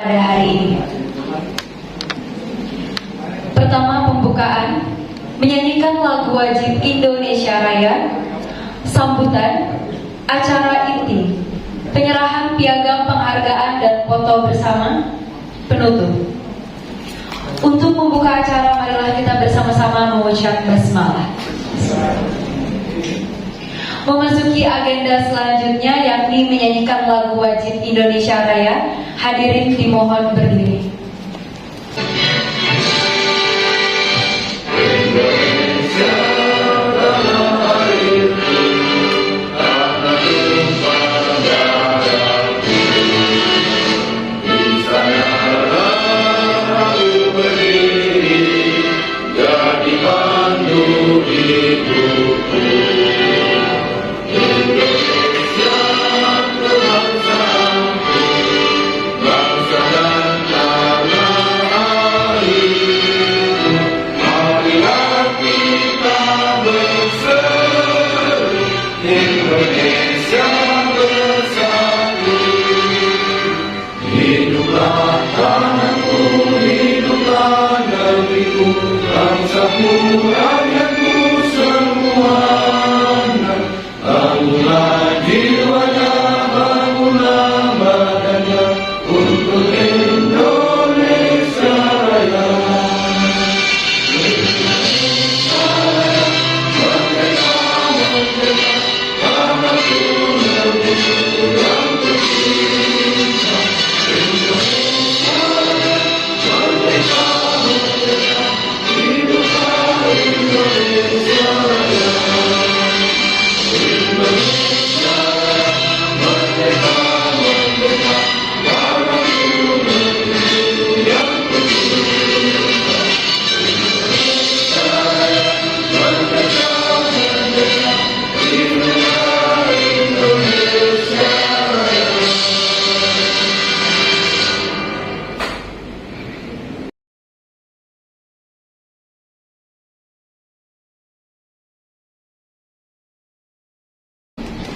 pada hari ini. Pertama, pembukaan menyanyikan lagu wajib Indonesia Raya, sambutan, acara inti, penyerahan piagam penghargaan dan foto bersama, penutup. Untuk membuka acara, marilah kita bersama-sama mengucap basmalah. Memasuki agenda selanjutnya, yakni menyanyikan lagu wajib Indonesia Raya. Hadirin dimohon berdiri.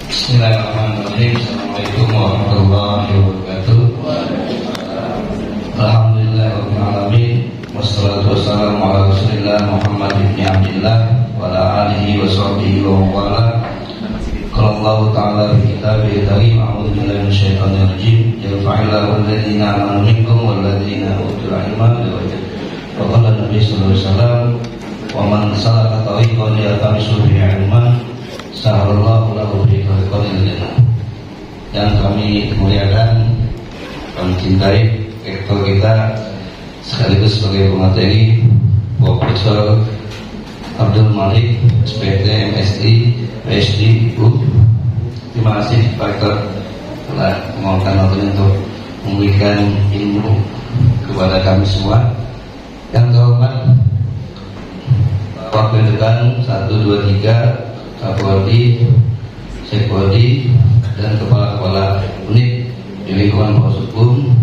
Bismillahirrahmanirrahim. Assalamualaikum warahmatullahi wabarakatuh. Alhamdulillahirabbil alamin. Wassalatu wassalamu ala Rasulillah Muhammad ibn Abdillah wa ala alihi wa sahbihi wa wala. Qala Allah ta'ala fi kitabihil karim, a'udzu billahi minasyaitonir rajim. Yarfa'illahu alladziina amanu minkum wal ladziina utul ilma darajat. Wa qala Nabi sallallahu alaihi wasallam, "Wa man salaka tariqan yaltamisu fihi ilman sahalallahu lahu bihi qadil jannah." Yang kami muliakan, kami cintai rektor kita sekaligus sebagai pemateri, Profesor Abdul Malik, SPT, MSI, PhD, U. Terima kasih Pak Rektor telah meluangkan waktunya untuk memberikan ilmu kepada kami semua. Yang terhormat Wakil Dekan 1, 2, 3, Kapolri, Sekpolri, dan kepala-kepala unit di lingkungan Polres Hukum.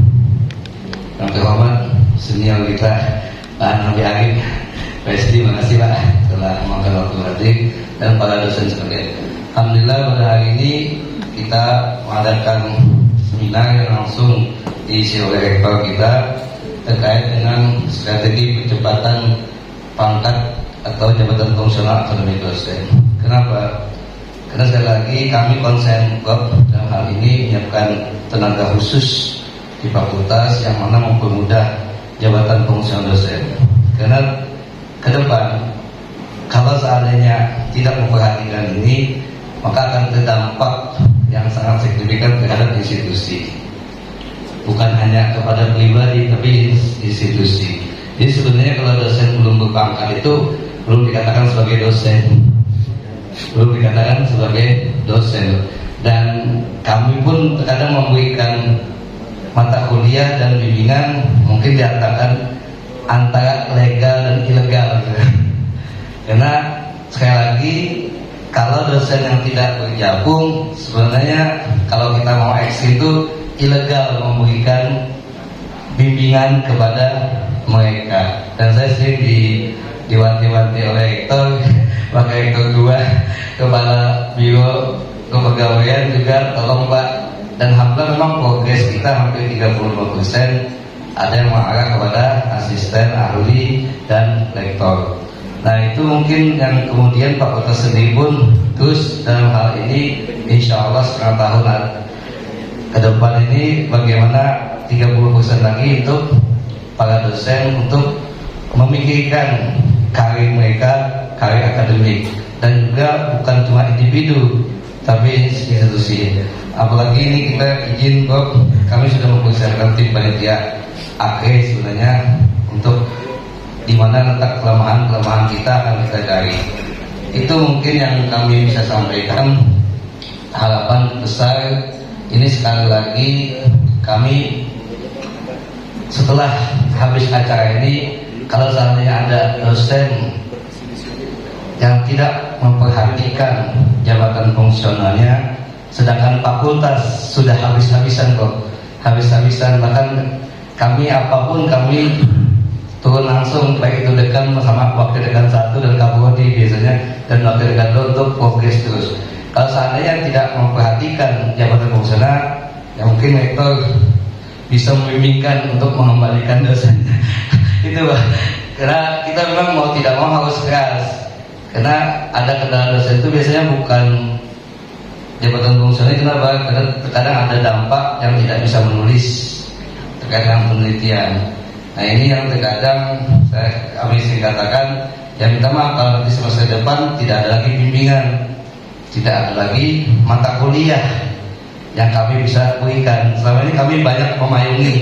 Yang terhormat senior kita Pak Nabi Arif, PhD, terima kasih Pak telah memakan waktu hadir, dan para dosen sekalian. Alhamdulillah pada hari ini kita mengadakan seminar yang langsung diisi oleh rektor kita terkait dengan strategi percepatan pangkat atau jabatan fungsional akademik dosen. Kenapa? Karena sekali lagi kami konsen dalam hal ini menyiapkan tenaga khusus di fakultas yang mana mempermudah jabatan fungsional dosen. Karena ke depan kalau seandainya tidak memperhatikan ini, maka akan terdampak yang sangat signifikan terhadap institusi. Bukan hanya kepada pribadi, tapi institusi. Jadi sebenarnya kalau dosen belum berpangkat itu belum dikatakan sebagai dosen, dan kami pun terkadang memberikan mata kuliah dan bimbingan mungkin diantarkan antara legal dan ilegal, karena sekali lagi kalau dosen yang tidak bergabung, sebenarnya kalau kita mau eksis itu ilegal memberikan bimbingan kepada mereka. Dan saya sering diwanti-wanti oleh rektor, maka rektor 2 kepala biro kepegawaian juga, tolong Pak dan alhamdulillah memang progres kita hampir 35%. Ada yang mengarah kepada asisten, ahli, dan lektor. Nah itu mungkin yang kemudian fakultas sendiri pun terus dalam hal ini insya Allah setengah tahun ke depan ini bagaimana 30% lagi untuk para dosen untuk memikirkan karir mereka, karir akademik, dan juga bukan cuma individu tapi institusi. Apalagi ini kita izin Bob, kami sudah mempersiapkan tim panitia akhir sebenarnya untuk di mana letak kelemahan kita akan kita cari. Itu mungkin yang kami bisa sampaikan. Harapan besar ini sekali lagi kami setelah habis acara ini, kalau seandainya ada dosen yang tidak memperhatikan jabatan fungsionalnya, sedangkan fakultas sudah habis-habisan kok, habis-habisan, bahkan kami apapun kami turun langsung, baik itu dekan sama wakil dekan 1 dan kapolri biasanya, dan wakil dekan 2 untuk progres terus. Kalau seandainya tidak memperhatikan jabatan fungsional, ya mungkin rektor bisa membimbingkan untuk mengembalikan dosen. Itu Pak. Karena kita memang mau tidak mau harus keras. Karena ada kendala dosen itu biasanya bukan jabatan fungsional, kenapa? Karena terkadang ada dampak yang tidak bisa menulis terkait dengan penelitian. Nah ini yang terkadang kami sering katakan, ya minta maaf kalau nanti semester depan tidak ada lagi bimbingan, tidak ada lagi mata kuliah yang kami bisa berikan. Selama ini kami banyak memayungi.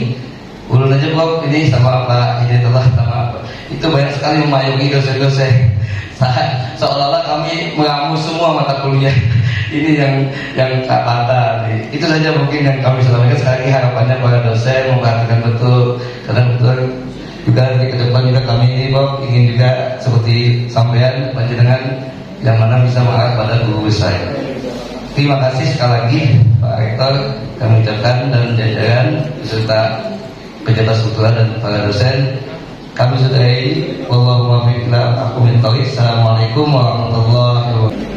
Ulun aja Bob ini sama Pak Hidayatullah sama itu banyak sekali memayungi dosen-dosen. Seolah-olah kami meramu semua mata kuliah. Ini yang kata. Itu saja mungkin yang kami sampaikan. Sekali harapannya para dosen memperhatikan betul, karena betul juga nanti ke depan juga kami ini Bob ingin juga seperti sampean panjenengan yang mana bisa mengarah pada guru besar. Terima kasih sekali lagi Pak Rektor, kami ucapkan dan jajaran beserta pejabat struktural dan para dosen. Kami sudahi. Wallahu muwaffiq ila aqwamit thoriq. Assalamualaikum warahmatullahi wabarakatuh.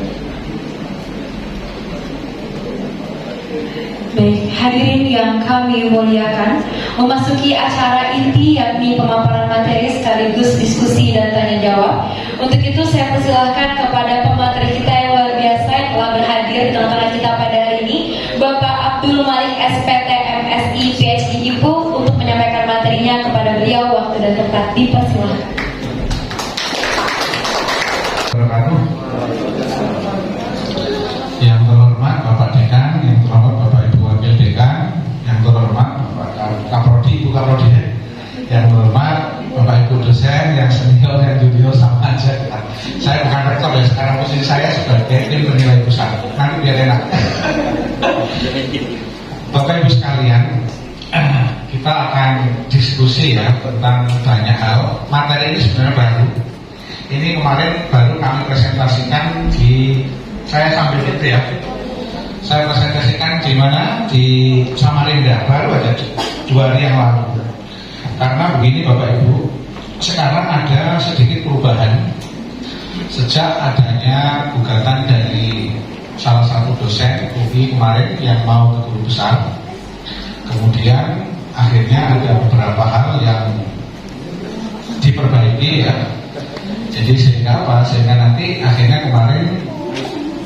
Baik, hadirin yang kami muliakan, memasuki acara inti yakni pemaparan materi sekaligus diskusi dan tanya jawab. Untuk itu saya persilahkan kepada pemateri kita yang luar biasa yang telah berhadir di tengah-tengah kita pada hari ini, Bapak Abdul Malik SPT MSI PhD IPU, untuk menyampaikan materinya. Kepada beliau waktu dan tempat dipersilahkan. Yang terhormat Bapak Dekan, yang terhormat Bapak Ibu Wakil Dekan, yang terhormat Bapak Kaprodi, Ibu Kaprodi, yang terhormat Bapak Ibu dosen, yang senior, yang junior, sama aja. Saya bukan rektor ya, sekarang posisi saya sebagai tim penilai pusat. Nanti biar enak. Bapak Ibu sekalian, kita akan diskusi ya tentang banyak hal. Materi ini sebenarnya baru. Ini kemarin baru kami presentasikan di, saya sambil itu ya, saya presentasikan di mana, di Samarinda, baru aja 2 hari yang lalu. Karena begini Bapak Ibu, sekarang ada sedikit perubahan sejak adanya gugatan dari salah satu dosen UI kemarin yang mau ke guru besar. Kemudian akhirnya ada beberapa hal yang diperbaiki ya. Jadi sehingga apa? Sehingga nanti akhirnya kemarin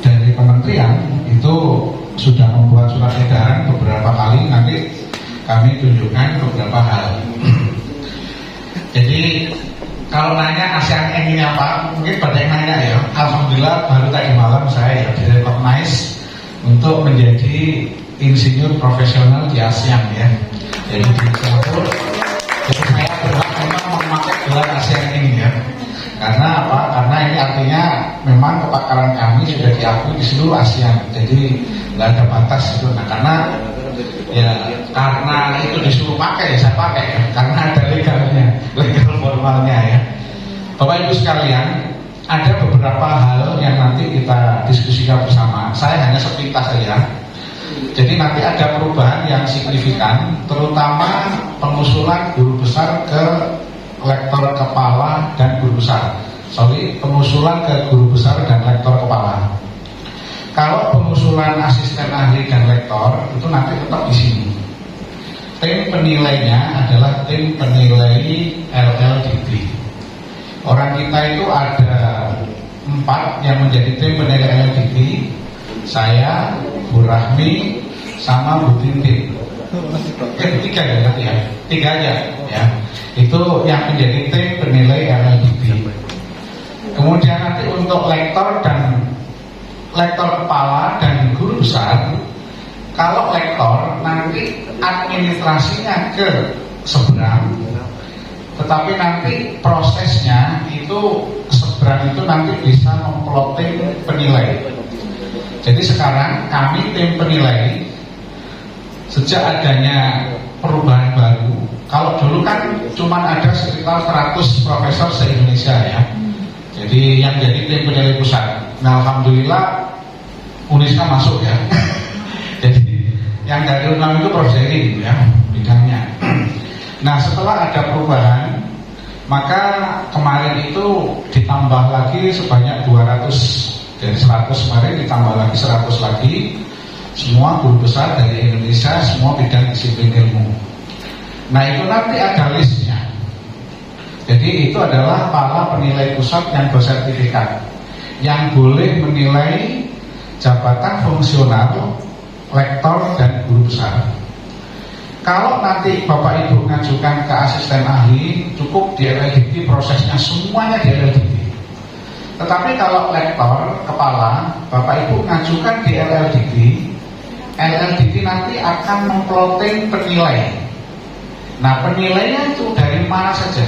dari kementerian itu sudah membuat surat edaran beberapa kali, nanti kami tunjukkan beberapa hal. Jadi kalau nanya ASEAN ini apa, mungkin pada yang nanya ya. Alhamdulillah baru tadi malam saya ya direcognize untuk menjadi insinyur profesional di ASEAN ya. Jadi di Singapura. Jadi saya berhak memang memakai gelar ASEAN ini ya. Karena apa? Karena ini artinya memang kepakaran kami sudah diakui di seluruh ASEAN. Jadi nggak ada batas itu. Nah karena itu disuruh pakai ya saya pakai ya. Karena ada legalnya, legal formalnya ya. Bapak Ibu sekalian, ada beberapa hal yang nanti kita diskusikan bersama. Saya hanya sepintas saja. Jadi nanti ada perubahan yang signifikan, terutama pengusulan guru besar ke lektor kepala dan guru besar. Pengusulan ke guru besar dan lektor kepala. Kalau pengusulan asisten ahli dan lektor itu nanti tetap di sini. Tim penilainya adalah tim penilai LLDB. Orang kita itu ada 4 yang menjadi tim penilai LLDB. Saya, Bu Rahmi, sama Bu Tintin. 3 ya berarti ya, 3 aja ya. Itu yang menjadi tim penilai LLDB. Kemudian nanti untuk lektor kepala dan guru besar, kalau lektor nanti administrasinya ke seberang, tetapi nanti prosesnya itu seberang itu nanti bisa memploting penilai. Jadi sekarang kami tim penilai sejak adanya perubahan baru. Kalau dulu kan cuma ada sekitar 100 profesor se-Indonesia ya. Jadi yang jadi tim penilai pusat. Nah, alhamdulillah Unisma masuk ya. Jadi yang dari UNAM itu Prof. Zeri ya bidangnya. Nah, setelah ada perubahan, maka kemarin itu ditambah lagi sebanyak 200. Dari 100 kemarin ditambah lagi 100 lagi. Semua guru besar dari Indonesia, semua bidang disiplin ilmu. Nah, itu nanti ada listnya. Jadi itu adalah para penilai pusat yang bersertifikat, yang boleh menilai jabatan fungsional, lektor, dan guru besar. Kalau nanti Bapak Ibu mengajukan ke asisten ahli, cukup di LLDB, prosesnya semuanya di LLDB. Tetapi kalau lektor, kepala, Bapak Ibu mengajukan di LLDB, LLDB nanti akan memploting penilai. Nah, penilainya itu dari mana saja?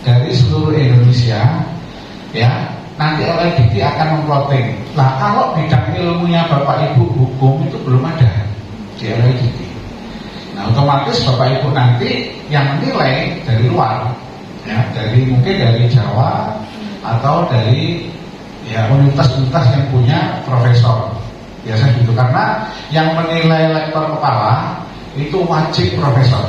Dari seluruh Indonesia, ya. Nanti LLDB akan memploting. Nah, kalau bidang ilmunya Bapak Ibu hukum itu belum ada di LLDB. Nah, otomatis Bapak Ibu nanti yang menilai dari luar, ya, mungkin dari Jawa atau dari ya universitas yang punya profesor. Biasa gitu, karena yang menilai lektor kepala itu wajib profesor.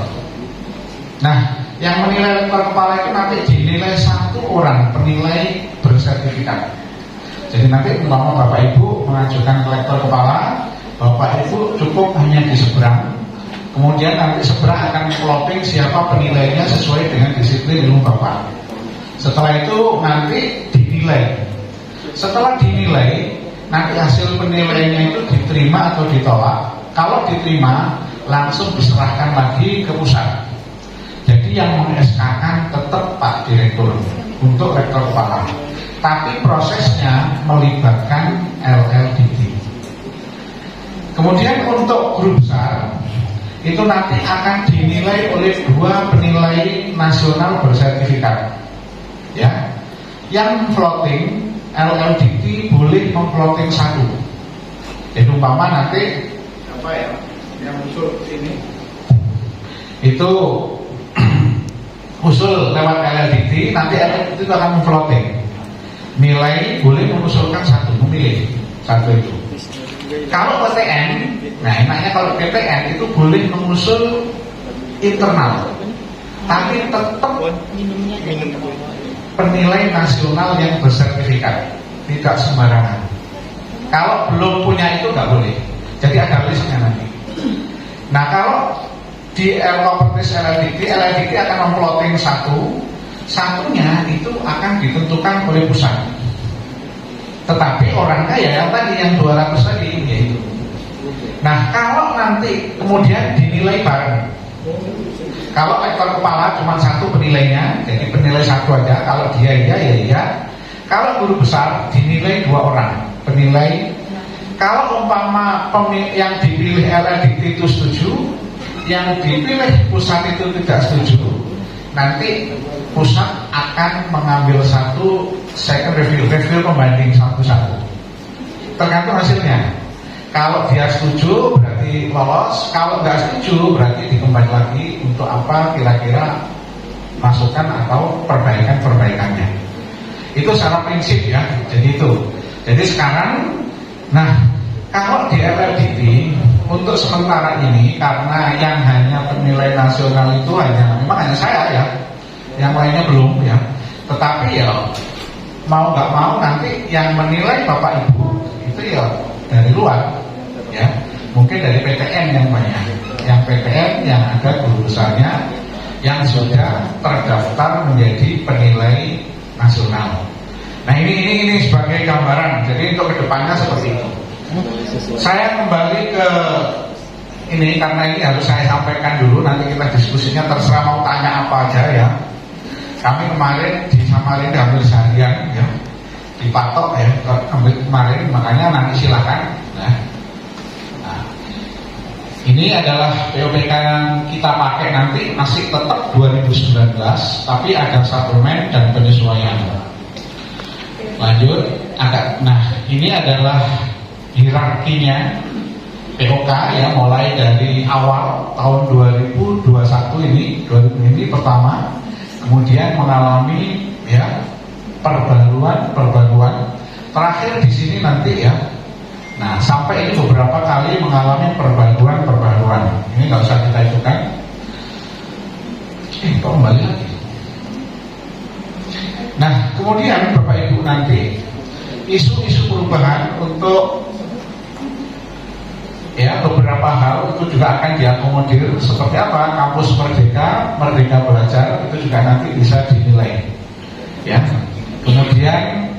Nah, yang menilai lektor kepala itu nanti dinilai 1 orang penilai bersertifikat. Jadi nanti umpama Bapak Ibu mengajukan ke lektor kepala, Bapak Ibu cukup hanya di seberang. Kemudian nanti seberang akan plotting siapa penilainya sesuai dengan disiplin ilmu Bapak. Setelah itu nanti dinilai. Setelah dinilai, nanti hasil penilaiannya itu diterima atau ditolak. Kalau diterima, langsung diserahkan lagi ke pusat. Jadi yang meng-SK-kan tetap Pak Direktur untuk rektor kepala. Tapi prosesnya melibatkan LLDB. Kemudian untuk guru besar, itu nanti akan dinilai oleh 2 penilai nasional bersertifikat. Ya, yang floating LLDB boleh memploting 1. Jadi umpama nanti apa ya yang usul ini itu usul lewat LLDB, nanti LLDB itu akan memploting. Nilai boleh mengusulkan 1, memilih 1 itu. Kalau PTN, nah enaknya kalau PTN itu boleh mengusul internal, tapi tetap penilai nasional yang bersertifikat, tidak sembarangan. Kalau belum punya itu nggak boleh. Jadi ada listnya nanti. Nah, kalau di kompetensi LLDB akan memploting 1-nya itu akan ditentukan oleh pusat. Tetapi orangnya ya yang tadi yang 200 tadi yaitu. Nah, kalau nanti kemudian dinilai bareng. Kalau rektor kepala cuma 1 penilainya, jadi penilai 1 aja. Kalau dia iya ya iya. Kalau guru besar dinilai 2 orang penilai. Kalau umpama yang dipilih LLDB itu setuju, yang dipilih pusat itu tidak setuju, nanti pusat akan mengambil 1 second review pembanding 1-1. Tergantung hasilnya. Kalau dia setuju berarti lolos, kalau nggak setuju berarti dikembali lagi untuk apa kira-kira masukan atau perbaikannya. Itu secara prinsip ya. Jadi sekarang, nah kalau di LLDB untuk sementara ini karena yang hanya penilai nasional itu memang hanya saya ya, yang lainnya belum ya. Tetapi ya mau nggak mau nanti yang menilai Bapak Ibu itu ya dari luar, ya mungkin dari PTN yang banyak, yang PTN yang ada guru besarnya yang sudah terdaftar menjadi penilai nasional. Nah ini sebagai gambaran. Jadi untuk kedepannya seperti itu. Saya kembali ke ini karena ini harus saya sampaikan dulu. Nanti kita diskusinya, terserah mau tanya apa aja ya. Kami kemarin di Samarinda hampir seharian ya, dipatok ya kemarin, makanya nanti silakan. Nah, ini adalah POPK yang kita pakai nanti masih tetap 2019, tapi ada suplemen dan penyesuaian. Lanjut, nah ini adalah hierarkinya POK ya, mulai dari awal tahun 2021 ini pertama, kemudian mengalami ya perbaruan, terakhir di sini nanti ya. Nah sampai ini beberapa kali mengalami perbaruan. Ini nggak usah kita hitungkan. Kok kembali lagi. Nah kemudian Bapak Ibu nanti isu-isu perubahan untuk ya beberapa hal itu juga akan diakomodir. Seperti apa? Kampus Merdeka Belajar itu juga nanti bisa dinilai ya. Kemudian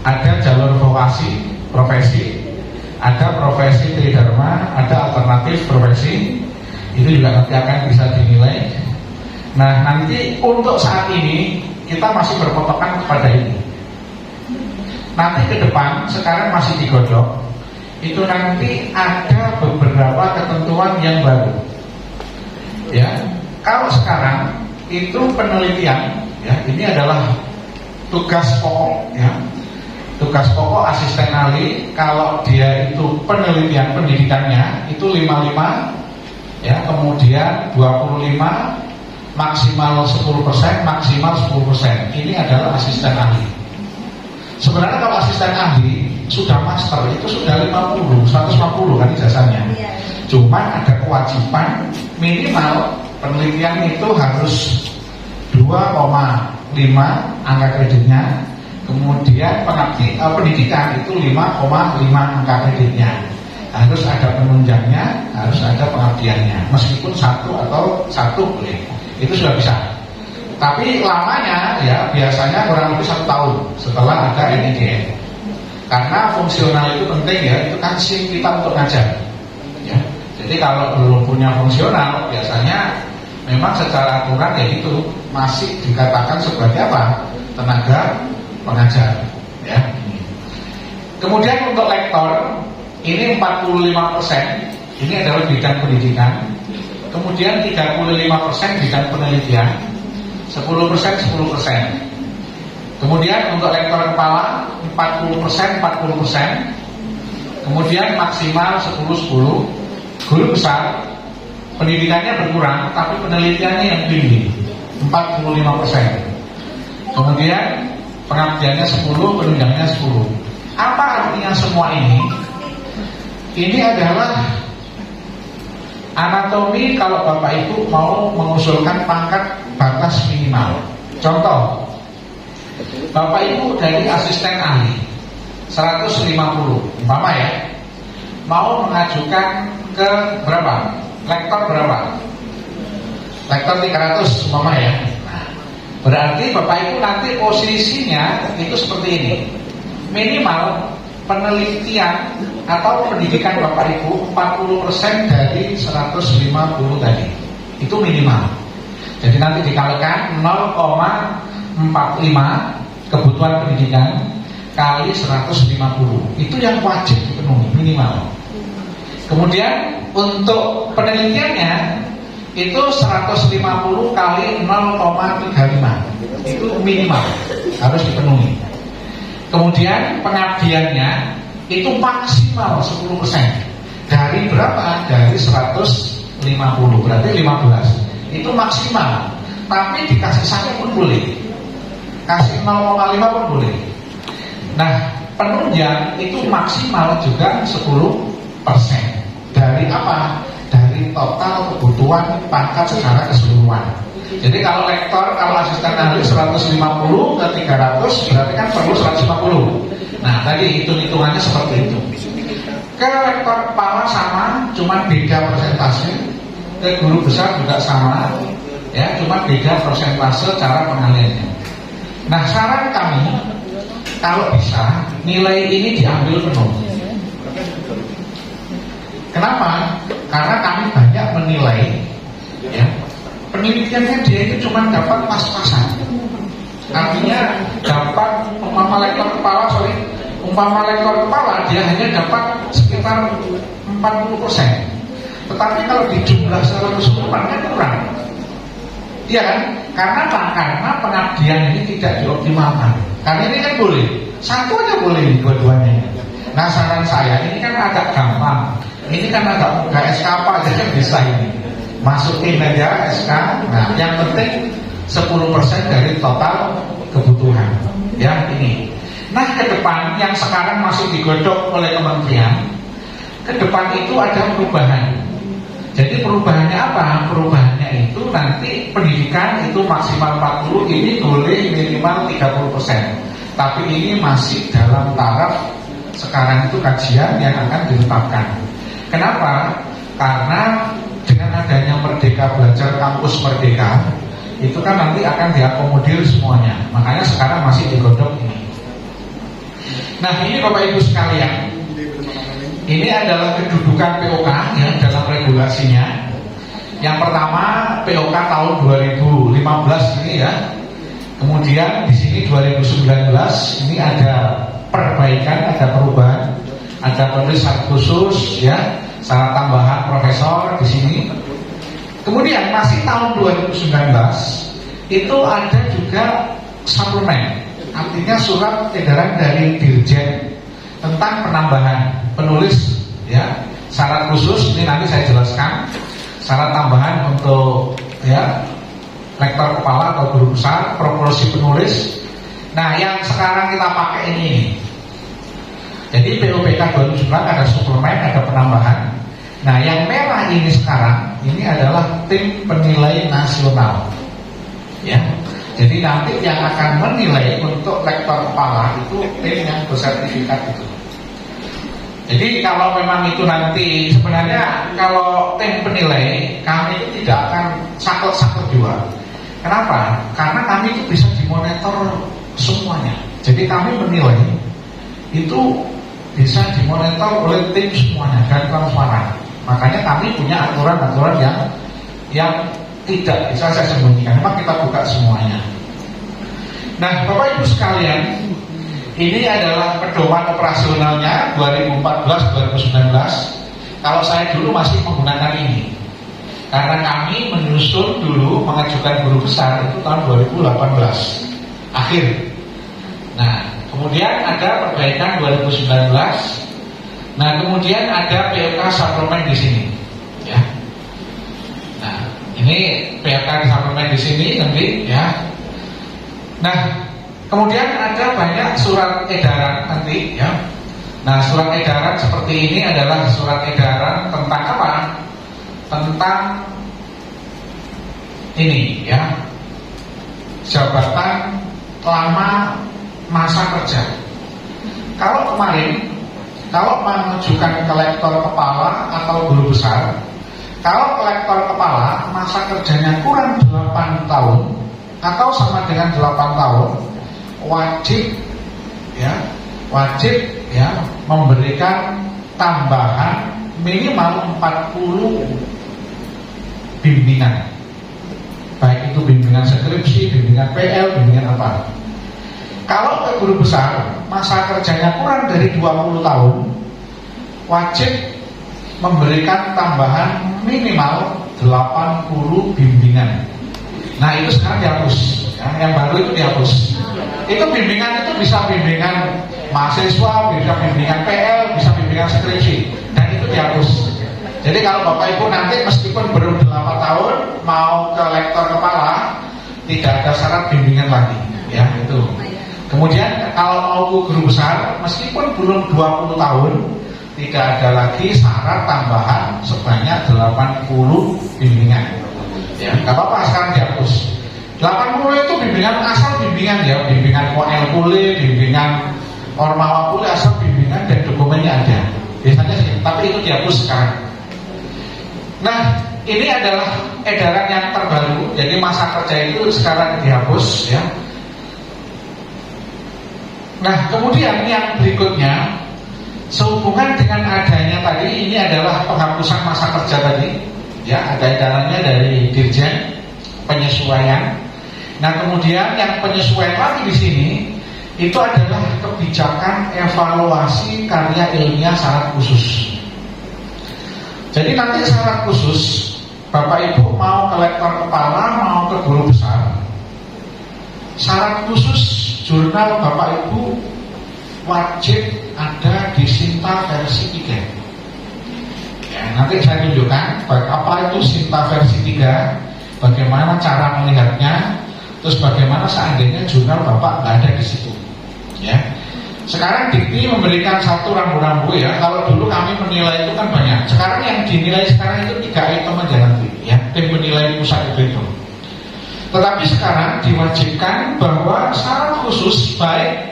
ada jalur vokasi profesi, ada profesi tridharma, ada alternatif profesi, itu juga nanti akan bisa dinilai. Nah nanti untuk saat ini kita masih berpatokan kepada ini. Nanti ke depan, sekarang masih digodok, itu nanti ada beberapa ketentuan yang baru. Ya, kalau sekarang itu penelitian, ya ini adalah tugas pokok, ya tugas pokok asisten ahli. Kalau dia itu penelitian pendidikannya itu 55, ya kemudian 25, maksimal 10%, maksimal 10%. Ini adalah asisten ahli. Sebenarnya kalau asisten ahli sudah master itu sudah 150 kan ijazahnya. Cuman ada kewajiban minimal penelitian itu harus 2,5 angka kreditnya. Kemudian pendidikan itu 5,5 angka kreditnya. Harus ada penunjangnya, harus ada pengabdiannya. Meskipun satu boleh, itu sudah bisa. Tapi lamanya ya biasanya kurang lebih 1 tahun setelah ada NIDN. Karena fungsional itu penting ya, itu kan SIM kita untuk ngajar. Ya. Jadi kalau belum punya fungsional, biasanya memang secara aturan ya itu masih dikatakan sebagai apa? Tenaga pengajar. Ya. Kemudian untuk lektor ini 45%, ini adalah bidang pendidikan. Kemudian 35% bidang penelitian, 10%. Kemudian untuk lektor kepala 40%. Kemudian maksimal 10. Guru besar pendidikannya berkurang, tapi penelitiannya yang tinggi 45%. Kemudian pengabdiannya 10, penunjangnya 10. Apa artinya semua ini? Ini adalah anatomi kalau Bapak Ibu mau mengusulkan pangkat batas minimal. Contoh, Bapak Ibu dari asisten ahli 150 umpama ya, mau mengajukan ke berapa? Lektor berapa? Lektor 300 umpama ya. Nah, berarti Bapak Ibu nanti posisinya itu seperti ini. Minimal penelitian atau pendidikan Bapak Ibu 40% dari 150 tadi. Itu minimal. Jadi nanti dikalikan 0,45 kebutuhan pendidikan kali 150. Itu yang wajib dipenuhi minimal. Kemudian untuk penelitiannya itu 150 kali 0,35. Itu minimal harus dipenuhi. Kemudian pengabdiannya itu maksimal 10%. Dari berapa? Dari 150, berarti 15. Itu maksimal. Tapi dikasih 1 pun boleh. Kasih 0,5 pun boleh. Nah, penunjang itu maksimal juga 10%. Dari apa? Dari total kebutuhan pangkat secara keseluruhan. Jadi kalau lektor, kalau asisten ahli 150 ke 300 berarti kan perlu 150. Nah tadi hitung-hitungannya seperti itu. ke rektor kepala sama, cuma beda persentase. Ke guru besar juga sama, ya, cuma beda persentase cara pengaliannya. Nah, saran kami kalau bisa nilai ini diambil penuh. Kenapa? Karena kami banyak menilai, ya, penelitiannya dia itu cuma dapat pas-pasan. Artinya dapat umpama lektor kepala dia hanya dapat sekitar 40%. Tetapi kalau di jumlah secara keseluruhan kan kurang. Iya kan? Karena apa? Karena pengabdian ini tidak dioptimalkan. Karena ini kan boleh, satu aja boleh dua-duanya. Nah, saran saya ini kan agak gampang. Ini kan agak mudah, SK apa aja kan bisa ini. Masukin aja SK. Nah, yang penting 10% dari total kebutuhan. Ya, ini. Nah, ke depan yang sekarang masih digodok oleh kementerian, ke depan itu ada perubahan. Jadi perubahannya apa? Perubahannya itu nanti pendidikan itu maksimal 40, ini boleh minimal 30%. Tapi ini masih dalam taraf sekarang itu kajian yang akan ditetapkan. Kenapa? Karena dengan adanya Merdeka Belajar Kampus Merdeka, itu kan nanti akan diakomodir semuanya. Makanya sekarang masih digodok ini. Nah, ini Bapak Ibu sekalian, ini adalah kedudukan POK yang dalam regulasinya. Yang pertama POK tahun 2015 ini ya. Kemudian di sini 2019 ini ada perbaikan, ada perubahan, ada penulisan khusus ya, syarat tambahan profesor di sini. Kemudian masih tahun 2019 itu ada juga suplemen, artinya surat edaran dari Dirjen tentang penambahan penulis ya, syarat khusus. Ini nanti saya jelaskan syarat tambahan untuk ya lektor kepala atau guru besar, proporsi penulis. Nah, yang sekarang kita pakai ini. Jadi PUPK 2009 ada suplemen, ada penambahan. Nah, yang merah ini sekarang ini adalah tim penilai nasional. Ya. Jadi nanti yang akan menilai untuk lektor kepala itu tim yang bersertifikat itu. Jadi kalau memang itu nanti sebenarnya kalau tim penilai kami itu tidak akan saklek-saklek juga. Kenapa? Karena kami itu bisa dimonitor semuanya. Jadi kami menilai itu bisa dimonitor oleh tim semuanya dan transparan. Makanya kami punya aturan-aturan yang tidak bisa saya sembunyikan. Memang kita buka semuanya. Nah, Bapak Ibu sekalian, ini adalah pedoman operasionalnya 2014-2019. Kalau saya dulu masih menggunakan ini. Karena kami menyusun dulu mengajukan guru besar itu tahun 2018 akhir. Nah, kemudian ada perbaikan 2019. Nah, kemudian ada POK suplemen di sini, ya. Nah, ini POK suplemen di sini nanti, ya. Nah, kemudian ada banyak surat edaran nanti, ya. Nah, surat edaran seperti ini adalah surat edaran tentang apa? Tentang ini ya, jabatan lama masa kerja. Kalau kemarin, kalau mengajukan ke lektor kepala atau guru besar, kalau ke lektor kepala masa kerjanya kurang 8 tahun atau sama dengan 8 tahun, wajib memberikan tambahan minimal 40 bimbingan, baik itu bimbingan skripsi, bimbingan PL, bimbingan apa. Kalau ke guru besar masa kerjanya kurang dari 20 tahun, wajib memberikan tambahan minimal 80 bimbingan. Nah, itu sekarang dihapus ya, yang baru itu dihapus. Itu bimbingan itu bisa bimbingan mahasiswa, bisa bimbingan PL, bisa bimbingan skripsi, dan itu dihapus. Jadi kalau Bapak Ibu nanti meskipun belum 8 tahun mau ke lektor kepala, tidak ada syarat bimbingan lagi, ya itu. Kemudian kalau mau ke guru besar, meskipun belum 20 tahun, tidak ada lagi syarat tambahan sebanyak 80 bimbingan. Ya, nggak apa-apa sekarang dihapus. 80 itu bimbingan asal bimbingan ya, bimbingan OL pulih, bimbingan Ormawa pulih, asal bimbingan dan dokumennya ada. biasanya sih, tapi itu dihapus sekarang. Nah, ini adalah edaran yang terbaru. Jadi masa kerja itu sekarang dihapus ya. Nah, kemudian yang berikutnya, sehubungan dengan adanya tadi, ini adalah penghapusan masa kerja tadi ya, ada edarannya dari Dirjen penyesuaian. Nah, kemudian yang penyesuaian lagi di sini itu adalah kebijakan evaluasi karya ilmiah syarat khusus. Jadi nanti syarat khusus, Bapak Ibu mau ke lektor kepala, mau ke guru besar, syarat khusus jurnal Bapak Ibu wajib ada di Sinta versi 3. Ya, nanti saya tunjukkan apa itu Sinta versi 3, bagaimana cara melihatnya, terus bagaimana seandainya jurnal Bapak nggak ada di situ. Ya. Sekarang Dikti memberikan satu rambu-rambu ya. Kalau dulu kami menilai itu kan banyak. Sekarang yang dinilai sekarang itu 3 item aja nanti ya. Tim penilai pusat itu. Tetapi sekarang diwajibkan bahwa syarat khusus baik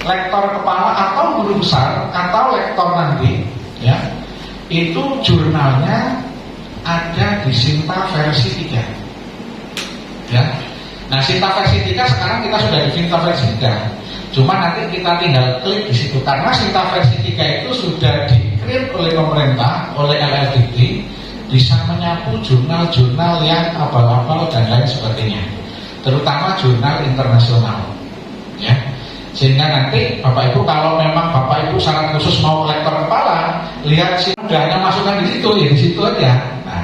lektor kepala atau guru besar atau lektor nanti ya, itu jurnalnya ada di Sinta versi 3. Ya. Nah, Sinta versi 3 sekarang kita sudah di Sinta versi 3. Cuma nanti kita tinggal klik di situ karena Sinta versi 3 itu sudah di-create oleh pemerintah, oleh LLDB, bisa menyapu jurnal-jurnal yang abal-abal dan lain sebagainya, terutama jurnal internasional. Ya. Sehingga nanti Bapak Ibu kalau memang Bapak Ibu syarat khusus mau ke lektor kepala, lihat sih udahnya masukkan di situ ya, di situ aja. Nah,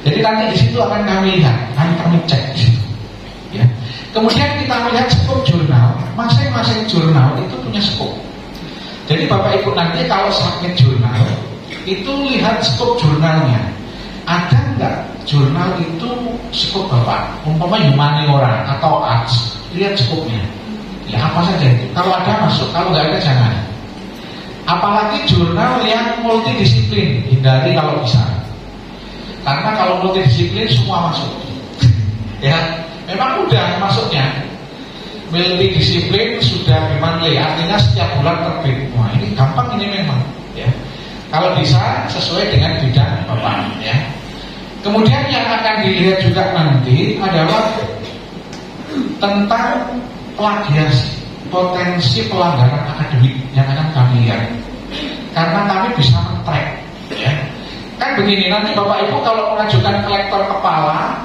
jadi nanti di situ akan kami lihat, kami cek di situ. Ya. Kemudian kita melihat skop jurnal, masing-masing jurnal itu punya skop. Jadi Bapak Ibu nanti kalau submit jurnal, itu lihat skop jurnalnya. Ada enggak jurnal itu skop Bapak? Umpama humaniora atau arts, lihat skopnya. Ya apa saja itu. Kalau ada masuk, kalau enggak ada jangan. Apalagi jurnal yang multidisiplin, hindari kalau bisa. Karena kalau multidisiplin semua masuk. Ya. Memang udah masuknya multidisiplin sudah monthly, artinya setiap bulan terbit. Wah ini gampang ini memang ya. Kalau bisa sesuai dengan bidang Bapak ya. Kemudian yang akan dilihat juga nanti adalah tentang plagiasi, potensi pelanggaran akademik yang akan kami lihat. Karena kami bisa men-track ya. Kan begini, nanti Bapak Ibu kalau mengajukan ke lektor kepala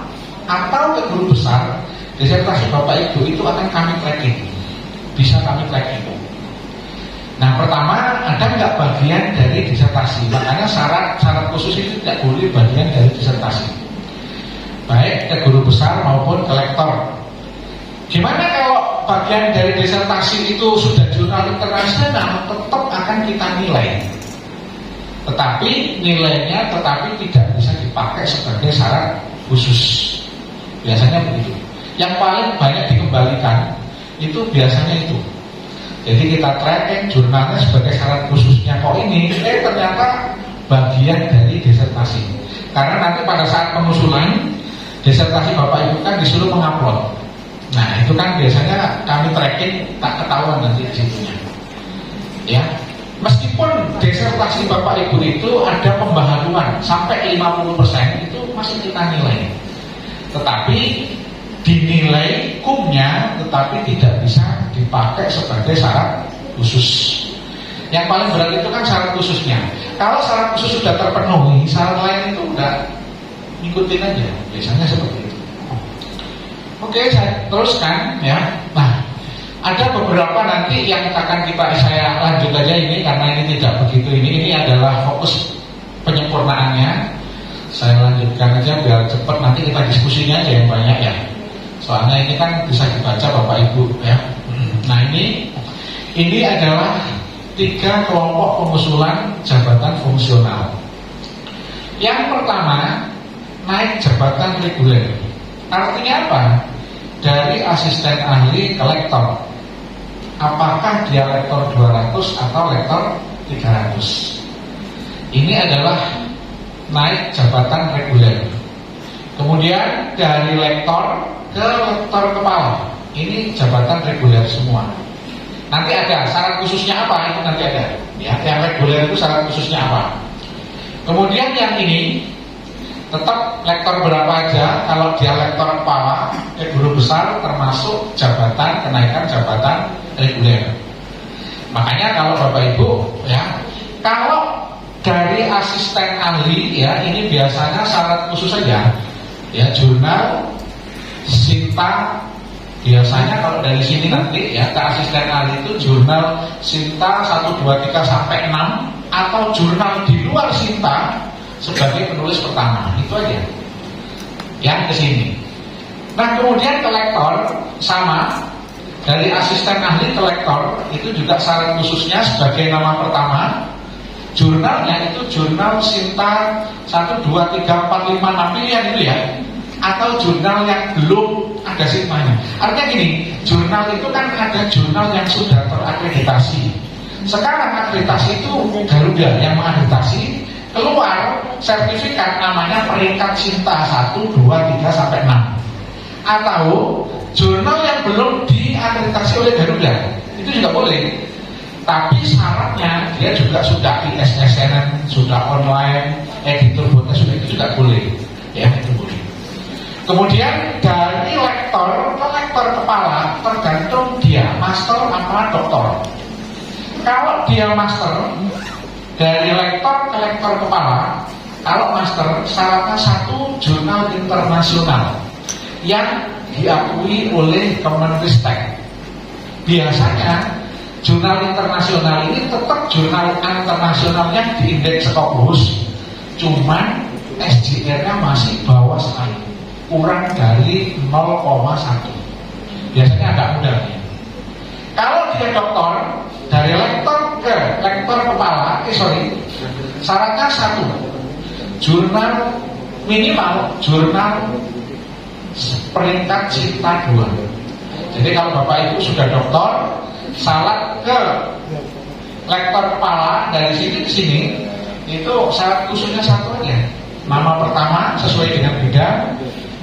atau ke guru besar, disertasi Bapak Ibu itu akan kami tracking, bisa kami tracking. Nah pertama, ada nggak bagian dari disertasi? Makanya syarat khusus itu tidak boleh bagian dari disertasi, baik ke guru besar maupun ke lektor. Gimana kalau bagian dari disertasi itu sudah jurnal internasional, tetap akan kita nilai. Tetapi nilainya tidak bisa dipakai sebagai syarat khusus. Biasanya begitu. Yang paling banyak dikembalikan itu biasanya itu. Jadi kita tracking jurnalnya sebagai syarat khususnya kok ini, ternyata bagian dari disertasi. Karena nanti pada saat pengusulan disertasi Bapak Ibu kan disuruh mengupload. Nah itu kan biasanya kami tracking, tak ketahuan nanti di situnya. Ya, meskipun disertasi Bapak Ibu itu ada pembaharuan sampai 50% itu masih kita nilai. Tetapi dinilai kumnya, tetapi tidak bisa dipakai sebagai syarat khusus. Yang paling berat itu kan syarat khususnya. Kalau syarat khusus sudah terpenuhi, syarat lain itu udah ngikutin aja. Biasanya seperti itu. Oke, saya teruskan ya. Nah, ada beberapa nanti yang akan saya lanjut aja ini karena ini tidak begitu ini. Ini adalah fokus penyempurnaannya. Saya lanjutkan aja biar cepat, nanti kita diskusinya aja yang banyak ya. Soalnya ini kan bisa dibaca Bapak Ibu ya. Nah ini adalah 3 kelompok pengusulan jabatan fungsional. Yang pertama, naik jabatan reguler. Artinya apa? Dari asisten ahli ke lektor. Apakah dia lektor 200 atau lektor 300? Ini adalah naik jabatan reguler. Kemudian dari lektor ke lektor kepala, ini jabatan reguler semua. Nanti ada syarat khususnya apa, itu nanti ada. Ya, yang reguler itu syarat khususnya apa. Kemudian yang ini tetap lektor berapa aja. Kalau dia lektor kepala, guru besar termasuk jabatan, kenaikan jabatan reguler. Makanya kalau Bapak Ibu ya, kalau dari asisten ahli ya, ini biasanya syarat khusus saja. Ya, jurnal, Sinta. Biasanya kalau dari sini nanti ya ke asisten ahli itu jurnal Sinta 1, 2, 3 sampai 6 atau jurnal di luar Sinta sebagai penulis pertama, itu aja yang ke sini. Nah kemudian ke lektor sama, dari asisten ahli ke lektor itu juga syarat khususnya sebagai nama pertama. Jurnalnya itu jurnal Sinta 1, 2, 3, 4, 5, 6 pilihan itu ya, atau jurnal yang belum ada sigmanya. Artinya gini, jurnal itu kan ada jurnal yang sudah terakreditasi. Sekarang akreditasi itu Garuda yang mengakreditasi, keluar sertifikat namanya peringkat Sinta 1, 2, 3 sampai 6. Atau jurnal yang belum diakreditasi oleh Garuda, itu juga boleh. Tapi syaratnya dia juga sudah ISSN, sudah online, editor buatnya sudah, itu juga boleh. Ya, itu boleh. Kemudian dari lektor ke lektor kepala tergantung dia master apa doktor. Kalau dia master, dari lektor ke lektor kepala, kalau master syaratnya 1 jurnal internasional yang diakui oleh Kemenristek. Biasanya jurnal internasional ini tetap jurnal internasional yang diindeks Scopus, cuman SJR-nya masih bawah sekali, kurang dari 0,1. Biasanya agak mudah ya. Kalau dia doktor, dari lektor ke lektor kepala, syaratnya 1 jurnal minimal jurnal peringkat Sinta 2. Jadi kalau Bapak Ibu sudah doktor, syarat ke lektor kepala dari sini ke sini, itu syarat khususnya 1 aja. Nama pertama sesuai dengan bidang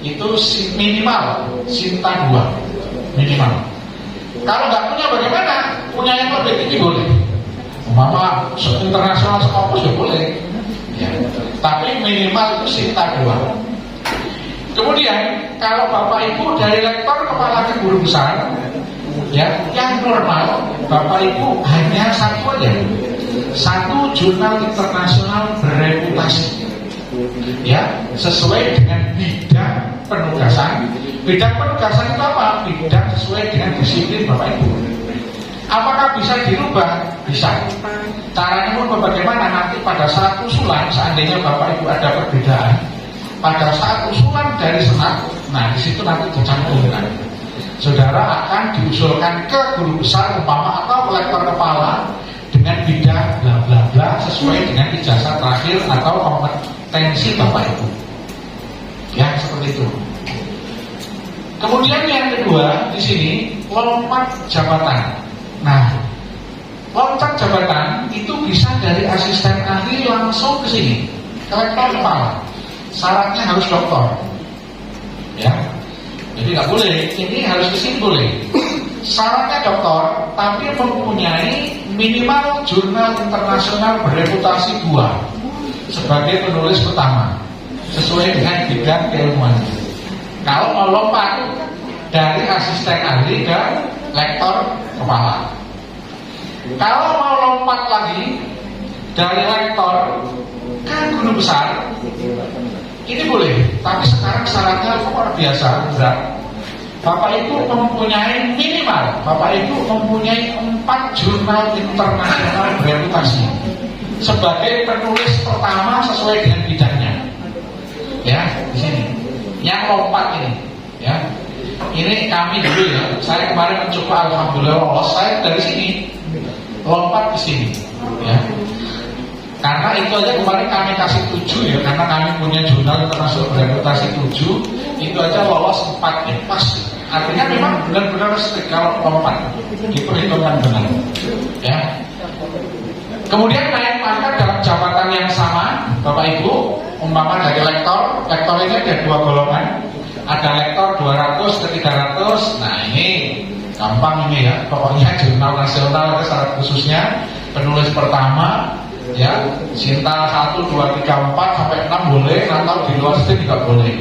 itu minimal Sinta 2 minimal. Kalau nggak punya bagaimana? Punya yang lebih tinggi boleh. Umpama internasional Scopus ya boleh. Ya. Tapi minimal itu Sinta 2. Kemudian kalau Bapak Ibu dari lektor kepala ke guru besar, ya, yang normal Bapak Ibu hanya 1 aja. 1 jurnal internasional bereputasi. Ya, sesuai dengan bidang penugasan. Bidang penugasan itu apa? Bidang sesuai dengan disiplin Bapak Ibu. Apakah bisa dirubah? Bisa. Caranya pun bagaimana? Nanti pada saat usulan, seandainya Bapak Ibu ada perbedaan, pada saat usulan dari senat, nah di situ nanti dicantumkan. Saudara akan diusulkan ke guru besar umpama atau lektor kepala dengan bidang bla bla bla sesuai dengan ijazah terakhir atau kompetensi Bapak Ibu. Ya, seperti itu. Kemudian yang kedua di sini lompat jabatan. Nah, loncat jabatan itu bisa dari asisten ahli langsung ke sini, ke lektor kepala. Syaratnya harus doktor. Ya. Jadi nggak boleh, ini harus ke sini boleh. Syaratnya doktor, tapi mempunyai minimal jurnal internasional bereputasi 2 sebagai penulis pertama, sesuai dengan bidang keilmuannya. Kalau mau lompat dari asisten ahli ke lektor kepala. Kalau mau lompat lagi dari lektor ke guru besar, ini boleh, tapi sekarang syaratnya luar biasa berat. Bapak Ibu mempunyai minimal, Bapak Ibu mempunyai 4 jurnal internasional bereputasi sebagai penulis pertama sesuai dengan bidangnya. Ya, di sini. Yang lompat ini, ya. Ini kami dulu ya. Saya kemarin mencoba, alhamdulillah lolos. Saya dari sini lompat ke sini, ya. Karena itu aja kemarin kami kasih 7 ya, karena kami punya jurnal internasional bereputasi 7, itu aja lolos 4 ya, pas. Artinya memang benar-benar strict kalau lompat, diperhitungkan benar. Ya. Kemudian naik pangkat dalam jabatan yang sama, Bapak Ibu, umpama dari lektor, lektor ini ada 2 golongan, ada lektor 200 ke 300. Nah ini gampang ini ya, pokoknya jurnal nasional itu syarat khususnya penulis pertama ya, Sinta 1, 2, 3, 4 sampai 6 boleh, atau di luar situ juga boleh.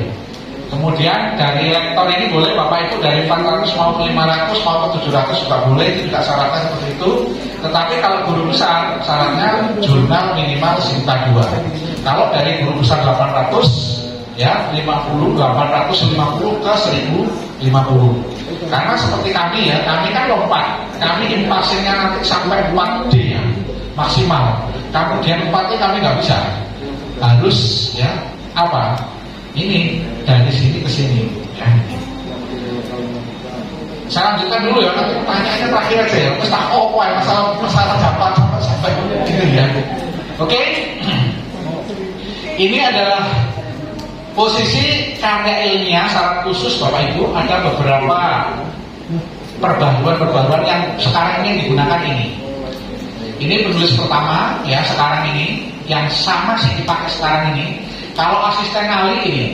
Kemudian dari lektor ini boleh Bapak Ibu dari 400 maupun 500 maupun 700 juga boleh, itu juga syaratnya seperti itu. Tetapi kalau guru besar syaratnya jurnal minimal Sinta 2. Kalau dari guru besar 800 ya 50, 850 ke 1050. Karena seperti kami ya, kami kan lompat, kami impasinya nanti sampai 4D ya maksimal. Kemudian 4D kami nggak bisa, harus ya apa? Ini dari sini ke sini ya. Saya lanjutkan dulu ya, nanti pertanyaannya terakhir aja ya. Terus tak masalah dapat sampai gitu ya. Oke. Ini adalah posisi karya ilmiah syarat khusus Bapak Ibu. Ada beberapa perbaruan yang sekarang ini digunakan ini. Ini penulis pertama ya sekarang ini yang sama sih dipakai sekarang ini. Kalau asisten ahli ini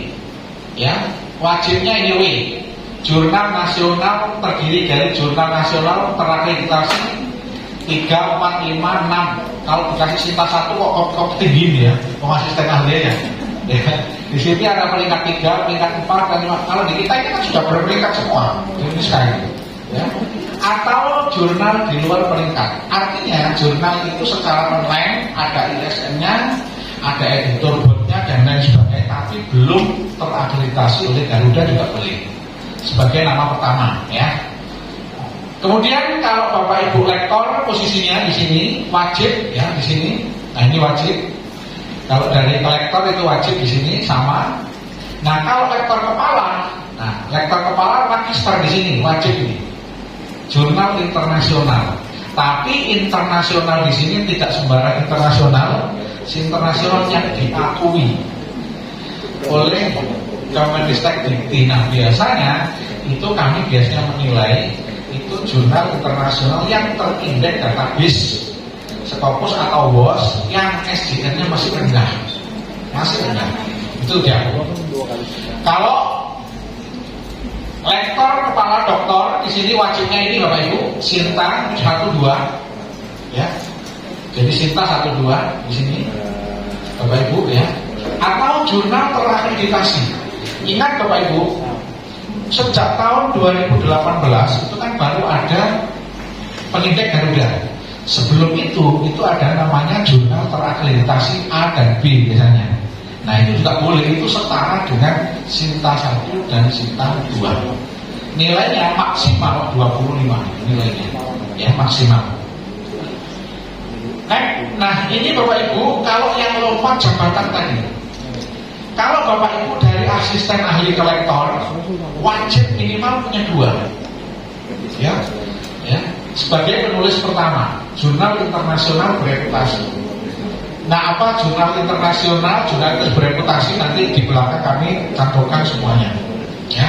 ya wajibnya ini W. Jurnal nasional terdiri dari jurnal nasional terakreditasi 3, 4, 5, 6. Kalau dikasih Sinta 1 kok tinggi ya, asisten ahli ya. Di sini ada peringkat 3, peringkat 4 dan 5. Kalau di kita ini kan sudah berperingkat semua. Ini sekali ya. Atau jurnal di luar peringkat. Artinya jurnal itu secara online ada ISN-nya, ada editor boardnya dan lain sebagainya, tapi belum terakreditasi oleh Garuda juga boleh sebagai nama pertama ya. Kemudian kalau Bapak Ibu lektor posisinya di sini wajib ya di sini. Nah ini wajib. Kalau dari lektor itu wajib di sini sama. Nah kalau lektor kepala, nah lektor kepala magister di sini wajib ini. Jurnal internasional. Tapi internasional di sini tidak sembarang internasional. Internasional yang diakui oleh Kemendikbud Dikti. Nah biasanya itu kami biasanya menilai itu jurnal internasional yang terindeks database Scopus atau WOS yang SDN-nya masih rendah, itu dia. Kalau lektor kepala doktor di sini wajibnya ini Bapak Ibu Sinta 1, 2 ya. Jadi Sinta 1, 2 di sini Bapak Ibu ya. Atau jurnal terakreditasi. Ingat Bapak Ibu, sejak tahun 2018 itu kan baru ada pengindeks Garuda. Sebelum itu ada namanya jurnal terakreditasi A dan B biasanya. Nah itu juga boleh, itu setara dengan Sinta 1 dan Sinta 2. Nilainya maksimal 25 nilainya ya maksimal. Nah ini Bapak Ibu kalau yang lompat jabatan tadi, kalau Bapak Ibu dari asisten ahli ke lektor wajib minimal punya 2 ya, sebagai penulis pertama jurnal internasional bereputasi. Nah apa jurnal internasional, jurnal bereputasi nanti di belakang kami cantumkan semuanya ya.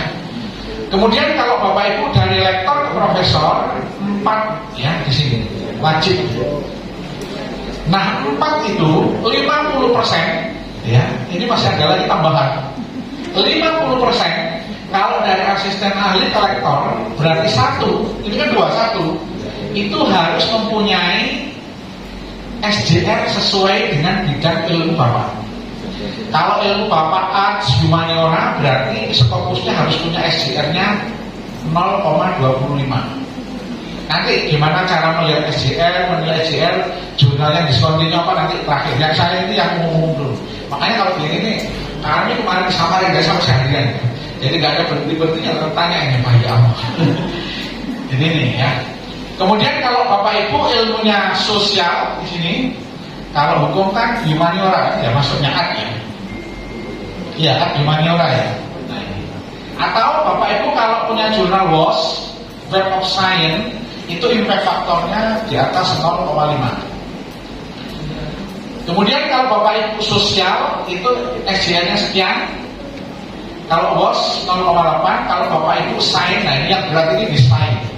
Kemudian kalau Bapak Ibu dari lektor ke profesor 4 ya di sini wajib. Nah 4 itu 50% ya, ini masih ada lagi tambahan 50%. Kalau dari asisten ahli ke lektor berarti 1, ini kan 1 itu harus mempunyai SJR sesuai dengan bidang ilmu Bapak. Kalau ilmu Bapak Arts Humaniora berarti Scopusnya harus punya SJR-nya 0,25. Nanti gimana cara melihat SJR, menilai SJR, jurnal yang diskontinu apa nanti terakhir. Yang saya ini yang umum dulu. Makanya kalau begini nih, kami kemarin sama yang sama seharian. Jadi nggak ada berhenti-berhentinya, tanya ini Pak ya. Jadi nih ya. Kemudian kalau Bapak Ibu ilmunya sosial di sini, kalau hukum kan humaniora ya masuknya ad ya. Iya ad humaniora ya. Nah, atau Bapak Ibu kalau punya jurnal WOS, Web of Science, itu impact faktornya di atas 0,5. Kemudian kalau Bapak Ibu sosial itu SJR-nya sekian. Kalau WOS 0,8, kalau Bapak Ibu sains, nah ini yang berat ini di sains.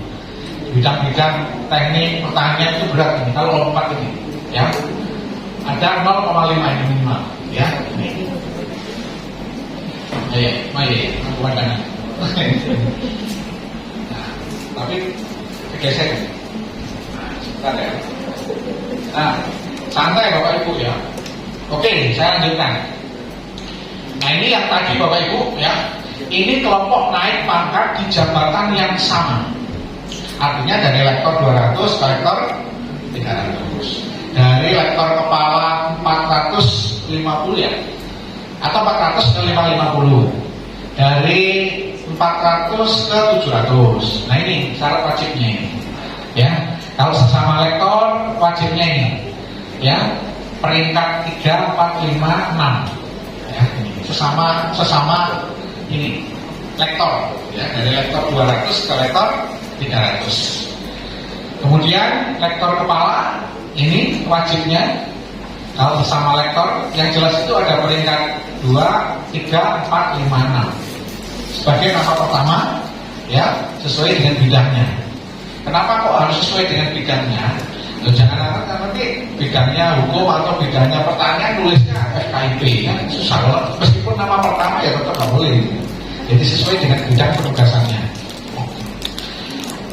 Bidang-bidang teknik pertanian itu berat ini. Kalau lompat ini, ya ada 0,5 ini minimal, ya. Ini. Ayo, kanan. tapi digeser. Sebentar ya. Nah, santai Bapak Ibu ya. Oke, saya lanjutkan. Nah, ini yang tadi Bapak Ibu ya. Ini kelompok naik pangkat di jabatan yang sama. Artinya dari lektor 200 ke lektor 300. Dari lektor kepala 450 ya. Atau 400 ke 550. Dari 400 ke 700. Nah, ini syarat wajibnya ini. Ya. Kalau sesama lektor wajibnya ini. Ya. Peringkat 3, 4, 5, 6. Ya, ini. Sesama ini lektor ya, dari lektor 200 ke lektor 300. Kemudian lektor kepala ini wajibnya kalau sesama lektor yang jelas itu ada peringkat 2, 3, 4, 5, 6 sebagai nama pertama ya, sesuai dengan bidangnya. Kenapa kok harus sesuai dengan bidangnya? Loh, jangan nanti bidangnya hukum atau bidangnya pertanian nulisnya FKIP kan susah loh. Meskipun nama pertama ya tetap nggak boleh. Jadi sesuai dengan bidang penugasannya.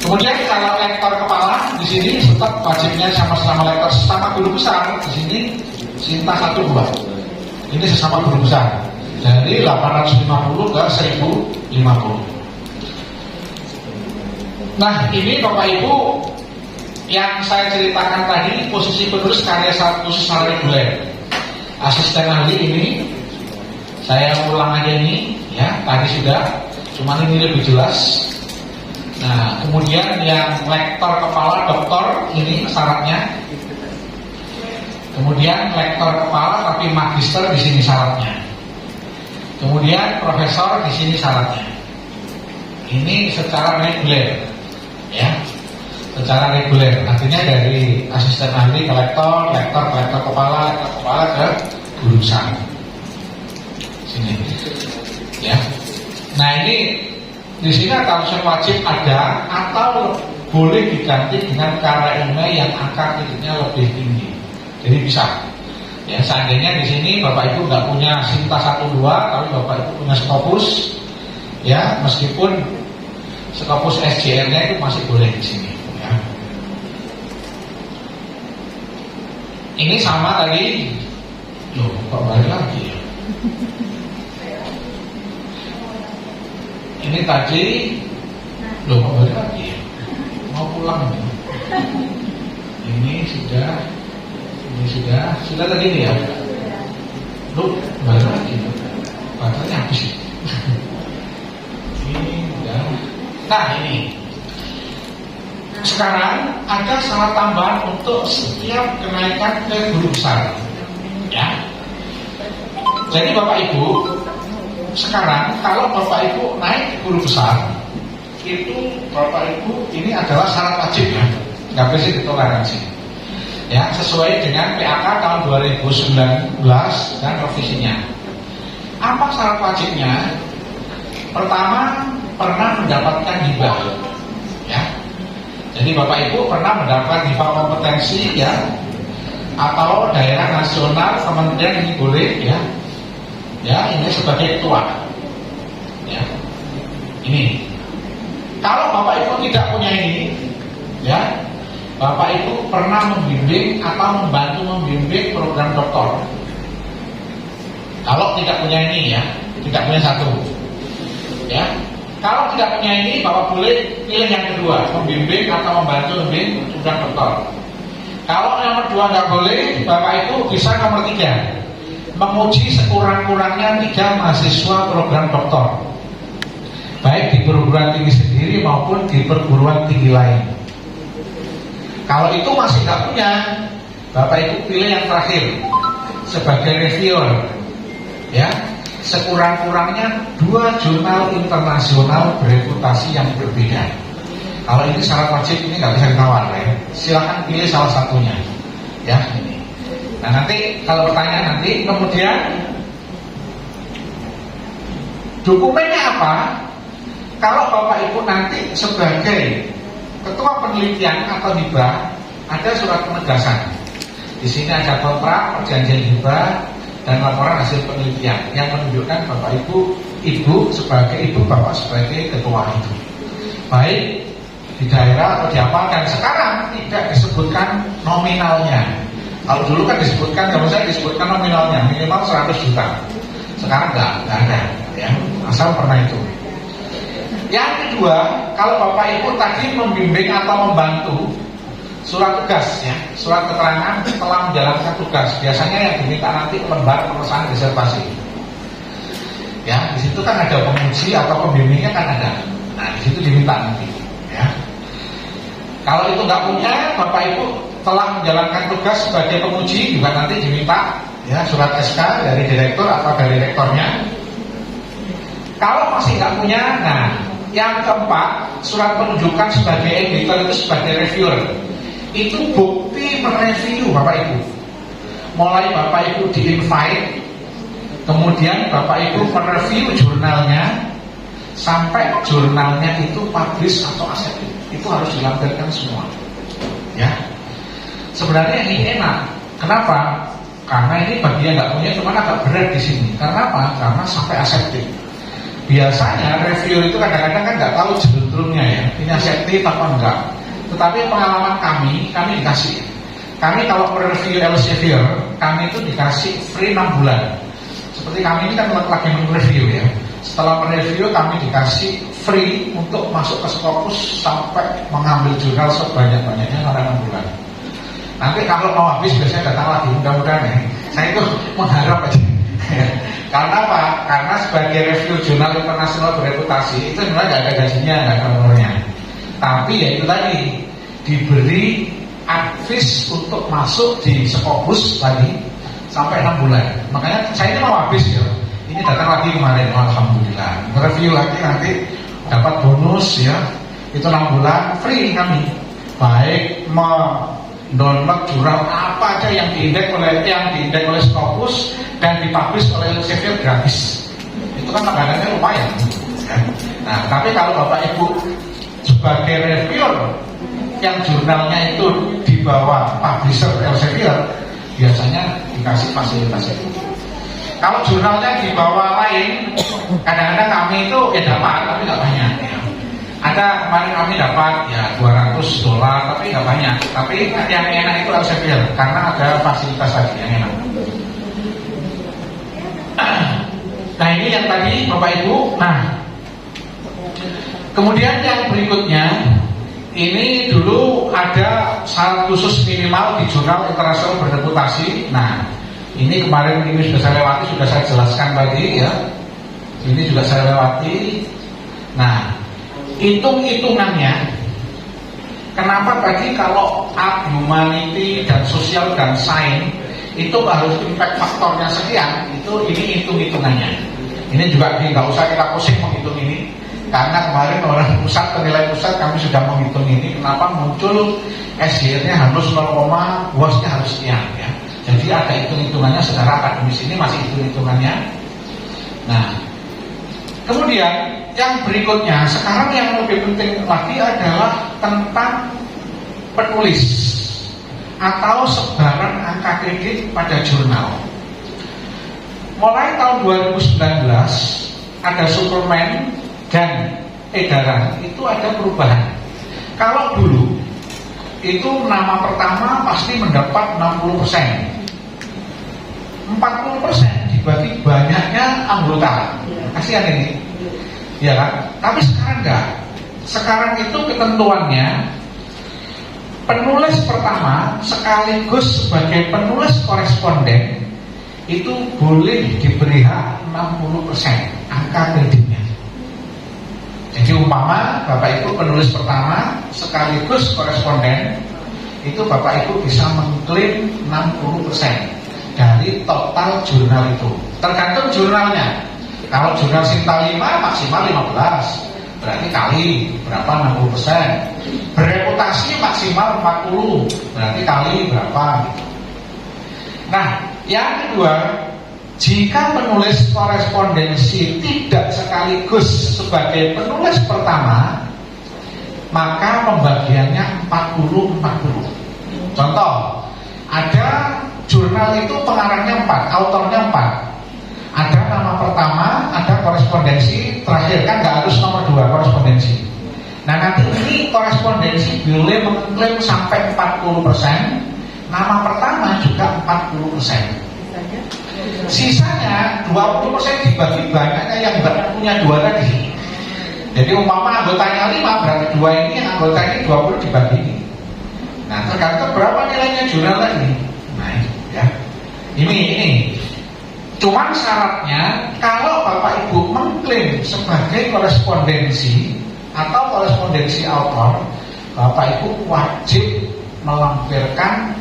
Kemudian kalau lektor kepala di sini tetap wajibnya sama-sama lektor sesama guru besar. Di sini Sinta 1 2. Ini sesama guru besar dari 850 ke 1050. Nah, ini Bapak Ibu yang saya ceritakan tadi posisi penulis karya khusus secara reguler. Asisten ahli ini saya ulang aja ini ya, tadi sudah, cuman ini lebih jelas. Nah, kemudian yang lektor kepala doktor ini syaratnya. Kemudian lektor kepala tapi magister di sini syaratnya. Kemudian profesor di sini syaratnya. Ini secara reguler, ya, secara reguler. Artinya dari asisten ahli ke lektor, lektor ke lektor kepala ke guru besar. Sini, ya. Nah, ini di sini atausen wajib ada atau boleh diganti dengan karya email yang angka titiknya lebih tinggi. Jadi bisa. Ya, seandainya di sini Bapak Ibu nggak punya Sinta 1 2, tapi Bapak Ibu punya Scopus, ya, meskipun Scopus SJR-nya itu masih boleh di sini. Ya. Ini sama tadi, loh, kok balik lagi ya? Ini tadi, loh, kok balik lagi ya? Mau pulang nih. Ini sudah tadi nih ya. Loh, balik lagi. Baterainya habis. Ini udah. Nah, ini. Sekarang ada syarat tambahan untuk setiap kenaikan ke guru besar. Ya. Jadi Bapak Ibu, sekarang kalau Bapak Ibu naik guru besar, itu Bapak Ibu ini adalah syarat wajib ya, nggak bisa ditoleransi. Ya, sesuai dengan PAK tahun 2019 dan revisinya. Apa syarat wajibnya? Pertama, pernah mendapatkan hibah. Ya. Jadi Bapak Ibu pernah mendapat hibah kompetensi ya, atau daerah nasional kementerian ini boleh ya. Ya, ini sebagai ketua. Ya. Ini. Kalau Bapak Ibu tidak punya ini, ya, Bapak Ibu pernah membimbing atau membantu membimbing program doktor. Kalau tidak punya ini ya, tidak punya satu. Ya. Kalau tidak punya ini, Bapak boleh pilih yang kedua, membimbing atau membantu membimbing program doktor. Kalau nomor 2 nggak boleh, Bapak Ibu bisa nomor 3. Menguji sekurang-kurangnya 3 mahasiswa program doktor, baik di perguruan tinggi sendiri maupun di perguruan tinggi lain. Kalau itu masih nggak punya, Bapak Ibu pilih yang terakhir sebagai reviewer, ya, sekurang-kurangnya 2 jurnal internasional bereputasi yang berbeda. Kalau ini syarat wajib, ini nggak bisa ditawar ya. Silakan pilih salah satunya, ya. Ini. Nah, nanti kalau pertanyaan nanti, kemudian dokumennya apa? Kalau Bapak Ibu nanti sebagai ketua penelitian atau hibah, ada surat penegasan. Di sini ada kontrak perjanjian hibah dan laporan hasil penelitian yang menunjukkan Bapak Ibu sebagai ibu, Bapak sebagai ketua itu. Baik di daerah atau di apa, dan sekarang tidak disebutkan nominalnya. Kalau dulu kan disebutkan, kalau saya disebutkan nominalnya minimal 100 juta. Sekarang enggak ada ya, asal pernah itu. Yang kedua, kalau Bapak Ibu tadi membimbing atau membantu surat tugas ya, surat keterangan telah menjalankan tugas, biasanya yang diminta nanti lembar pemesanan disertasi. Ya, di situ kan ada penguji atau pembimbingnya kan ada. Nah, di situ diminta nanti ya. Kalau itu nggak punya, Bapak Ibu telah menjalankan tugas sebagai penguji juga nanti diminta ya surat SK dari direktur atau dari rektornya. Kalau masih nggak punya, nah yang keempat, surat penunjukan sebagai editor itu sebagai reviewer. Itu bukti mereview Bapak Ibu. Mulai Bapak Ibu di-invite, kemudian Bapak Ibu mereview jurnalnya, sampai jurnalnya itu publish atau accepted. Itu harus dilampirkan semua. Ya. Sebenarnya ini enak. Kenapa? Karena ini bagi yang nggak punya cuma agak berat di sini. Karena apa? Karena sampai accepted. Biasanya reviewer itu kadang-kadang kan nggak tahu jeluntrungnya ya, ini accepted apa enggak. Tetapi pengalaman kami dikasih. Kami kalau mereview Elsevier, kami itu dikasih free 6 bulan. Seperti kami ini kan lagi mereview ya. Setelah mereview kami dikasih free untuk masuk ke Scopus sampai mengambil jurnal sebanyak-banyaknya selama 6 bulan. Nanti kalau mau habis biasanya datang lagi, mudah-mudahan ya. Saya itu mengharap aja. Karena apa? Karena sebagai review jurnal internasional bereputasi itu sebenarnya nggak ada gajinya, nggak ada honornya. Tapi ya itu tadi diberi advis untuk masuk di Scopus tadi sampai 6 bulan. Makanya saya ini mau habis ya. Ini datang lagi kemarin, alhamdulillah. Review lagi nanti dapat bonus ya. Itu 6 bulan free kami. Baik download jurnal apa aja yang diindeks oleh Scopus dan dipublish oleh Elsevier gratis. Itu kan anggarannya lumayan. Ya. Nah, tapi kalau Bapak Ibu sebagai reviewer yang jurnalnya itu di bawah publisher Elsevier, biasanya dikasih fasilitas itu. Kalau jurnalnya di bawah lain, kadang-kadang kami itu ya dapat, tapi nggak banyak. Ya. Ada kemarin kami dapat ya $200, tapi nggak banyak. Tapi yang enak itu Elsevier karena ada fasilitas tadi yang enak. Nah ini yang tadi Bapak Ibu. Nah kemudian yang berikutnya, ini dulu ada syarat khusus minimal di jurnal internasional berreputasi. Nah ini kemarin ini sudah saya lewati, sudah saya jelaskan tadi ya. Ini juga saya lewati. Nah hitung-hitungannya, kenapa tadi kalau art, humanity, dan sosial dan sains itu harus impact faktornya sekian, itu ini hitung-hitungannya. Ini juga nggak usah kita pusing menghitung ini, karena kemarin orang pusat, penilai pusat kami sudah menghitung ini. Kenapa muncul SDR-nya harus 0, WOS-nya harus sekian ya. Jadi ada hitung-hitungannya secara akademis, ini masih hitung-hitungannya. Nah kemudian yang berikutnya, sekarang yang lebih penting lagi adalah tentang penulis atau sebaran angka kredit pada jurnal. Mulai tahun 2019 ada suplemen dan edaran itu ada perubahan. Kalau dulu itu nama pertama pasti mendapat 60%, 40% dibagi banyaknya anggota. Kasihan ini, ya kan? Tapi sekarang enggak. Sekarang itu ketentuannya penulis pertama sekaligus sebagai penulis koresponden itu boleh diberi hak 60% angka kreditnya. Jadi umpama Bapak Ibu penulis pertama sekaligus koresponden, itu Bapak Ibu bisa mengklaim 60% dari total jurnal itu. Tergantung jurnalnya. Kalau jurnal Sinta 5 maksimal 15, berarti kali berapa 60%. Bereputasi maksimal 40, berarti kali berapa gitu. Nah, yang kedua, jika penulis korespondensi tidak sekaligus sebagai penulis pertama, maka pembagiannya 40-40. Contoh, ada jurnal itu pengarangnya 4, autornya 4. Ada nama pertama, ada korespondensi, terakhir kan nggak harus nomor 2 korespondensi. Nah nanti ini korespondensi boleh mengklaim sampai 40%, nama pertama juga 40%. Sisanya 20% dibagi banyaknya yang nggak punya 2 tadi. Jadi umpama anggotanya 5, berarti 2 ini yang anggota ini 20 dibagi ini. Nah tergantung berapa nilainya jurnal tadi. Nah ya, ini. Cuman syaratnya kalau Bapak Ibu mengklaim sebagai korespondensi atau korespondensi autor, Bapak Ibu wajib melampirkan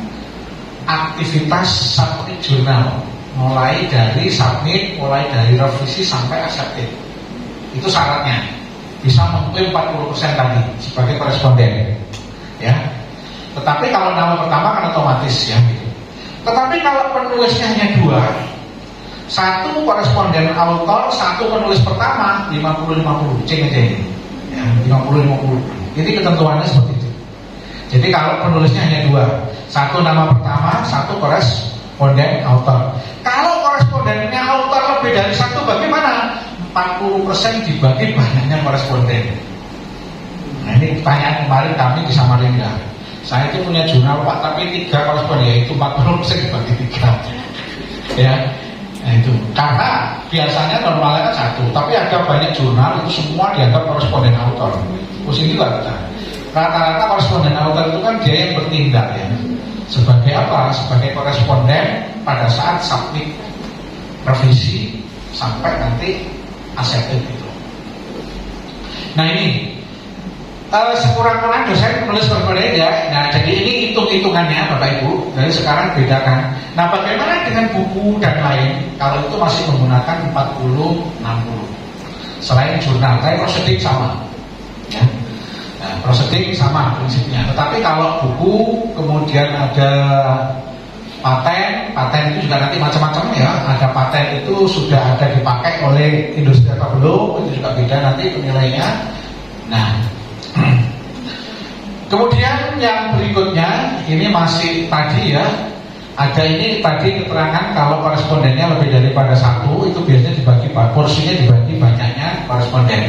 aktivitas submit jurnal, mulai dari submit, mulai dari revisi sampai accepted. Itu syaratnya. Bisa mengklaim 40% tadi sebagai koresponden. Ya. Tetapi kalau nama pertama kan otomatis ya gitu. Tetapi kalau penulisnya hanya 2, 1 koresponden autor, 1 penulis pertama, 50-50, ceng aja ini. Ya, 50-50. Jadi ketentuannya seperti itu. Jadi kalau penulisnya hanya 2, 1 nama pertama, 1 koresponden autor. Kalau korespondennya autor lebih dari 1, bagaimana? 40% dibagi banyaknya koresponden. Nah ini pertanyaan kemarin kami di Samarinda. Saya itu punya jurnal Pak, tapi 3 koresponden, yaitu 40% dibagi 3. Ya, nah itu. Karena biasanya normalnya kan 1, tapi ada banyak jurnal itu semua dianggap koresponden autor. Pusing juga kita. Rata-rata koresponden autor itu kan dia yang bertindak ya. Sebagai apa? Sebagai koresponden pada saat submit revisi sampai nanti accepted gitu. Nah ini sekurang-kurangnya dosen menulis berbeda. Nah jadi ini hitung-hitungannya Bapak Ibu. Jadi sekarang bedakan. Nah bagaimana dengan buku dan lain? Kalau itu masih menggunakan 40-60. Selain jurnal, kayak prosedik sama. Ya. Nah, prosedik sama prinsipnya. Tetapi kalau buku, kemudian ada paten itu juga nanti macam-macam ya. Ada paten itu sudah ada dipakai oleh industri atau belum, itu juga beda nanti penilainya. Nah, kemudian yang berikutnya ini masih tadi ya. Ada ini tadi keterangan kalau korespondennya lebih daripada 1, itu biasanya dibagi porsinya dibagi banyaknya koresponden.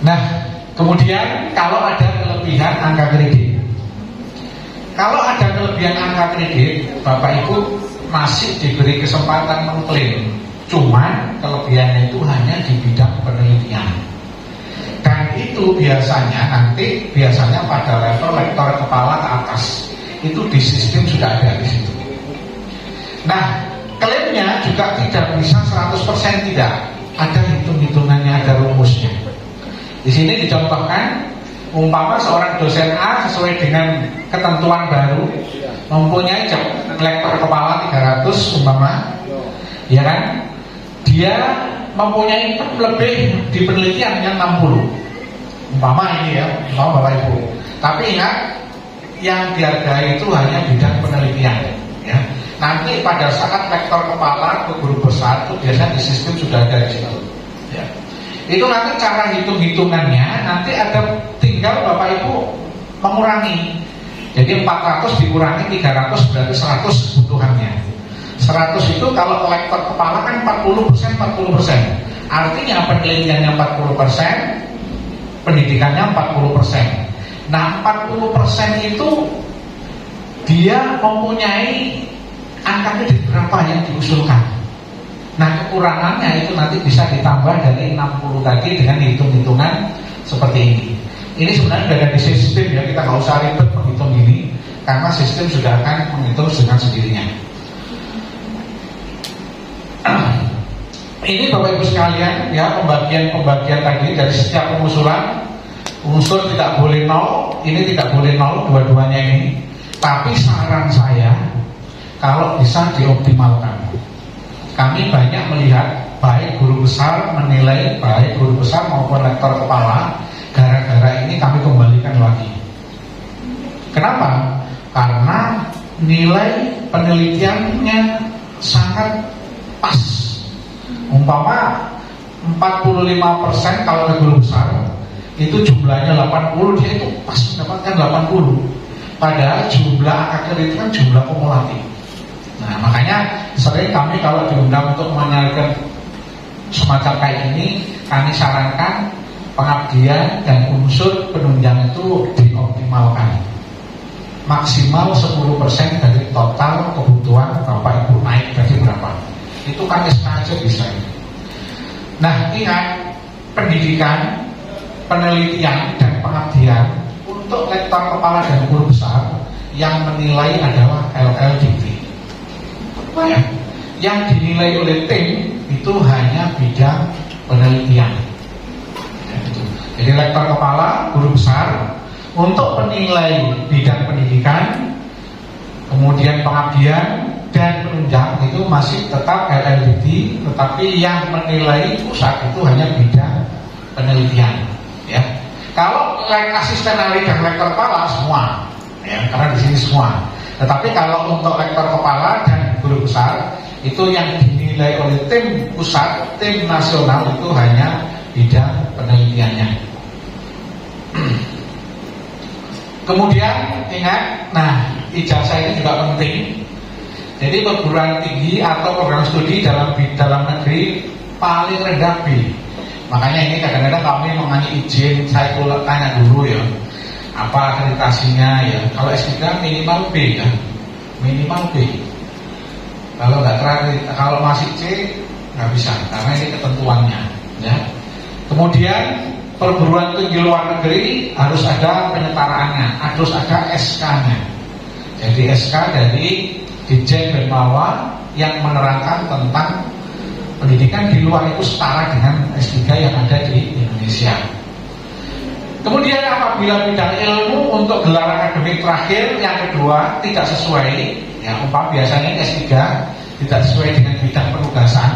Nah, kemudian kalau ada kelebihan angka kredit. Kalau ada kelebihan angka kredit, Bapak Ibu masih diberi kesempatan mengklaim. Cuman kelebihannya itu hanya di bidang penelitian. Dan itu biasanya pada level lektor kepala ke atas. Itu di sistem sudah ada di situ. Nah, klaimnya juga tidak bisa 100% tidak. Ada hitung-hitungannya, ada rumusnya. Di sini dicontohkan, umpama seorang dosen A sesuai dengan ketentuan baru mempunyai lektor kepala 300 umpama, ya kan? Dia mempunyai lebih di penelitiannya 60 umpama ini ya, umpama Bapak Ibu. Tapi ingat, yang dihargai itu hanya bidang penelitian ya. Nanti pada saat lektor kepala ke guru besar itu biasanya di sistem sudah ada di situ ya. Itu nanti cara hitung-hitungannya nanti ada, tinggal Bapak Ibu mengurangi. Jadi 400 dikurangi 300 berarti 100 kebutuhannya. 100 itu kalau lektor kepala kan 40%. Artinya penelitiannya 40%, pendidikannya 40%. Nah 40% itu dia mempunyai angka kredit berapa yang diusulkan. Nah kekurangannya itu nanti bisa ditambah dari 60 tadi dengan hitung-hitungan seperti ini. Ini sebenarnya sudah ada di sistem ya, kita nggak usah ribet menghitung ini karena sistem sudah akan menghitung dengan sendirinya. Ini Bapak Ibu sekalian ya, pembagian tadi dari setiap pengusulan. Unsur tidak boleh 0, ini tidak boleh 0 dua-duanya ini. Tapi saran saya kalau bisa dioptimalkan. Kami banyak melihat baik guru besar menilai, baik guru besar maupun lektor kepala, gara-gara ini kami kembalikan lagi. Kenapa? Karena nilai penelitiannya sangat pas. Umpama 45% kalau guru besar itu jumlahnya 80, dia itu pas mendapatkan 80. Padahal jumlah akhir itu kan jumlah kumulatif. Nah makanya sering kami kalau diundang untuk menyampaikan semacam kayak ini, kami sarankan pengabdian dan unsur penunjang itu dioptimalkan. Maksimal 10% dari total kebutuhan Bapak Ibu naik dari berapa? Itu kan SK aja bisa. Nah, ingat, pendidikan, penelitian, dan pengabdian untuk lektor kepala dan guru besar yang menilai adalah LLDT. Ya. Yang dinilai oleh tim itu hanya bidang penelitian. Jadi lektor kepala, guru besar, untuk penilai bidang pendidikan, kemudian pengabdian dan penunjang itu masih tetap LLDT, tetapi yang menilai pusat itu hanya bidang penelitian. Ya, kalau asisten ahli dan lektor kepala semua, ya, karena di sini semua. Tetapi kalau untuk lektor kepala dan guru besar itu yang dinilai oleh tim pusat, tim nasional itu hanya bidang penelitiannya. Kemudian ingat, nah ijazah ini juga penting. Jadi perguruan tinggi atau program studi dalam negeri paling rendah B. Makanya ini kadang-kadang kami mengenai izin, saya tanya dulu ya, apa akreditasinya ya. Kalau S3 minimal B ya, minimal B. Kalau nggak kalau masih C nggak bisa, karena ini ketentuannya. Ya. Kemudian perguruan tinggi luar negeri harus ada penyetaraannya, harus ada SK-nya. Jadi SK dari Ditjen Benmawa yang menerangkan tentang pendidikan di luar itu setara dengan S3 yang ada di Indonesia. Kemudian apabila bidang ilmu untuk gelar akademik terakhir yang kedua tidak sesuai, ya biasanya S3 tidak sesuai dengan bidang penugasan,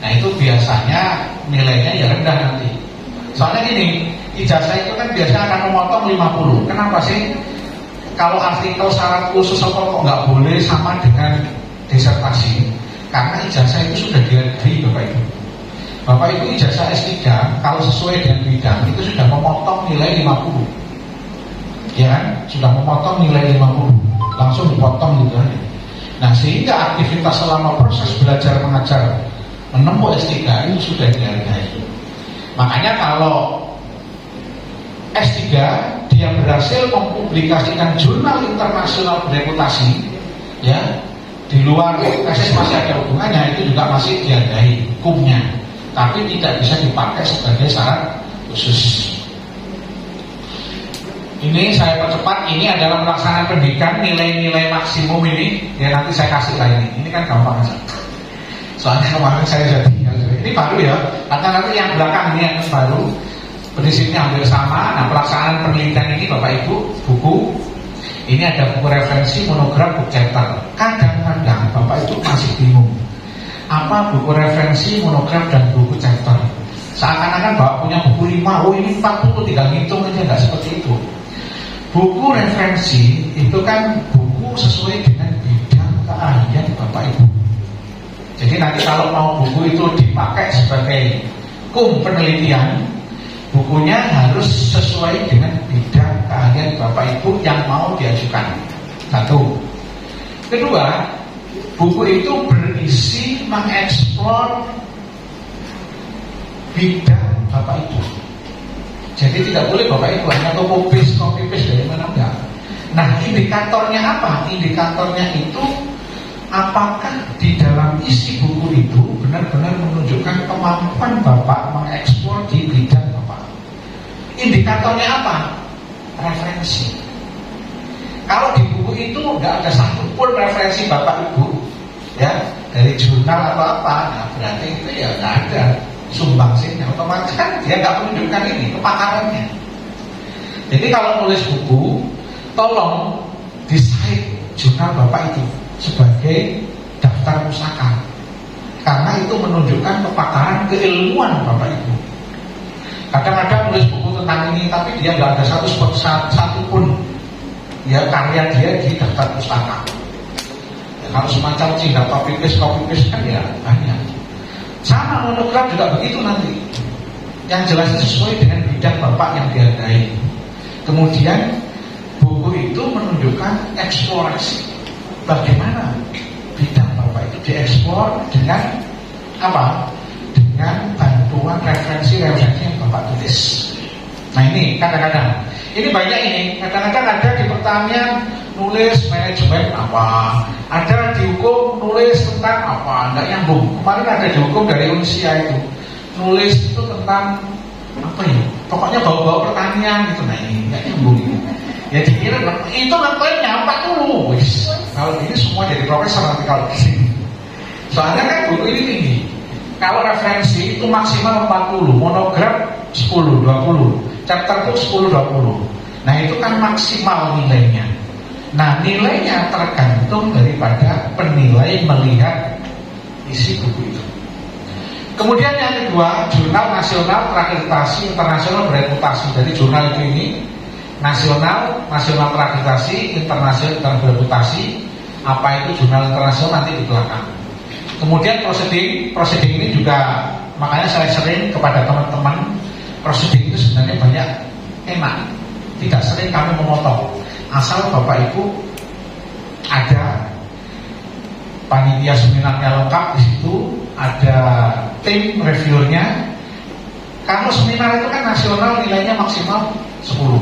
nah itu biasanya nilainya ya rendah nanti. Soalnya gini, ijazah itu kan biasanya akan memotong 50. Kenapa sih? Kalau artikel syarat khusus kok nggak boleh sama dengan disertasi? Karena ijazah itu sudah dihargai Bapak Ibu. Bapak Ibu ijazah S3 kalau sesuai dengan bidang itu sudah memotong nilai 50. Ya kan? Sudah memotong nilai 50. Langsung dipotong gitu aja. Nah, sehingga aktivitas selama proses belajar mengajar menempuh S3 itu sudah dihargai. Makanya kalau S3 dia berhasil mempublikasikan jurnal internasional bereputasi, ya di luar tesis masih ada hubungannya, itu juga masih dihargai hukumnya, tapi tidak bisa dipakai sebagai syarat khusus. Ini saya percepat, ini adalah pelaksanaan pendidikan, nilai-nilai maksimum ini, ya nanti saya kasih lah ini kan gampang aja. Soalnya kemarin saya sudah tinggal, ini baru ya, karena nanti yang belakang ini yang baru, prinsipnya hampir sama. Nah, pelaksanaan penelitian ini Bapak Ibu, buku, ini ada buku referensi, monograf, book chapter. Kadang-kadang Bapak Ibu masih bingung, apa buku referensi, monograf, dan buku chapter. Seakan-akan Bapak punya buku 5, oh ini 40, tinggal ngitung aja, nggak seperti itu. Buku referensi itu kan buku sesuai dengan bidang keahlian Bapak Ibu. Jadi nanti kalau mau buku itu dipakai sebagai penelitian, bukunya harus sesuai dengan bidang keahlian Bapak Ibu yang mau diajukan. Satu. Kedua, buku itu berisi mengeksplor bidang Bapak Ibu. Jadi tidak boleh Bapak Ibu hanya copy paste dari mana enggak. Nah, indikatornya apa? Indikatornya itu apakah di dalam isi buku itu benar-benar menunjukkan kemampuan Bapak mengeksplor di bidang Bapak. Indikatornya apa? Referensi. Kalau di buku itu nggak ada satupun referensi Bapak Ibu, ya dari jurnal atau apa, nah berarti itu ya nggak ada sumbangsihnya. Otomatis kan dia nggak menunjukkan ini kepakarannya. Jadi kalau nulis buku, tolong di-cite jurnal Bapak itu sebagai daftar pusaka, karena itu menunjukkan kepakaran keilmuan Bapak Ibu. Kadang-kadang nulis buku tentang ini tapi dia nggak ada satu pun ya karya dia di daftar pustaka. Ya, kalau semacam cinta copy paste kan ya banyak. Sama monograf juga begitu nanti. Yang jelas sesuai dengan bidang Bapak yang dihargai. Kemudian buku itu menunjukkan eksplorasi bagaimana bidang Bapak itu dieksplor dengan apa? Dengan bantuan referensi yang Bapak tulis. Nah ini kadang-kadang, ini banyak ini, kadang-kadang ada di pertanian nulis manajemen apa, ada di hukum nulis tentang apa, enggak nyambung. Kemarin ada di hukum dari Unsia itu, nulis itu tentang apa ya, pokoknya bau-bau pertanian gitu. Nah ini enggak nyambung ini. Ya dikira itu ngeklaimnya 40, wis. Kalau ini semua jadi profesor nanti kalau di sini. Soalnya kan buku ini tinggi. Kalau referensi itu maksimal 40, monograf 10, 20, chapter itu 10, 20. Nah itu kan maksimal nilainya. Nah nilainya tergantung daripada penilai melihat isi buku itu. Kemudian yang kedua, jurnal nasional terakreditasi internasional bereputasi. Jadi jurnal itu ini nasional terakreditasi, internasional bereputasi. Apa itu jurnal internasional nanti di belakang. Kemudian proceeding ini juga, makanya saya sering kepada teman-teman, proceeding itu sebenarnya banyak enak, tidak sering kami memotong, asal Bapak Ibu ada panitia seminarnya lengkap di situ, ada tim reviewernya. Kalau seminar itu kan nasional nilainya maksimal 10,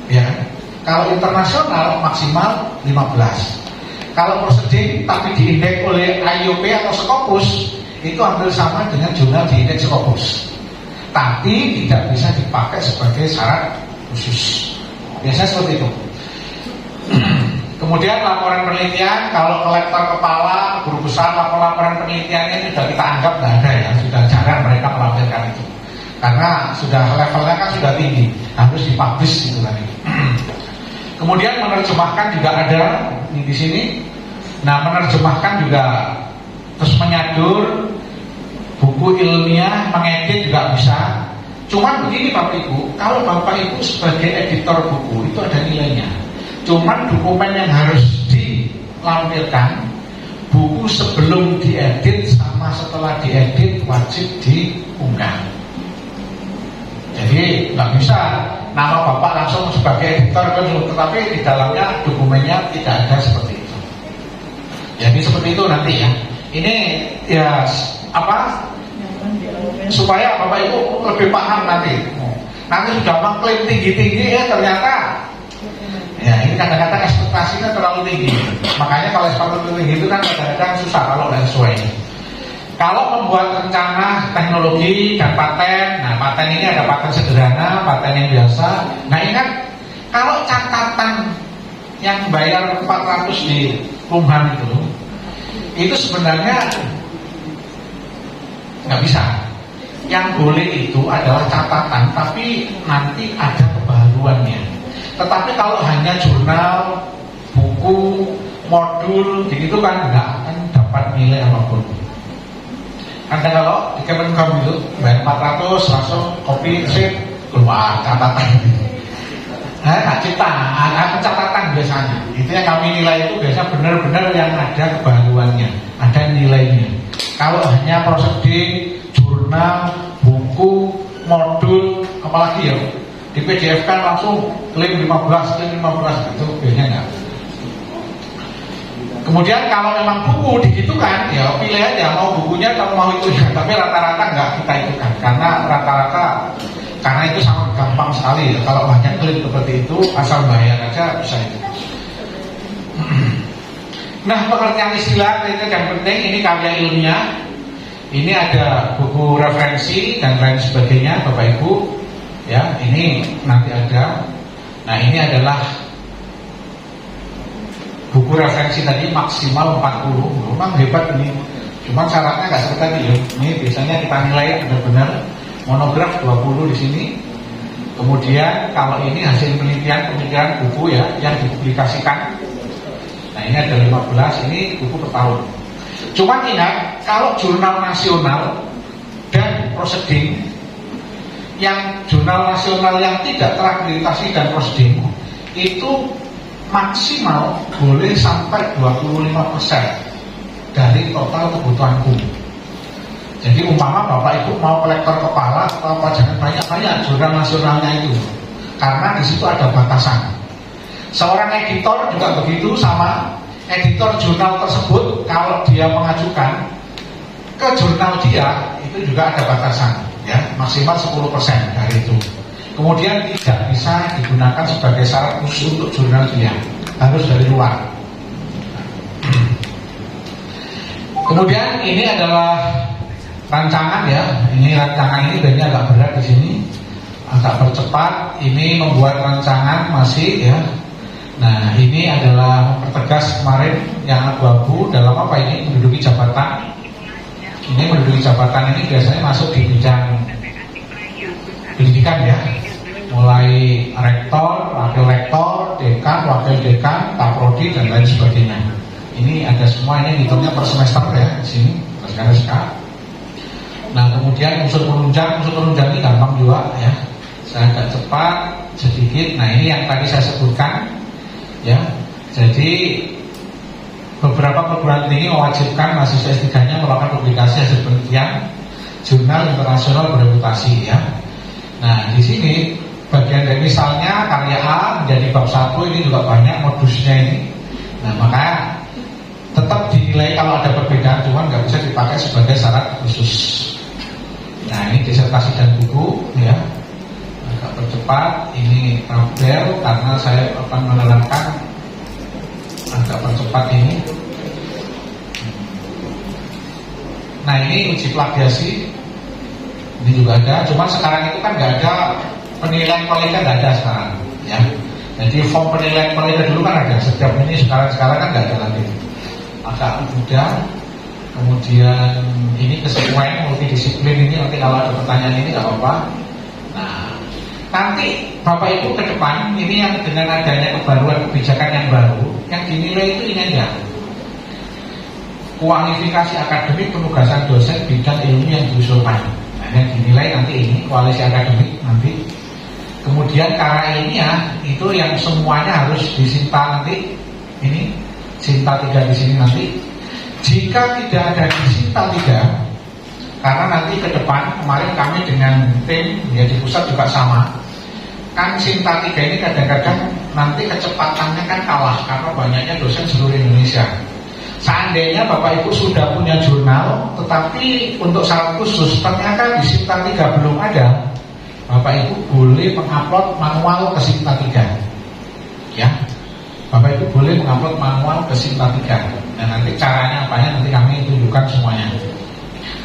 ya. Kalau internasional maksimal 15. Kalau proceeding tapi diindeks oleh IOP atau Scopus, itu hampir sama dengan jurnal diindeks Scopus, tapi tidak bisa dipakai sebagai syarat khusus. Biasanya seperti itu. Kemudian laporan penelitian, kalau kolektor kepala, guru besar, laporan penelitiannya ini sudah kita anggap nggak ada ya, sudah jarang mereka melampirkan itu, karena sudah levelnya kan sudah tinggi, harus dipublish gitu tadi. Kemudian menerjemahkan juga ada di sini. Nah menerjemahkan juga, terus menyadur buku ilmiah, mengedit juga bisa. Cuman begini Bapak Ibu, kalau Bapak Ibu sebagai editor buku itu ada nilainya. Cuman dokumen yang harus dilampirkan, buku sebelum diedit sama setelah diedit wajib diunggah. Jadi nggak bisa nama Bapak langsung sebagai editor, tetapi di dalamnya dokumennya tidak ada seperti itu. Jadi seperti itu nanti ya. Ini ya apa? Supaya Bapak Ibu lebih paham nanti. Nanti sudah mengklaim tinggi-tinggi ya ternyata. Ya ini kadang-kadang ekspektasinya terlalu tinggi. Makanya kalau ekspektasi tinggi itu kan kadang-kadang susah kalau nggak sesuai. Kalau membuat rencana teknologi dan paten, nah paten ini ada paten sederhana, paten yang biasa. Nah ingat, kalau catatan yang bayar 400 di Kumham itu sebenarnya nggak bisa. Yang boleh itu adalah catatan, tapi nanti ada kebaruannya. Tetapi kalau hanya jurnal, buku, modul, begitu kan nggak akan dapat nilai apapun. Anda kalau di Kemenkom itu bayar 400 langsung copy sheet keluar catatan. Cipta, ada catatan biasanya. Itu yang kami nilai itu biasa benar-benar yang ada kebaruannya, ada nilainya. Kalau hanya prosedur, jurnal, buku, modul, apalagi ya di PDF kan langsung klaim 15 itu biasanya enggak. Kemudian kalau memang buku digitukan, ya pilih aja mau bukunya atau mau itu ya. Tapi rata-rata nggak kita itukan, karena itu sangat gampang sekali. Ya. Kalau banyak klik seperti itu, asal bayar aja bisa itu. Nah pengertian istilah itu yang penting, ini karya ilmiah, ini ada buku referensi dan lain sebagainya, Bapak Ibu. Ya ini nanti ada. Nah ini adalah buku referensi tadi maksimal 40, memang hebat ini. Cuma syaratnya nggak seperti tadi ya. Ini biasanya kita nilai benar-benar monograf 20 di sini. Kemudian kalau ini hasil penelitian buku ya yang dipublikasikan. Nah ini ada 15, ini buku per tahun. Cuma ingat kalau jurnal nasional dan proceeding, yang jurnal nasional yang tidak terakreditasi dan proceeding itu maksimal boleh sampai 25% dari total kebutuhan buku. Jadi umpama Bapak Ibu mau kolektor kepala atau apa, jangan banyak-banyak jurnal nasionalnya itu, karena di situ ada batasan. Seorang editor juga begitu, sama editor jurnal tersebut kalau dia mengajukan ke jurnal dia itu juga ada batasan, ya maksimal 10% dari itu. Kemudian tidak bisa digunakan sebagai syarat khusus untuk jurnal dia, harus dari luar. Kemudian ini adalah rancangan ya, ini rancangan ini bandnya agak berat di sini, agak percepat. Ini membuat rancangan masih ya. Nah ini adalah mempertegas kemarin yang abu-abu dalam apa ini menduduki jabatan. Ini menduduki jabatan ini biasanya masuk di bidang pendidikan ya, mulai rektor, wakil rektor, dekan, wakil dekan, kaprodi dan lain sebagainya. Ini ada semua, ini hitungnya per semester ya di sini, SK. Nah kemudian unsur penunjang ini gampang juga ya. Saya agak cepat sedikit. Nah ini yang tadi saya sebutkan ya. Jadi beberapa perguruan tinggi mewajibkan mahasiswa S3-nya melakukan publikasi hasil penelitian jurnal internasional bereputasi ya. Nah di sini bagian dari misalnya karya A menjadi bab 1 ini juga banyak modusnya ini. Nah makanya tetap dinilai kalau ada perbedaan, cuman nggak bisa dipakai sebagai syarat khusus. Nah ini disertasi dan buku ya, agak percepat. Ini tabel karena saya akan menerangkan agak percepat ini. Nah ini uji plagiasi, ini juga ada, cuman sekarang itu kan nggak ada penilaian kolega, nggak ada sekarang ya. Jadi form penilaian kolega dulu kan ada, setiap ini sekarang kan nggak ada lagi. Agak mudah. Kemudian ini kesesuaian multidisiplin ini, nanti kalau ada pertanyaan ini nggak apa-apa. Nah nanti Bapak Ibu ke depan ini yang dengan adanya kebaruan kebijakan yang baru, yang dinilai itu ini aja kualifikasi akademik penugasan dosen bidang ilmu yang diusulkan. Nah yang dinilai nanti ini kualifikasi akademik nanti. Kemudian karya ilmiah itu yang semuanya harus disinta nanti. Ini Sinta 3 di sini nanti. Jika tidak ada di Sinta 3, karena nanti ke depan kemarin kami dengan tim ya di pusat juga sama. Kan Sinta 3 ini kadang-kadang nanti kecepatannya kan kalah karena banyaknya dosen seluruh Indonesia. Seandainya Bapak Ibu sudah punya jurnal, tetapi untuk syarat khusus ternyata di Sinta 3 belum ada, Bapak Ibu boleh mengupload manual ke Sinta 3 ya. Bapak Ibu boleh mengupload manual ke Sinta 3. Nah nanti caranya apanya nanti kami tunjukkan semuanya.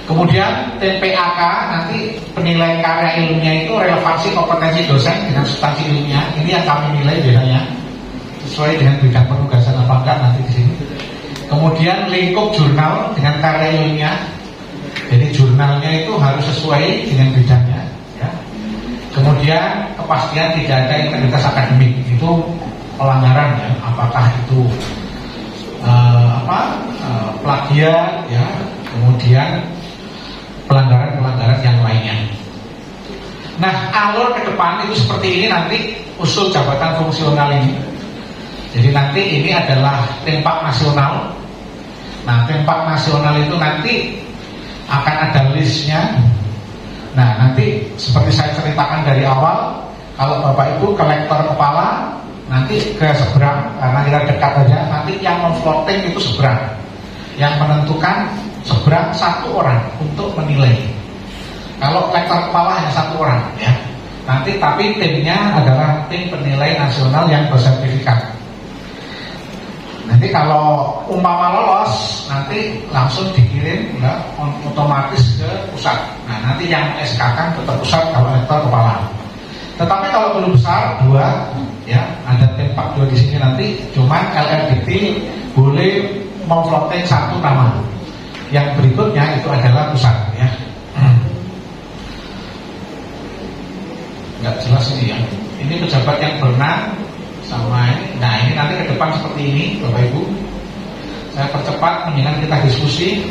Kemudian TPAK nanti penilaian karya ilmiah itu relevansi kompetensi dosen dengan substansi ilmiah. Ini yang kami nilai bedanya sesuai dengan bidang penugasan apa enggak nanti di sini. Kemudian lingkup jurnal dengan karya ilmiah. Jadi jurnalnya itu harus sesuai dengan bidangnya ya. Kemudian kepastian tidak ada integritas akademik, itu pelanggaran ya, apakah itu plagiat ya, kemudian pelanggaran-pelanggaran yang lainnya. Nah alur ke depan itu seperti ini nanti usul jabatan fungsional ini. Jadi nanti ini adalah tempak nasional. Nah tempak nasional itu nanti akan ada listnya. Nah nanti seperti saya ceritakan dari awal, kalau Bapak Ibu kolektor kepala nanti ke seberang, karena kita dekat aja, nanti yang memfloating itu seberang, yang menentukan seberang satu orang untuk menilai. Kalau kolektor kepala hanya satu orang ya. Nanti tapi timnya adalah tim penilai nasional yang bersertifikat. Nanti kalau umpama lolos, nanti langsung dikirim ya, otomatis ke pusat. Nah nanti yang SK kan tetap pusat kalau kolektor kepala. Tetapi kalau belum besar 2 ya, ada tempat 2 di sini nanti, cuman LRDT boleh memfloating satu nama. Yang berikutnya itu adalah pusat ya. Nggak jelas ini ya. Ini pejabat yang berwenang sama ini. Nah ini nanti ke depan seperti ini Bapak Ibu. Saya percepat mendingan kita diskusi.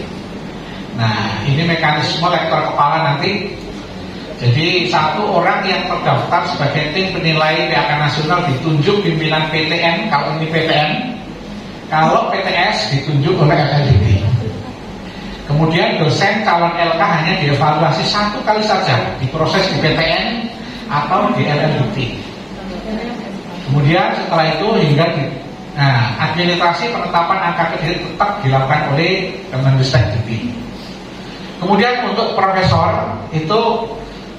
Nah ini mekanisme lektor kepala nanti. Jadi satu orang yang terdaftar sebagai tim penilai PAK nasional ditunjuk pimpinan PTN, kalau ini PTN. Kalau PTS ditunjuk oleh LLDT. Kemudian dosen calon LK hanya dievaluasi 1 kali saja, diproses di PTN atau di LLDT. Kemudian setelah itu hingga administrasi penetapan angka kredit tetap dilakukan oleh Kemendikbud. Kemudian untuk profesor itu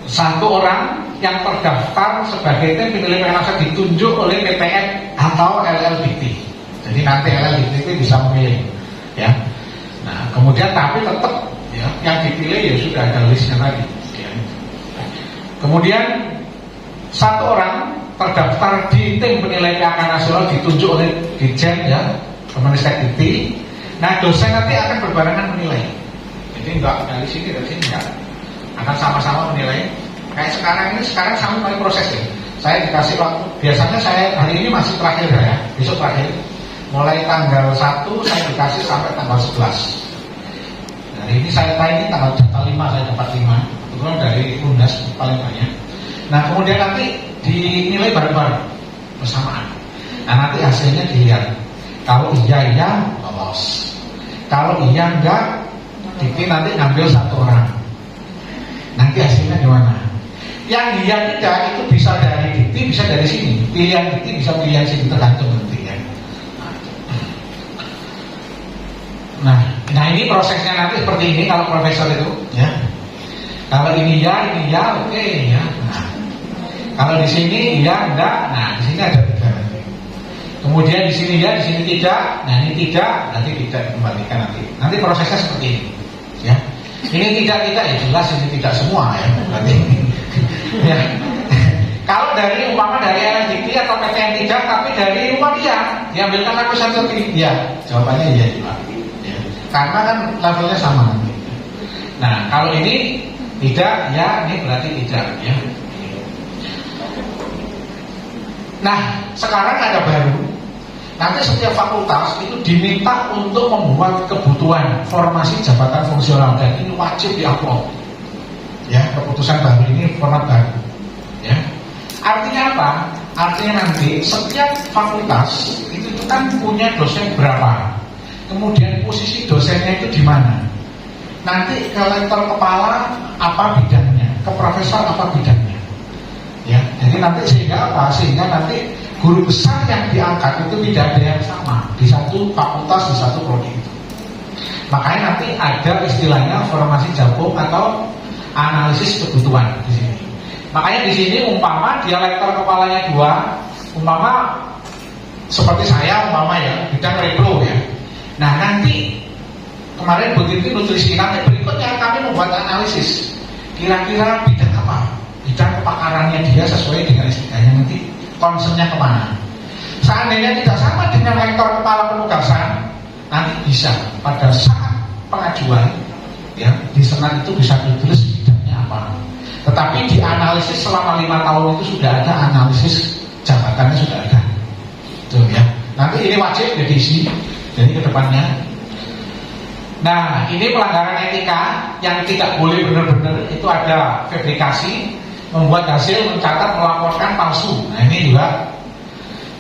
1 orang yang terdaftar sebagai tim penilai nasional ditunjuk oleh PPN atau LLDT. Jadi nanti LLDT bisa memilih, ya. Nah, kemudian tapi tetap ya, yang dipilih ya sudah ada listnya tadi. Ya. Kemudian satu orang terdaftar di tim penilai PAK nasional ditunjuk oleh Ditjen ya, Kemenristek-Dikti. Nah, dosen nanti akan berbarengan menilai. Jadi enggak dari sini enggak. Akan sama-sama menilai. Kayak sekarang sama mulai proses ya. Saya dikasih waktu. Biasanya saya hari ini masih terakhir ya, besok terakhir. Mulai tanggal 1 saya dikasih sampai tanggal 11. Hari ini saya tanya tanggal 5 saya dapat 5. Itu dari UNDAS paling banyak. Nah, kemudian nanti dinilai bareng-bareng bersamaan. Nah, nanti hasilnya dilihat. Kalau iya lolos. Kalau iya enggak, Dikti nanti ngambil satu orang. Nanti hasilnya gimana? Yang iya tidak itu bisa dari Dikti, bisa dari sini. Pilihan Dikti bisa pilihan sini, tergantung nanti ya. Nah ini prosesnya nanti seperti ini kalau profesor itu ya. Kalau ini ya oke ya. Nah, kalau di sini ya enggak, nah di sini ada 3 nanti. Kemudian di sini ya, di sini tidak. Nah ini tidak, nanti tidak kembalikan nanti. Nanti prosesnya seperti ini ya. Ini tidak ya jelas ini tidak semua ya berarti. Ya. Kalau dari umpama dari LLDT atau PTN tidak, tapi dari Muhammadiyah diambilkan aku satu ya, jawabannya iya juga. Ya. Karena kan levelnya sama nanti. Nah kalau ini tidak ya, ini berarti tidak ya. Nah sekarang ada baru. Nanti setiap fakultas itu diminta untuk membuat kebutuhan formasi jabatan fungsional dan ini wajib diupload. Ya, keputusan baru ini format baru. Ya. Artinya apa? Artinya nanti setiap fakultas itu kan punya dosen berapa. Kemudian posisi dosennya itu di mana. Nanti ke lektor kepala apa bidangnya, ke profesor apa bidangnya. Ya, jadi nanti sehingga apa? Sehingga nanti guru besar yang diangkat itu tidak ada yang sama di satu fakultas, di satu prodi itu. Makanya nanti ada istilahnya formasi jabung atau analisis kebutuhan di sini. Makanya di sini umpama dia lektor kepalanya 2, umpama seperti saya umpama ya bidang repro ya. Nah nanti kemarin begitu nutrisi, nanti berikutnya kami membuat analisis kira-kira bidang apa, bidang kepakarannya dia sesuai dengan istilahnya nanti. Concernnya kemana? Seandainya tidak sama dengan lektor kepala penugasan, nanti bisa pada saat pengajuan, ya di senat itu bisa ditulis bidangnya apa. Tetapi di analisis selama 5 tahun itu sudah ada analisis jabatannya sudah ada, itu ya. Nanti ini wajib diisi, jadi kedepannya. Nah ini pelanggaran etika yang tidak boleh benar-benar itu ada fabrikasi. Membuat hasil, mencatat, melaporkan palsu. Nah ini juga.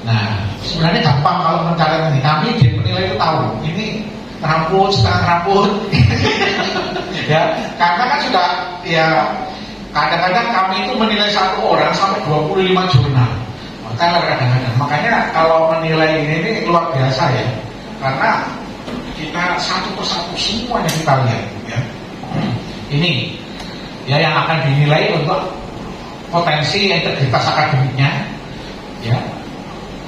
Nah sebenarnya gampang kalau mencatat ini. Kami di penilai itu tahu. Ini rambut, setengah rambut. Ya, karena kan sudah ya kadang-kadang kami itu menilai satu orang sampai 25 jurnal. Kadang-kadang. Makanya kalau menilai ini luar biasa ya. Karena kita satu persatu semuanya kita lihat. Ya. Ini ya yang akan dinilai untuk potensi integritas akademiknya, ya,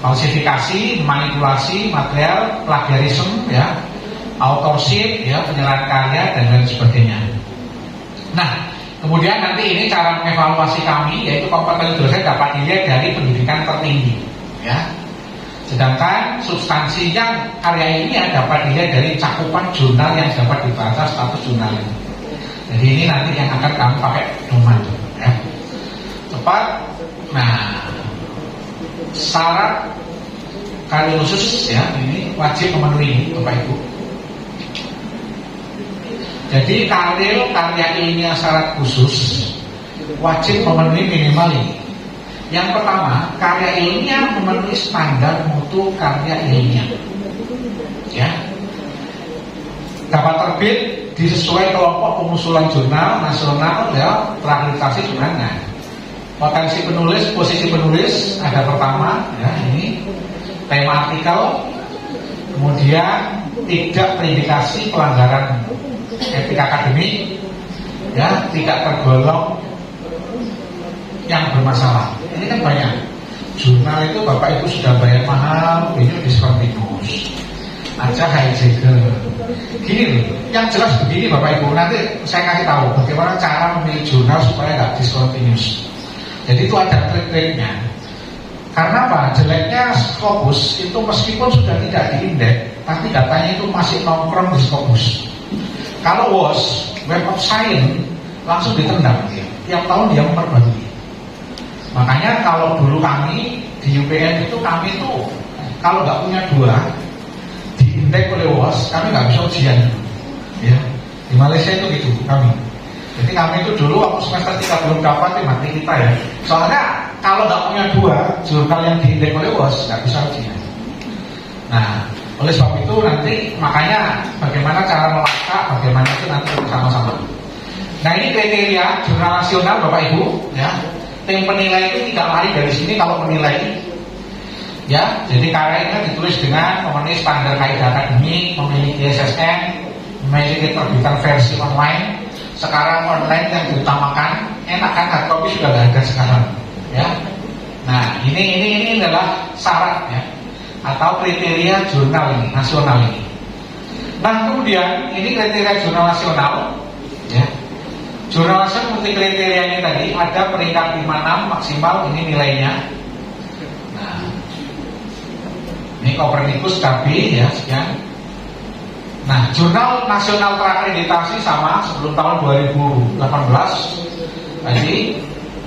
falsifikasi, manipulasi material, plagiarisme, ya, authorship, ya, penyerahan karya dan lain sebagainya. Nah, kemudian nanti ini cara mengevaluasi kami, yaitu kompetensi dosen dapat dilihat dari pendidikan tertinggi, ya. Sedangkan substansinya karya ini dapat dilihat dari cakupan jurnal yang dapat dibaca status jurnal ini. Jadi ini nanti yang akan kami pakai domain, ya. Nah syarat karya khusus ya ini wajib memenuhi Bapak Ibu. Jadi karya ilmiah syarat khusus wajib memenuhi minimal ini. Yang pertama, karya ilmiah memenuhi standar mutu karya ilmiah. Ya. Dapat terbit disesuai kelompok pengusulan jurnal nasional ya terakreditasi jurnalnya. Potensi penulis, posisi penulis ada pertama, ya ini tema artikel, kemudian tidak terindikasi pelanggaran etika akademik, ya tidak tergolong yang bermasalah. Ini kan banyak. Jurnal itu Bapak Ibu sudah bayar mahal, ini diskontinus. Aja HIJG. Gini loh, yang jelas begini Bapak Ibu, nanti saya kasih tahu bagaimana cara memilih jurnal supaya nggak diskontinus. Jadi itu ada trik-triknya. Karena apa? Jeleknya Scopus itu meskipun sudah tidak diindeks, tapi datanya itu masih nongkrong di Scopus. Kalau WOS, Web of Science, langsung ditendang dia. Tiap tahun dia memperbarui. Makanya kalau dulu kami di UPN itu kami itu kalau nggak punya 2 diindeks oleh WOS, kami nggak bisa ujian. Ya, di Malaysia itu gitu kami. Jadi kami itu dulu waktu semester 3 belum dapat mati kita ya. Soalnya kalau nggak punya 2 jurnal yang diindeks oleh WOS nggak bisa ujian. Nah, oleh sebab itu nanti makanya bagaimana cara melacak, bagaimana itu nanti bersama-sama. Nah ini kriteria jurnal nasional Bapak Ibu ya. Tim penilai itu tidak lari dari sini kalau menilai ya. Jadi karyanya ditulis dengan memenuhi standar kaidah akademik, memiliki SSN, memiliki terbitan versi online. Sekarang online yang diutamakan, enak kan hard copy sudah nggak ada sekarang ya. Nah ini adalah syarat ya atau kriteria jurnal ini nasional ini. Nah kemudian ini kriteria jurnal nasional ya. Jurnal nasional multi kriterianya tadi ada peringkat 56 maksimal ini nilainya. Nah ini Copernicus KB ya sekian. Nah jurnal nasional terakreditasi sama sebelum tahun 2018 tadi.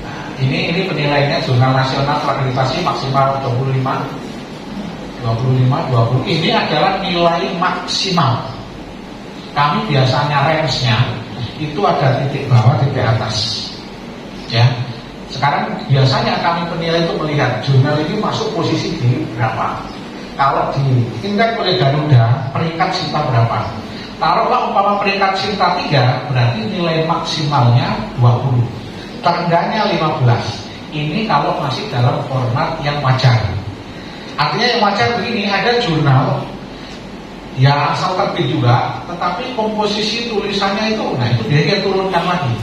Nah, ini penilaiannya jurnal nasional terakreditasi maksimal 25 ini adalah nilai maksimal. Kami biasanya range-nya itu ada titik bawah, titik atas. Ya. Sekarang biasanya kami penilai itu melihat jurnal ini masuk posisi di berapa. Kalau diindeks oleh Garuda, peringkat Sinta berapa? Taruhlah umpama peringkat Sinta 3, berarti nilai maksimalnya 20. Terendahnya 15. Ini kalau masih dalam format yang wajar. Artinya yang wajar begini, ada jurnal ya asal terbit juga, tetapi komposisi tulisannya itu, nah itu dia turunkan lagi.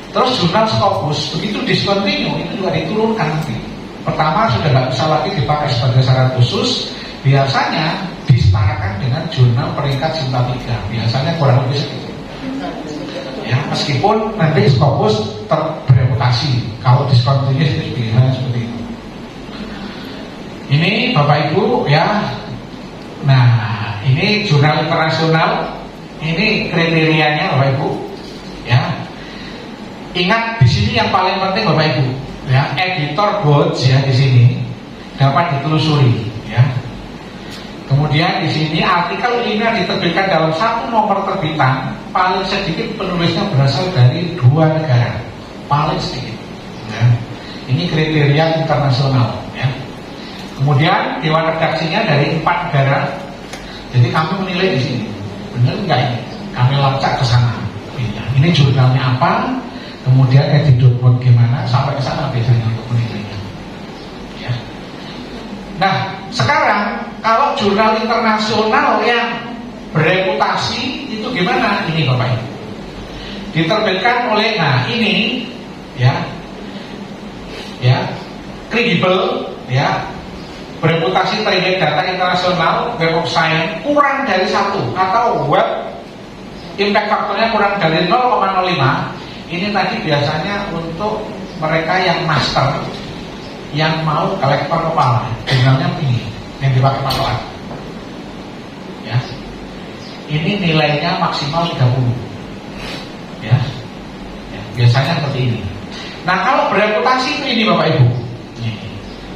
Terus jurnal Scopus begitu discontinue itu juga diturunkan nanti. Pertama sudah nggak bisa lagi dipakai sebagai syarat khusus. Biasanya disetarakan dengan jurnal peringkat Sinta 3. Biasanya kurang lebih segitu. Ya meskipun nanti Scopus bereputasi kalau discontinue itu pilihan seperti itu. Ini Bapak Ibu ya. Nah, ini jurnal internasional. Ini kriterianya Bapak Ibu. Ya. Ingat di sini yang paling penting Bapak Ibu, ya, editor boards ya di sini dapat ditelusuri, ya. Kemudian di sini artikel ilmiah diterbitkan dalam satu nomor terbitan, paling sedikit penulisnya berasal dari 2 negara, paling sedikit. Ya. Ini kriteria internasional, ya. Kemudian dewan redaksinya dari 4 negara. Jadi kami menilai di sini, benar enggak ini? Kami lacak ke sana. Ini jurnalnya apa? Kemudian edit.board gimana? Sampai ke sana biasanya untuk menilainya. Ya. Nah, sekarang kalau jurnal internasional yang bereputasi itu gimana? Ini Bapak Ibu. Diterbitkan oleh, nah ini, ya, kredibel, ya. Bereputasi terkait data internasional, Web of Science kurang dari 1 atau web impact faktornya kurang dari 0,05. Ini tadi biasanya untuk mereka yang master, yang mau kolektor kepala, jurnalnya ini yang dipakai patokan. Ya, ini nilainya maksimal 30. Ya, biasanya seperti ini. Nah kalau bereputasi itu ini Bapak Ibu.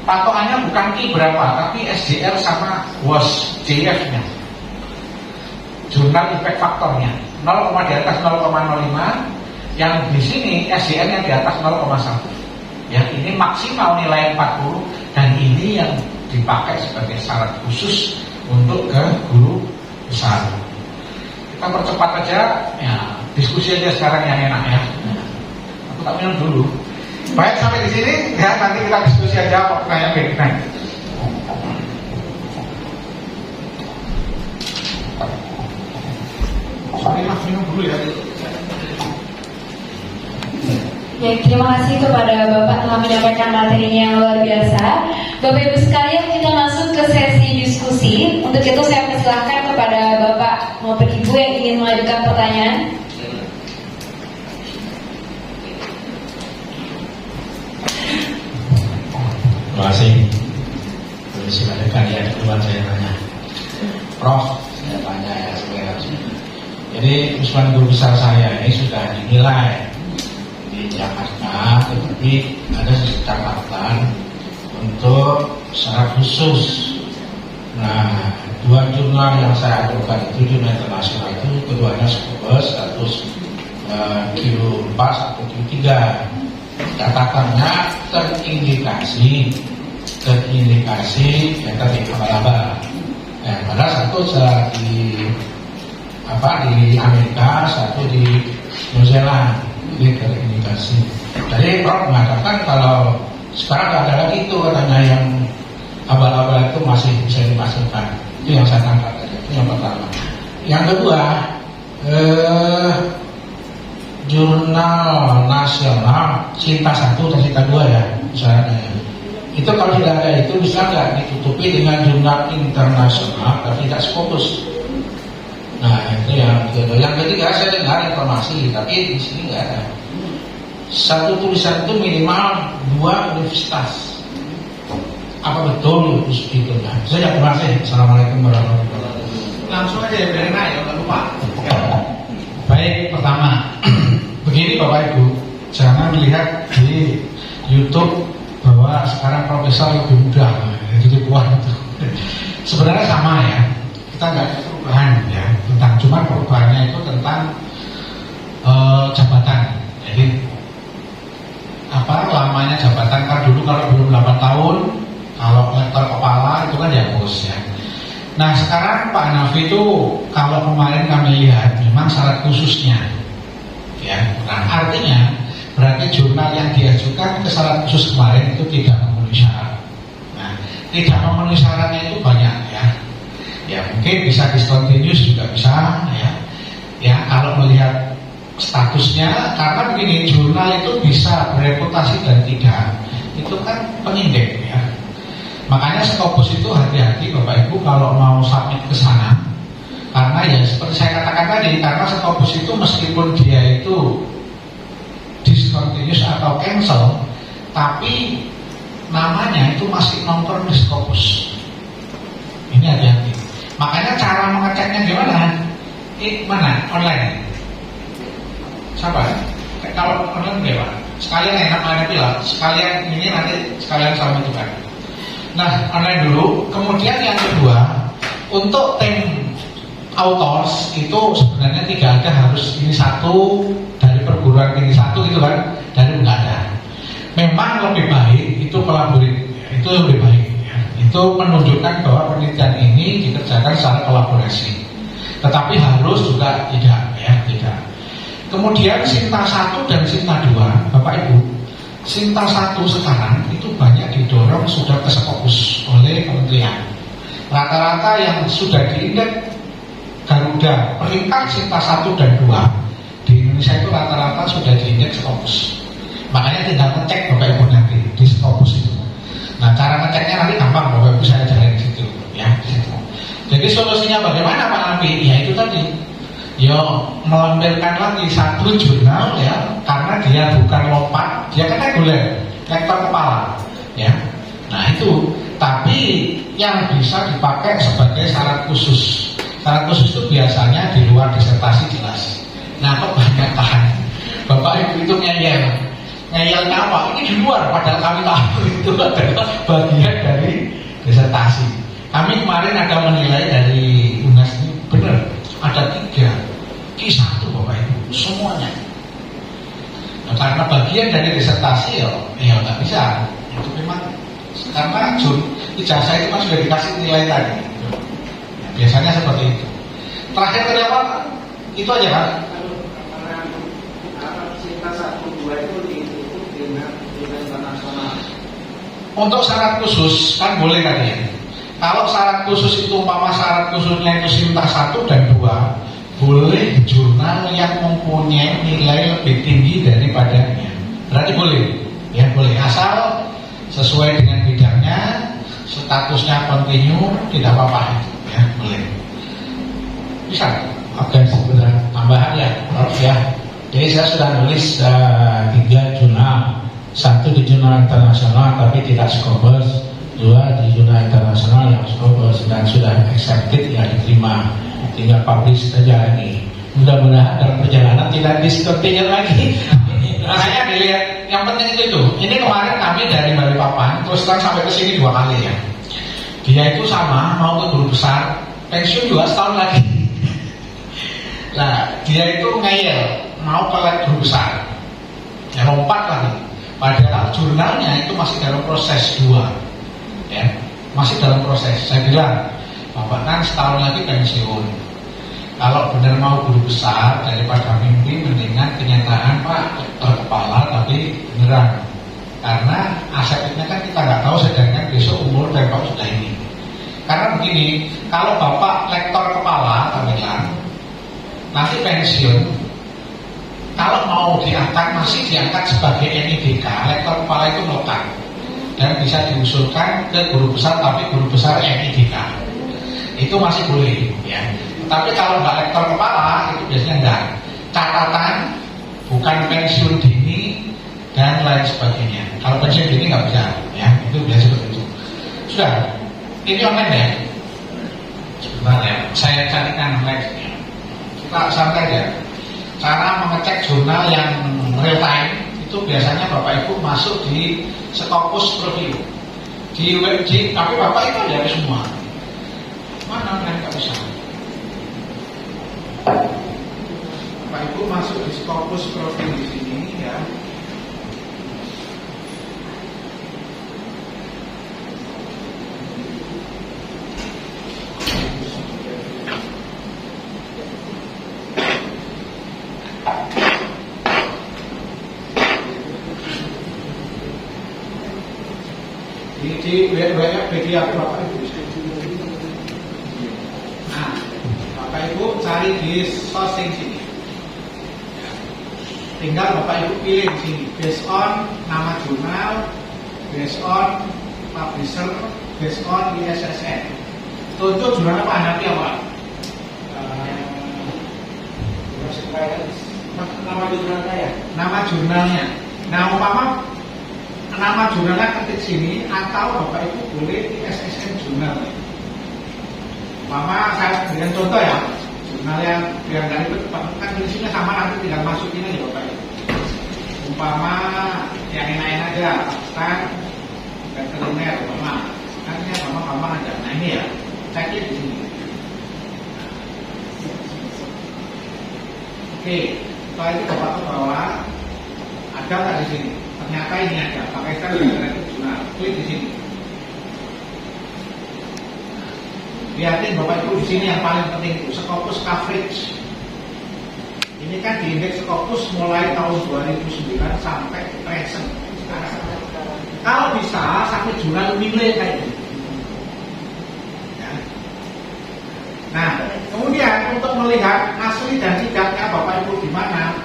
Patokannya bukan I berapa, tapi SDR sama WOS JF-nya. Jurnal impact faktornya 0, di atas 0,05. Yang di sini SDR-nya di atas 0,1. Ya, ini maksimal nilai 40 dan ini yang dipakai sebagai syarat khusus untuk ke guru besar. Kita percepat aja, ya, diskusi aja sekarang yang enak ya. Aku tak minum dulu. Baik, sampai di sini ya, nanti kita diskusi aja pertanyaan berikutnya. Sorry mas, minum dulu ya. Baik, terima kasih kepada Bapak telah menyampaikan materinya yang luar biasa. Bapak Ibu sekalian, kita masuk ke sesi diskusi. Untuk itu saya persilahkan kepada Bapak maupun Ibu yang ingin mengajukan pertanyaan. Terima kasih. Silakan kalian kedua saya tanya. Prof, saya tanya ya sebenarnya. Jadi usulan guru besar saya ini sudah dinilai di Jakarta, tetapi ada catatan untuk syarat khusus. Nah, dua jurnal yang saya ajukan itu jurnal internasional itu keduanya status Q4 atau Q3. Catatannya terindikasi kita di abal-abal. Padahal satu di Amerika, satu di New Zealand, ini terindikasi. Jadi Prof mengatakan kalau sekarang tidak ada lagi itu katanya yang abal-abal itu masih bisa dimasukkan. Itu yang saya tangkap tadi. Itu yang pertama. Yang kedua, jurnal nasional Cinta 1 dan Cinta 2 ya misalnya. Itu kalau tidak ada itu bisa nggak ditutupi dengan jurnal internasional tapi tidak fokus. Nah itu yang kedua. Yang ketiga saya dengar informasi tapi di sini nggak ada. Satu tulisan itu minimal 2 universitas. Apa betul itu? Saya terima kasih. Assalamualaikum warahmatullahi wabarakatuh. Langsung aja ya, biarin aja, jangan lupa. Baik, pertama, begini Bapak Ibu, jangan melihat di YouTube bahwa sekarang profesor lebih mudah, jadi buah itu. Sebenarnya sama ya, kita nggak ada perubahan ya, cuma perubahannya itu tentang jabatan. Jadi lamanya jabatan kan dulu kalau belum 8 tahun, kalau lektor kepala itu kan dihapus ya. Nah sekarang Pak Hanafi itu kalau kemarin kami lihat memang syarat khususnya ya. Nah artinya berarti jurnal yang diajukan ke syarat khusus kemarin itu tidak memenuhi syarat. Nah tidak memenuhi syaratnya itu banyak ya. Ya mungkin bisa discontinuous juga bisa ya. Ya kalau melihat statusnya karena begini jurnal itu bisa bereputasi dan tidak itu kan penindek ya. Makanya Scopus itu hati-hati Bapak Ibu kalau mau submit ke sana. Karena ya seperti saya katakan tadi, karena Scopus itu meskipun dia itu discontinuous atau cancel, tapi namanya itu masih nongkrong di Scopus. Ini hati-hati. Makanya cara mengeceknya gimana? Mana? Online. Siapa? Kalau online gimana? Sekalian enak mana bilang, sekalian ini nanti sekalian sama juga. Nah, online dulu. Kemudian yang kedua, untuk tim authors itu sebenarnya tidak ada harus ini satu dari perguruan tinggi satu gitu kan, dari enggak ada. Memang lebih baik itu kolaborasi, itu lebih baik. Ya. Itu menunjukkan bahwa penelitian ini dikerjakan secara kolaborasi. Tetapi harus juga tidak, ya tidak. Kemudian Sinta 1 dan Sinta 2, Bapak Ibu. Sinta 1 sekarang itu banyak didorong sudah ke Scopus oleh kementerian. Rata-rata yang sudah diindeks Garuda peringkat Sinta 1 dan 2 di Indonesia itu rata-rata sudah diindeks Scopus. Makanya tinggal ngecek Bapak Ibu nanti di Scopus itu. Nah cara ngeceknya nanti gampang Bapak Ibu saya ajarin di situ ya. Di situ. Jadi solusinya bagaimana Pak Nabi? Ya itu tadi. Melampirkan lagi satu jurnal ya, karena dia bukan lompat, dia kan reguler, lektor kepala, ya. Nah itu, tapi yang bisa dipakai sebagai syarat khusus. Syarat khusus itu biasanya di luar disertasi jelas. Nah kebanyakan Bapak Ibu itu ngeyelnya apa? Ini di luar, padahal kami tahu itu adalah bagian dari disertasi. Kami kemarin ada menilai dari UNAS ini benar. Ada 3 Q1 Bapak Ibu semuanya. Nah, karena bagian dari disertasi ya nggak bisa. Itu memang karena ijazah itu kan sudah dikasih nilai tadi. Nah, biasanya seperti itu. Terakhir tadi apa? Itu aja kan? Untuk syarat khusus kan boleh tadi ya. Kalau syarat khusus itu umpama syarat khususnya itu Sinta 1 dan 2, boleh jurnal yang mempunyai nilai lebih tinggi daripadanya. berarti boleh, ya boleh, asal sesuai dengan bidangnya, statusnya continue, tidak apa-apa, ya boleh. Bisa. Oke, sebenarnya tambahan ya, Prof ya. Jadi saya sudah nulis 3 jurnal, 1 di jurnal internasional tapi tidak Scopus, 2 di jurnal internasional yang Scopus dan sudah accepted ya diterima, tinggal publish saja ini. Mudah-mudahan dalam perjalanan tidak discontinue lagi. Makanya dilihat, yang penting itu. Ini kemarin kami dari Balikpapan terus terang sampai ke sini 2 kali ya. Dia itu sama mau ke guru besar, pensiun 2 tahun lagi. Nah, dia itu ngeyel mau ke guru besar, ya lompat lagi. Padahal jurnalnya itu masih dalam proses 2, ya masih dalam proses. Saya bilang, Bapak kan setahun lagi pensiun. Kalau benar mau guru besar, daripada mimpi mendingan kenyataan Pak terkepala tapi beneran. Karena asetnya kan kita nggak tahu, sedangkan besok umur Bapak sudah ini. Karena begini, kalau Bapak lektor kepala, kami bilang, nanti pensiun, kalau mau diangkat masih diangkat sebagai NIDK, lektor kepala itu melekat dan bisa diusulkan ke guru besar, tapi guru besar NIDK itu masih boleh, ya. Tapi kalau nggak lektor kepala itu biasanya enggak. Catatan bukan pensiun dini dan lain sebagainya. Kalau pensiun dini nggak bisa, ya itu biasa begitu. Sudah, ini online ya. Sebentar ya, saya carikan live-nya. Kita santai aja. Cara mengecek jurnal yang real time itu biasanya Bapak Ibu masuk di Scopus Profil di web, tapi Bapak itu ada semua. Mana nggak bisa? Bapak Ibu masuk di Scopus Profil di sini ya. Di web media Bapak Ibu. Nah, Bapak Ibu cari di sourcing sini. Tinggal Bapak Ibu pilih di sini, based on nama jurnal, based on publisher, based on ISSN. Tunjuk jurnal apa nanti apa? Nama jurnalnya ya? Nama jurnalnya. Nah, umpama nama jurnalnya ketik sini, atau Bapak Ibu boleh ISSN jurnal. Umpama saya berikan contoh ya, jurnal yang biar dari kan tulisnya sama, nanti tinggal masukin aja Bapak Ibu. Umpama yang enak-enak aja, kan veteriner, umpama kan ini gampang aja. Nah ini ya, ceknya di sini. Oke, setelah itu Bapak ke bawah, ada nggak di sini? Ternyata ini ada, pakai saya jurnal, klik di sini. Lihatin Bapak Ibu di sini yang paling penting itu Scopus coverage. Ini kan di indeks Scopus mulai tahun 2009 sampai present. Kalau bisa sampai jurnal nilai kayak gitu. Ya. Nah, kemudian untuk melihat asli dan tidaknya Bapak Ibu di mana,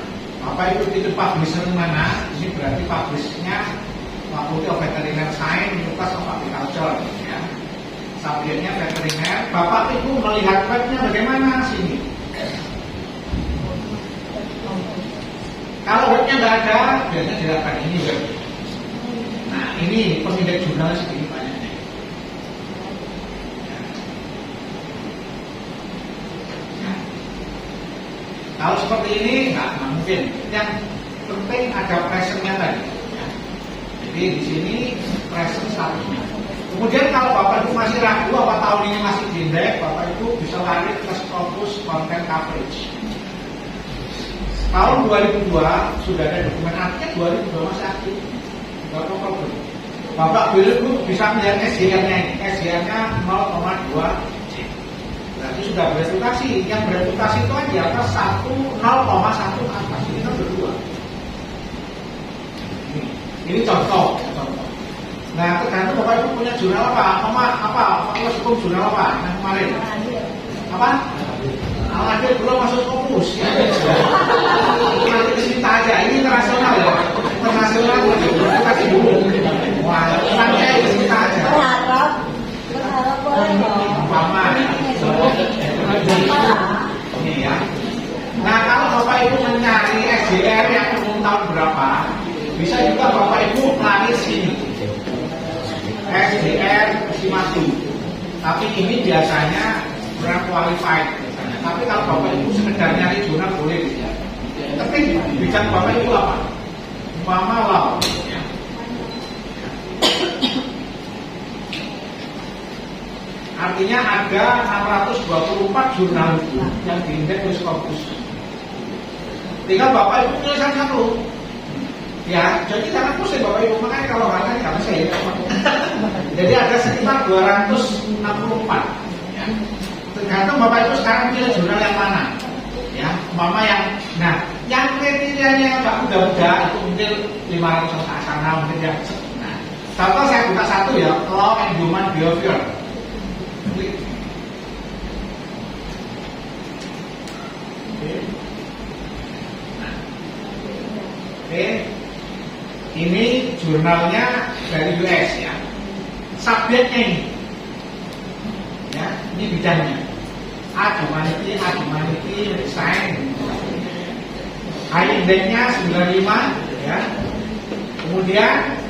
Bapak Ibu itu publisher mana, ini berarti publishnya Faculty of Veterinary Science, Universitas of Agriculture, ya. Subjeknya veteriner. Bapak Ibu melihat webnya bagaimana sini? Kalau webnya nggak ada, biasanya dilakukan ini web. Nah, ini pemindek jurnal segini banyaknya. Ya. Kalau seperti ini nggak mungkin. Yang penting ada presentnya tadi. Ya. Jadi di sini present statusnya. Kemudian kalau Bapak Ibu masih ragu apa tahun ini masih diindeks, Bapak Ibu bisa lari ke Scopus Content Coverage. Tahun 2002 sudah ada dokumen, artinya 2002 masih aktif. Tidak apa-apa. Bapak Ibu bisa melihat SDR-nya ini, SDR-nya 0,2 C. Berarti sudah bereputasi. Yang bereputasi itu kan di atas 0,1 atas. Ini kan berdua. Ini contoh. Nah, tergantung Bapak Ibu punya jurnal apa? Fakultas Hukum jurnal apa? Yang kemarin? Apa? Al-Adil belum masuk Scopus. Ya. Nanti disinta aja. Ini internasional ya. Internasional nasional kita kasih dulu. Wah, santai kita aja. Berharap boleh dong. Umpama ini ya. Nah, kalau Bapak Ibu mencari SDR yang umum tahun berapa, bisa juga Bapak Ibu melalui sini. SDR estimasi. Tapi ini biasanya kurang qualified biasanya. Tapi kalau Bapak Ibu sekedar nyari jurnal boleh ya. Tapi bidang Bapak Ibu apa? Umpama law. Ya. Artinya ada 624 jurnal yang diindeks Scopus. Tinggal Bapak Ibu tulisan satu. Ya, jadi jangan pusing Bapak Ibu, makanya kalau hanya jangan saya. Jadi ada sekitar 264. Ya. Tergantung Bapak Ibu sekarang pilih jurnal yang mana. Ya, umpama yang, nah, yang kriterianya yang agak muda-muda itu mungkin 500 ke sana, mungkin yang. Nah, contoh saya buka satu ya, Law and Human Behavior. Oke, ini jurnalnya dari US ya. Subjeknya ini, ya, ini bidangnya. Humanity, Science. High index-nya 95, ya. Kemudian,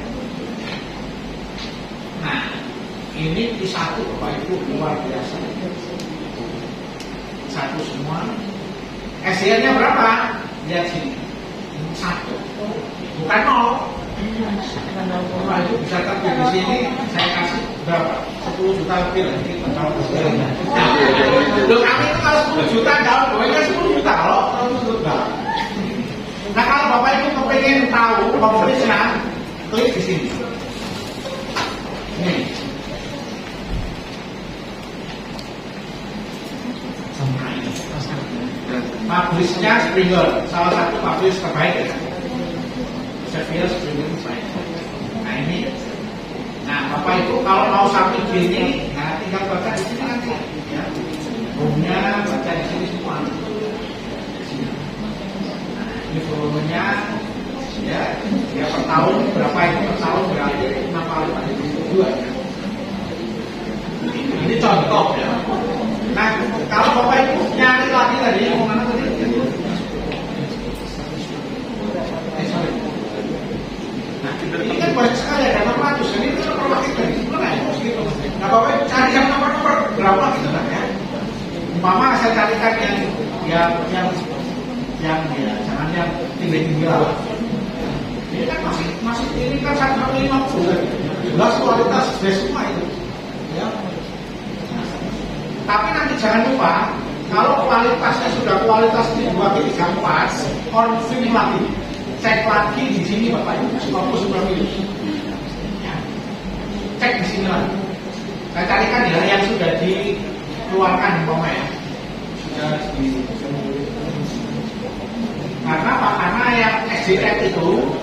nah, ini I1 Bapak Ibu luar biasa. Satu semua. SDR-nya berapa? Lihat sini. 1. Bukan 0. Bapak Ibu bisa terbit di sini. Saya kasih berapa? 10 juta lebih lagi. Loh, kami itu kalau 10 juta daun goyangnya 10 juta loh. Nah, kalau Bapak Ibu kepengen tahu favoritnya, klik di sini. Ini. Publishnya Springer, salah satu publish terbaik ya. Elsevier, Springer, nah ini. Nah, Bapak Ibu kalau mau sampai gini, nah tinggal baca di sini nanti ya. Bukunya baca di sini semua. Nah, ini volumenya ya, ya per tahun berapa itu per tahun berarti 6 kali pada dua ya. Ini contoh ya. Nah, kalau Bapak Ibu nyari lagi tadi yang mana tadi? Nah, ini kan banyak sekali ada 600, ini kan perwakilan dari sebenarnya gitu. Nah, Bapak Ibu cari yang nomor berapa gitu kan ya? Umpama saya carikan yang ya, jangan yang tinggi lah. Ini kan masih ini kan 150 jelas kualitas best semua itu. Ya. Tapi nanti jangan lupa, kalau kualitasnya sudah kualitas di 2, 3, 4, konfirm lagi, cek lagi di sini Bapak Ibu, Scopus sudah pilih. Ya. Cek di sini lagi. Saya carikan ya yang sudah dikeluarkan ya. Sudah di. Karena apa? Karena yang SDF itu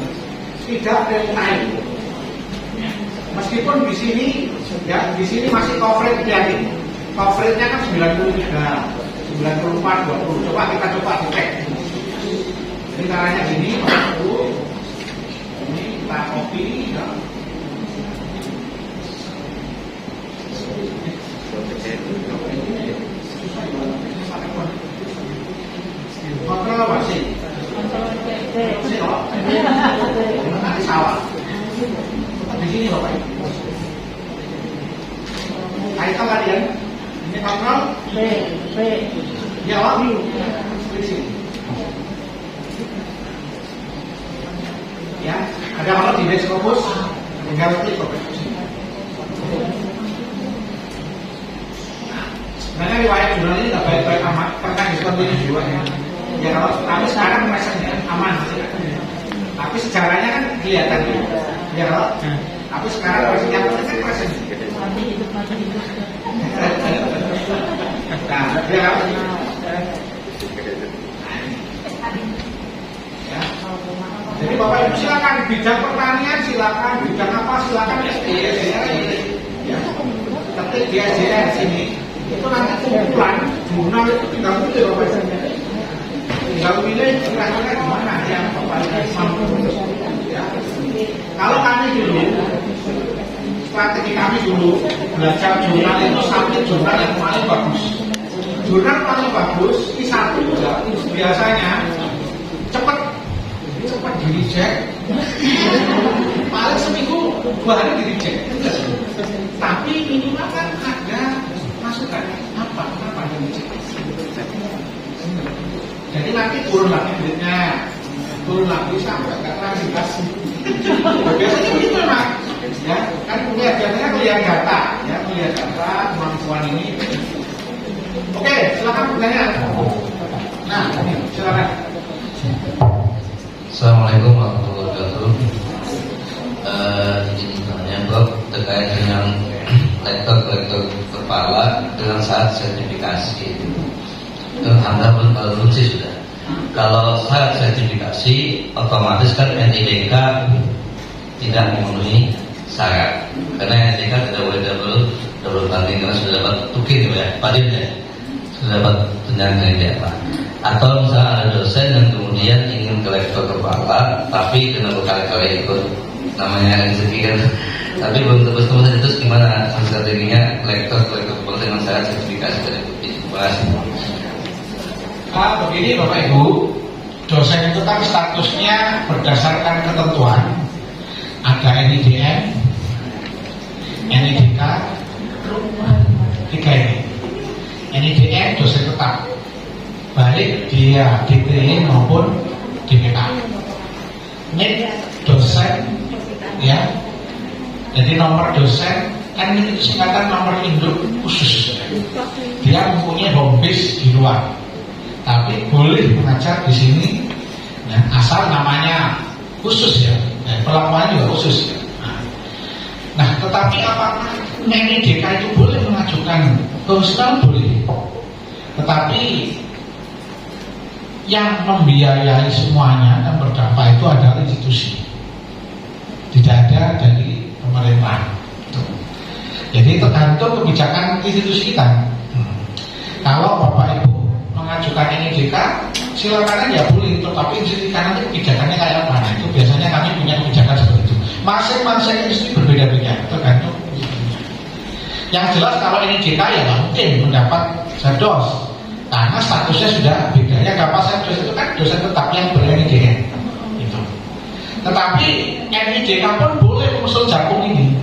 tidak real time. Ya. Meskipun di sini, ya di sini masih coverage lihatin. Coverage-nya kan 93, 94, 20. Coba kita dicek. Jadi caranya gini, ini kita copy. Ya. Kontrol apa sih? Sih kok. Nanti salah. Di sini Bapak Ibu. Kaitan kalian. Ini kontrol B. Ya, Pak. Di sini. Ya, ada kalau di base Scopus tinggal klik Bapak Ibu. Sebenarnya riwayat jurnal ini tidak baik-baik amat, pernah diskontinue juga ya. Ya kalau tapi sekarang mesennya aman sih. Tapi sejarahnya kan kelihatan ya kalau. Tapi sekarang mesennya kan presen. Nah, dia kalau ya. Jadi Bapak Ibu silakan bidang pertanian silakan, bidang apa silakan ya. Ketik di SDR sini itu nanti kumpulan jurnal itu tinggal pilih Bapak Ibu. Tinggal pilih kira-kira gimana yang Bapak Ibu mampu ya. Kalau kami dulu, strategi kami dulu belajar jurnal itu sampai jurnal yang paling bagus. Jurnal paling bagus I1 biasanya cepat di reject. Paling seminggu 2 hari di reject. Tapi minimal kan ada masukan kenapa di reject. Jadi nanti turun lagi duitnya, turun lagi sampai nggak transitasi. Biasanya begitu Mas, ya kan biasanya kuliah data, ya kuliah data kemampuan ini. Oke, silakan pertanyaan. Nah, silakan. Assalamualaikum warahmatullahi wabarakatuh. Izin bertanya Bob terkait dengan lektor kepala dengan saat sertifikasi. Itu Anda belum sih sudah. Kalau saat sertifikasi otomatis kan NIDK tidak memenuhi syarat karena NIDK tidak boleh double banding karena sudah dapat tukin ya Pak Dirjen ya, sudah dapat tunjangan apa. Atau misalnya ada dosen yang kemudian ingin ke lektor kepala tapi kena berkali-kali ikut namanya rezeki kan, tapi belum tebus terus gimana strateginya lektor kepala dengan syarat sertifikasi terikuti. Terima kasih. Begini Bapak Ibu, dosen itu kan statusnya berdasarkan ketentuan. Ada NIDM, NIDK, 3 ini. NIDM dosen tetap, baik dia DPI maupun DPK. NID dosen, ya. Jadi nomor dosen kan itu singkatan nomor induk khusus. Dia mempunyai home base di luar. Tapi boleh mengajar di sini, ya, asal namanya khusus ya, perlakuan juga khusus. Nah, tetapi apakah NIDK itu boleh mengajukan profesional boleh, tetapi yang membiayai semuanya dan berdampak itu adalah institusi, tidak ada dari pemerintah. Jadi tergantung kebijakan institusi kita. Kalau Bapak Ibu mengajukan NIDK, silakan aja boleh, tetapi institusi kanan itu kebijakannya kayak apa? Nah, itu biasanya kami punya kebijakan seperti itu. Masing-masing institusi berbeda-beda, tergantung. Yang jelas kalau NIDK ya nggak mungkin mendapat sardos, karena statusnya sudah beda. Yang dapat sardos itu kan dosen tetap yang ber-NIDK. Gitu. Tetapi NIDK pun boleh mengusul jakung ini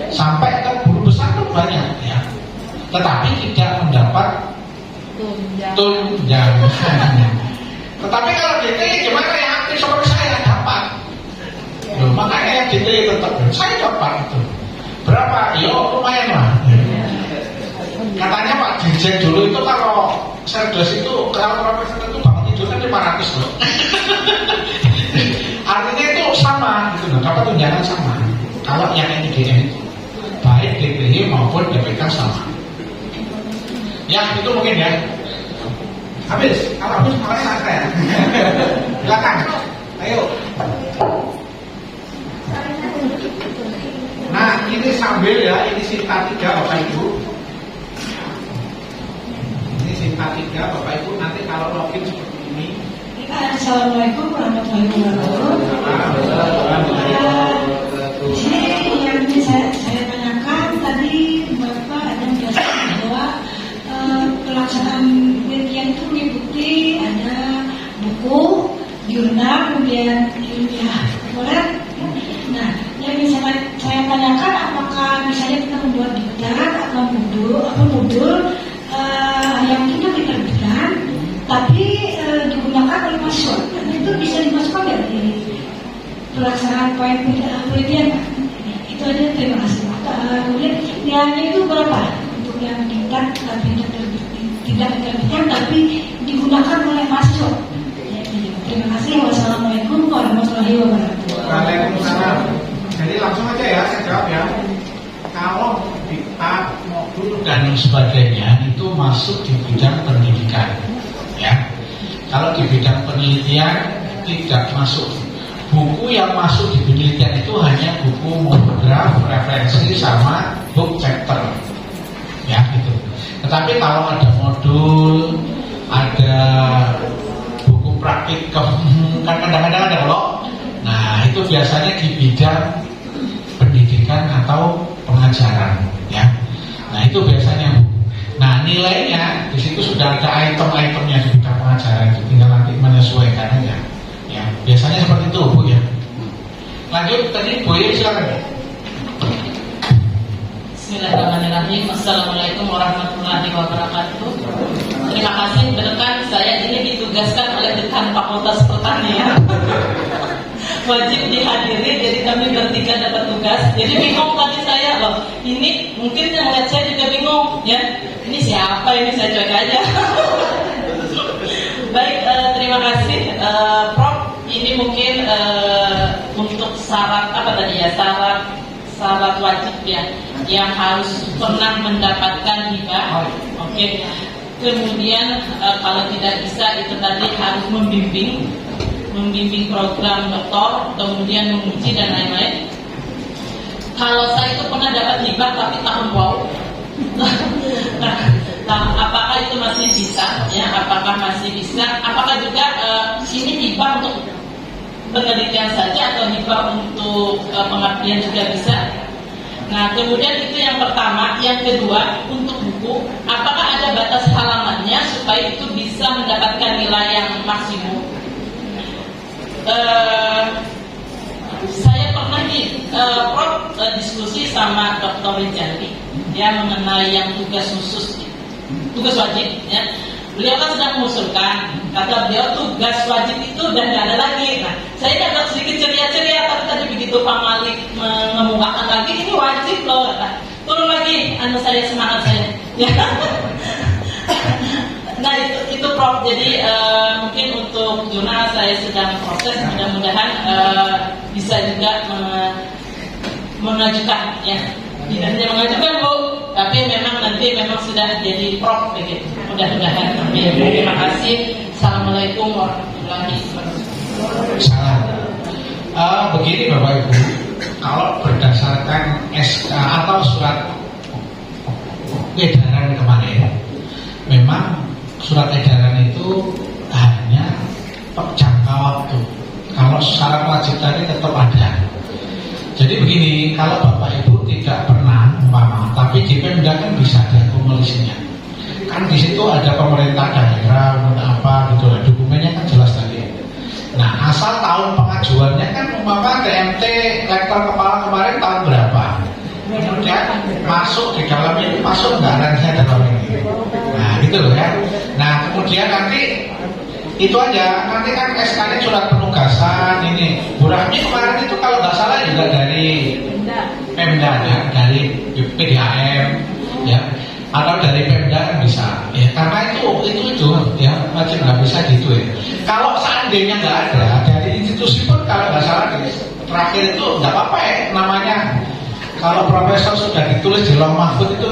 sampai ke guru besar pun banyak, ya. Tetapi tidak mendapat tunjangan. Tetapi kalau DT gimana yang aktif seperti saya dapat. Loh, makanya yang DT tetap saya dapat itu. Berapa? Ya lumayan lah. Katanya Pak Dirjen dulu itu kalau serdos itu kalau profesor itu bangun tidur kan 500 loh. Artinya itu sama gitu loh, dapat tunjangan sama. Kalau yang NIDM itu baik DPI maupun DPK sama. Ya itu mungkin ya. Habis, kalau habis makanya saya. Silakan. Ayo. Nah ini sambil ya, ini Sinta 3 Bapak Ibu. Ini Sinta 3 Bapak Ibu, nanti kalau login seperti ini. Assalamualaikum warahmatullahi wabarakatuh. Jadi yang saya tanyakan tadi Bapak ada menjelaskan bahwa pelaksanaan penelitian itu meliputi ada buku, jurnal, kemudian ilmiah. Boleh? Nah, yang bisa saya tanyakan apakah misalnya kita membuat diktat atau modul yang tidak diterbitkan, tapi digunakan oleh mahasiswa. Dan itu bisa dimasukkan dari pelaksanaan proyek penelitian. Itu aja, terima kasih. Kemudian nilainya itu berapa untuk yang diktat tapi tidak diterbitkan tapi digunakan oleh mahasiswa? Terima kasih. Wassalamualaikum warahmatullahi wabarakatuh. Waalaikumsalam. Jadi langsung aja ya saya jawab ya. Kalau diktat, modul dan sebagainya itu masuk di bidang pendidikan, ya. Kalau di bidang penelitian tidak masuk. Buku yang masuk di penelitian itu hanya buku monograf, referensi sama book chapter, ya gitu. Tetapi kalau ada modul, ada buku praktikum, kan kadang-kadang ada loh. Nah itu biasanya di bidang pendidikan atau pengajaran, ya. Nah itu biasanya Bu. Nah nilainya di situ sudah ada item-itemnya di bidang pengajaran, itu tinggal nanti menyesuaikan aja. Ya biasanya seperti itu Bu ya. Lanjut tadi Bu ya, silakan. Bismillahirrahmanirrahim. Assalamualaikum warahmatullahi wabarakatuh. Terima kasih berkat saya ini ditugaskan oleh Dekan Fakultas Pertanian. Wajib dihadiri, jadi kami bertiga dapat tugas. Jadi bingung tadi saya loh. Ini mungkin yang lihat saya juga bingung ya. Ini siapa ini, saya cuek aja. Baik, terima kasih Prof. Ini mungkin untuk syarat apa tadi ya, syarat wajib ya, yang harus pernah mendapatkan hibah. Oke. Kemudian kalau tidak bisa itu tadi harus membimbing program doktor, kemudian menguji dan lain-lain. Kalau saya itu pernah dapat hibah tapi tahun wow. Nah, apakah itu masih bisa? Ya, apakah masih bisa? Apakah juga ini hibah untuk penelitian saja atau hibah untuk pengabdian juga bisa? Nah, kemudian itu yang pertama. Yang kedua, untuk buku, apakah ada batas halamannya supaya itu bisa mendapatkan nilai yang maksimum? Saya pernah Prof diskusi sama Dr. Rijali ya mengenai yang tugas khusus, tugas wajib ya. Beliau kan sedang mengusulkan, kata beliau tugas wajib itu udah nggak ada lagi. Nah, saya agak sedikit ceria-ceria, tapi tadi begitu Pak Malik mengemukakan lagi, ini wajib loh. Nah, turun lagi, saya semangat saya. Ya. Nah itu Prof. Jadi mungkin untuk jurnal saya sedang proses, mudah-mudahan bisa juga mengajukan ya. Tidak hanya mengajukan Bu, tapi memang sudah jadi Prof begitu. Mudah-mudahan. Terima kasih. Assalamualaikum warahmatullahi wabarakatuh. Salam. Begini Bapak Ibu, kalau berdasarkan SK atau surat edaran kemarin, memang surat edaran itu hanya jangka waktu. Kalau syarat wajib tadi tetap ada. Jadi begini, kalau Bapak Ibu tidak pernah tapi di Pemda kan bisa diakumulasinya. Kan di situ ada pemerintah daerah, apa gitu lah, dokumennya kan jelas tadi. Nah, asal tahun pengajuannya kan TMT lektor kepala kemarin tahun berapa? Kemudian masuk di dalam ini, masuk anggarannya dalam ini. Nah gitu loh ya. Nah kemudian nanti itu aja, nanti kan SK-nya surat penugasan ini. Bu Rahmi kemarin itu kalau nggak salah juga dari Pemda ya, dari PDAM ya, atau dari Pemda kan bisa ya, karena itu ya wajib, nggak bisa gitu ya. Kalau seandainya nggak ada dari institusi pun kalau nggak salah terakhir itu nggak apa-apa ya namanya. Kalau profesor sudah ditulis di Lauh Mahfud itu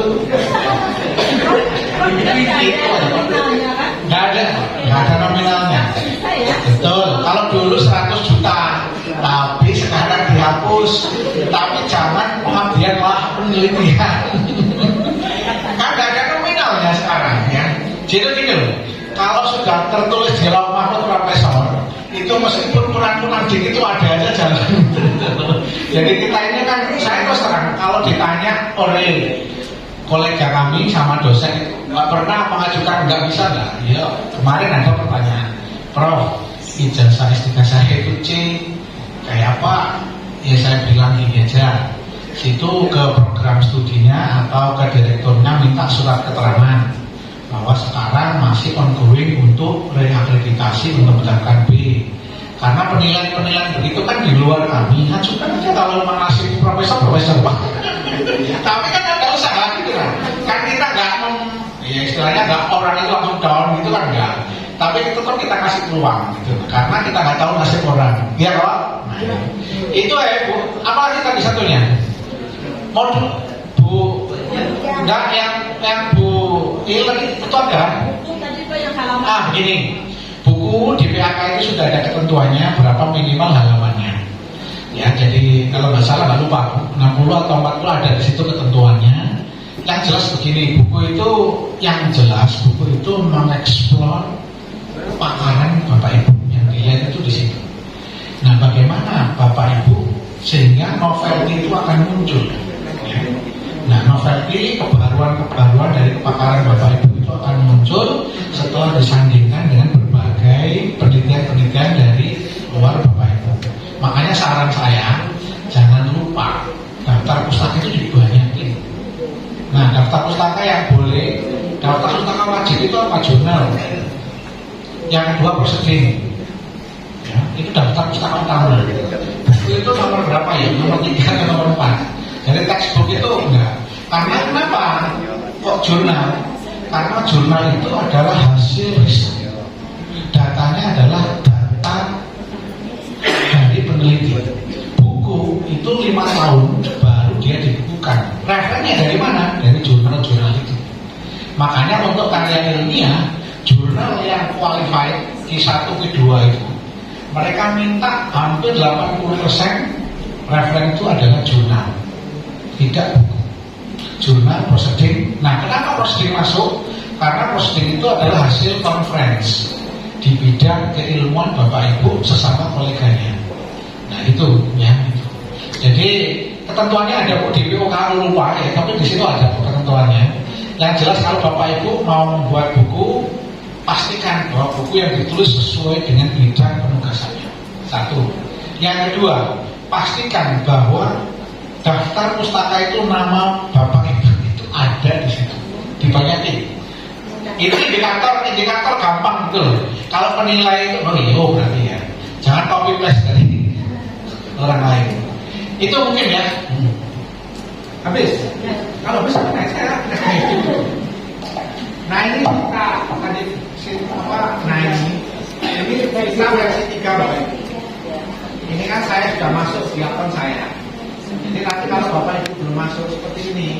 nggak ada nominalnya. Betul. Kalau dulu 100 juta, tapi sekarang dihapus. Tapi jangan pengabdian lah penelitian. Kan nggak ada nominalnya sekarang ya. Jadi gini loh, kalau sudah tertulis di Lauh Mahfud profesor, itu meskipun kurang-kurang dikit itu ada aja jalan. Jadi kita ini kan, saya terus terang, kalau ditanya oleh kolega kami sama dosen, nggak pernah mengajukan nggak bisa nggak? Ya kemarin ada pertanyaan, Prof, ijazah S3 saya itu C, kayak apa? Ya saya bilang ini aja, situ ke program studinya atau ke direkturnya minta surat keterangan bahwa sekarang masih ongoing untuk reakreditasi untuk mendapatkan B. Karena penilaian begitu kan di luar kami, ajukan aja kalau memang nasib profesor Pak. Tapi kan ada usaha gitu kan kita nggak ya istilahnya nggak orang itu langsung down gitu kan enggak. Tapi tetap kita kasih peluang gitu, karena kita nggak tahu nasib orang. Iya kok? Nah, itu ya Bu. Apa lagi tadi satunya? Modul Bu, enggak yang Bu lagi itu ada. Tadi Pak yang halaman. Begini. Buku di PAK itu sudah ada ketentuannya berapa minimal halamannya. Ya, jadi kalau nggak salah nggak lupa 60 atau 40 ada di situ ketentuannya. Yang jelas begini, buku itu mengeksplor pakaran Bapak Ibu yang dilihat itu di situ. Nah, bagaimana Bapak Ibu sehingga novelty itu akan muncul. Ya. Nah, novelty, kebaruan dari kepakaran Bapak Ibu itu akan muncul setelah disandingkan dengan berbagai penelitian-penelitian dari luar Bapak Ibu. Makanya saran saya, jangan lupa daftar pustaka itu dibanyakin. Nah, daftar pustaka yang boleh, daftar pustaka wajib itu apa? Jurnal. Yang kedua proseding. Ya, itu daftar pustaka utama. Buku itu nomor berapa ya? Nomor 3 atau nomor 4? Jadi textbook itu enggak. Karena kenapa? Kok jurnal? Karena jurnal itu adalah hasil riset. Datanya adalah data dari peneliti. Buku itu 5 tahun baru dia dibukukan. Referensinya dari mana? Dari jurnal-jurnal itu. Makanya untuk karya ilmiah, jurnal yang qualified Q1, Q2 itu, mereka minta hampir 80% referensi itu adalah jurnal, tidak buku. Jurnal, proceeding. Nah, kenapa proceeding masuk? Karena proceeding itu adalah hasil conference di bidang keilmuan Bapak Ibu sesama koleganya. Nah, itu ya. Jadi ketentuannya ada di POK lupa ya, tapi di situ ada ketentuannya. Yang jelas kalau Bapak Ibu mau membuat buku, pastikan bahwa buku yang ditulis sesuai dengan bidang penugasannya. Satu. Yang kedua, pastikan bahwa daftar pustaka itu nama Bapak Ibu itu ada di situ, dibanyakin. Itu indikator gampang betul. Kalau penilai itu, berarti ya. Jangan copy paste dari orang lain. Itu mungkin ya. Habis. Kalau bisa saya. Nah ini kita tadi nah ini kita versi 3 Bapak Ibu. Ini kan saya sudah masuk di akun saya. Jadi nanti kalau Bapak Ibu belum masuk seperti ini,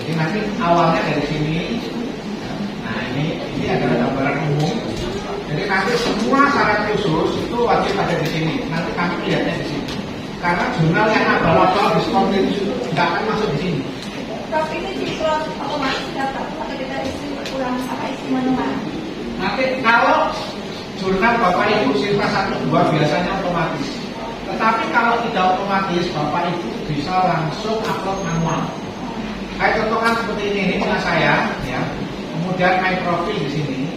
jadi nanti awalnya dari sini. Nah ini adalah gambaran umum. Jadi nanti semua syarat khusus itu wajib ada di sini. Nanti kami lihatnya di sini. Karena jurnal yang abal-abal diskon itu tidak akan masuk di sini. Tapi ini di proses otomatis daftar atau kita isi ulang apa isi manual. Nanti kalau jurnal Bapak Ibu Silpa 1, 2 biasanya otomatis. Tetapi kalau tidak otomatis, Bapak Ibu bisa langsung upload manual. Kayak contohkan seperti ini punya saya, ya. Kemudian my profile di sini.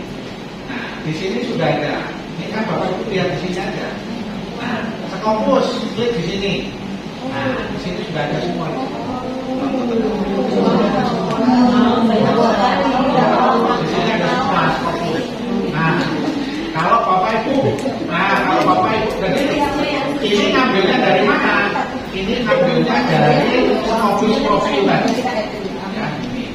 Nah, di sini sudah ada. Ini kan Bapak Ibu lihat di sini aja. Nah, Scopus klik di sini. Nah, di sini sudah ada semua. Di sini ada semua Scopus. Nah, kalau Bapak Ibu, jadi ini ngambilnya dari mana? Ini ngambilnya dari Scopus profil tadi. Ya, ini.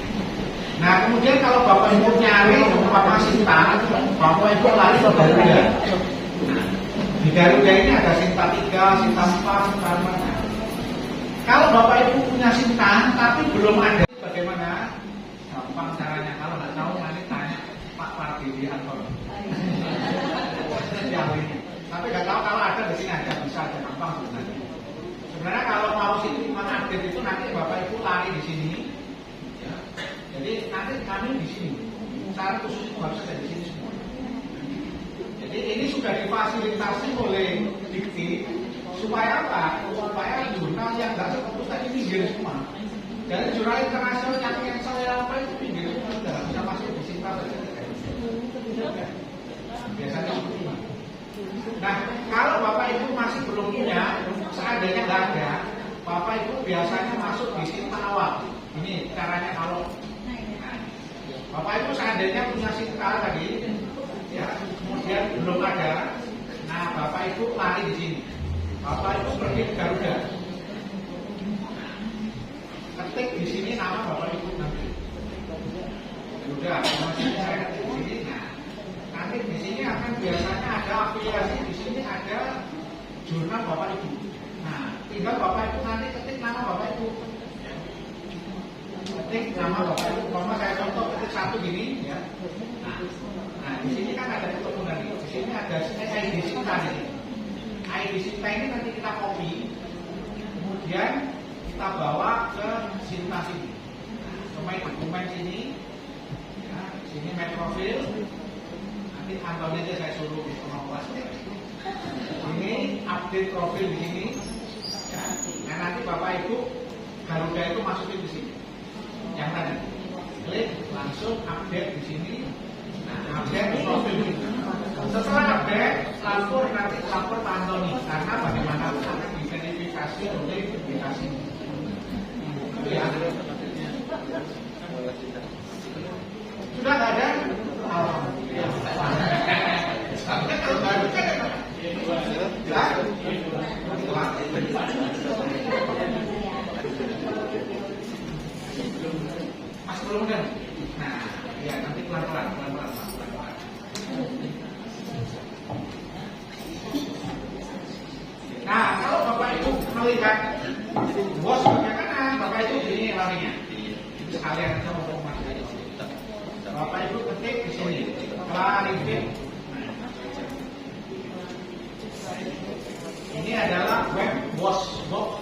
Nah, kemudian kalau Bapak Ibu nyari Bapak Sinta, Bapak Ibu lari ke Garuda. Di Garuda ini ada Sinta 3, Sinta 4, Sinta 5. Kalau Bapak Ibu punya Sinta tapi belum ada, bagaimana? Gampang caranya. Kalau nggak tahu nanti tanya Pak Pardi di Anton. Tapi nggak tahu kalau ada di sini aja bisa aja gampang sebenarnya. Sebenarnya kalau mau situ update itu nanti Bapak Ibu lari di sini. Ya. Jadi nanti kami di sini. Cara khusus itu harus ada di sini semua. Jadi ini sudah difasilitasi oleh Dikti supaya apa? Supaya jurnal yang nggak seperti tadi pinggir semua. Dari jurnal internasional yang saya apa itu pinggir semua sudah bisa masuk di sini saja. Biasanya seperti itu. Nah, kalau Bapak Ibu masih belum punya, seandainya nggak ada, Bapak Ibu biasanya masuk di Sinta awal. Ini caranya kalau Bapak Ibu seandainya punya Sinta tadi, ya, kemudian belum ada, nah Bapak Ibu lari di sini. Bapak Ibu pergi ke Garuda. Ketik di sini nama Bapak Ibu nanti. Sudah, masih saya ketik di sini. Nah, nanti di sini akan biasanya ada afiliasi, di sini ada jurnal Bapak Ibu. Nah, tinggal Bapak Ibu nanti ketik nama Bapak Ibu. Ketik nama Bapak Ibu. Kalau saya contoh ketik 1 gini, ya. Nah, di sini kan ada keturunan ini. Di sini ada ID Sinta ini. ID Sinta ini nanti kita copy, kemudian kita bawa ke Sinta sini. Nah, ke dokumen sini, ya, sini my profile. Nanti antonnya saya suruh di kelas. Ini update profil di sini. Bapak Ibu Garuda itu masukin di sini. Yang tadi klik langsung update di sini. Nah, update profil ini. Setelah update, lapor nanti lapor Pak Antoni karena bagaimana akan diverifikasi oleh aplikasi ini. Itu ya. Sudah nggak ada? Sampai kalau baru kan Mas belum kan? Nah, ya nanti pelan-pelan. Nah, kalau Bapak Ibu melihat bos bagaimana, Bapak Ibu ini larinya. Sekalian kita ngomong Mas. Bapak Ibu ketik di sini, clarify. Ini adalah web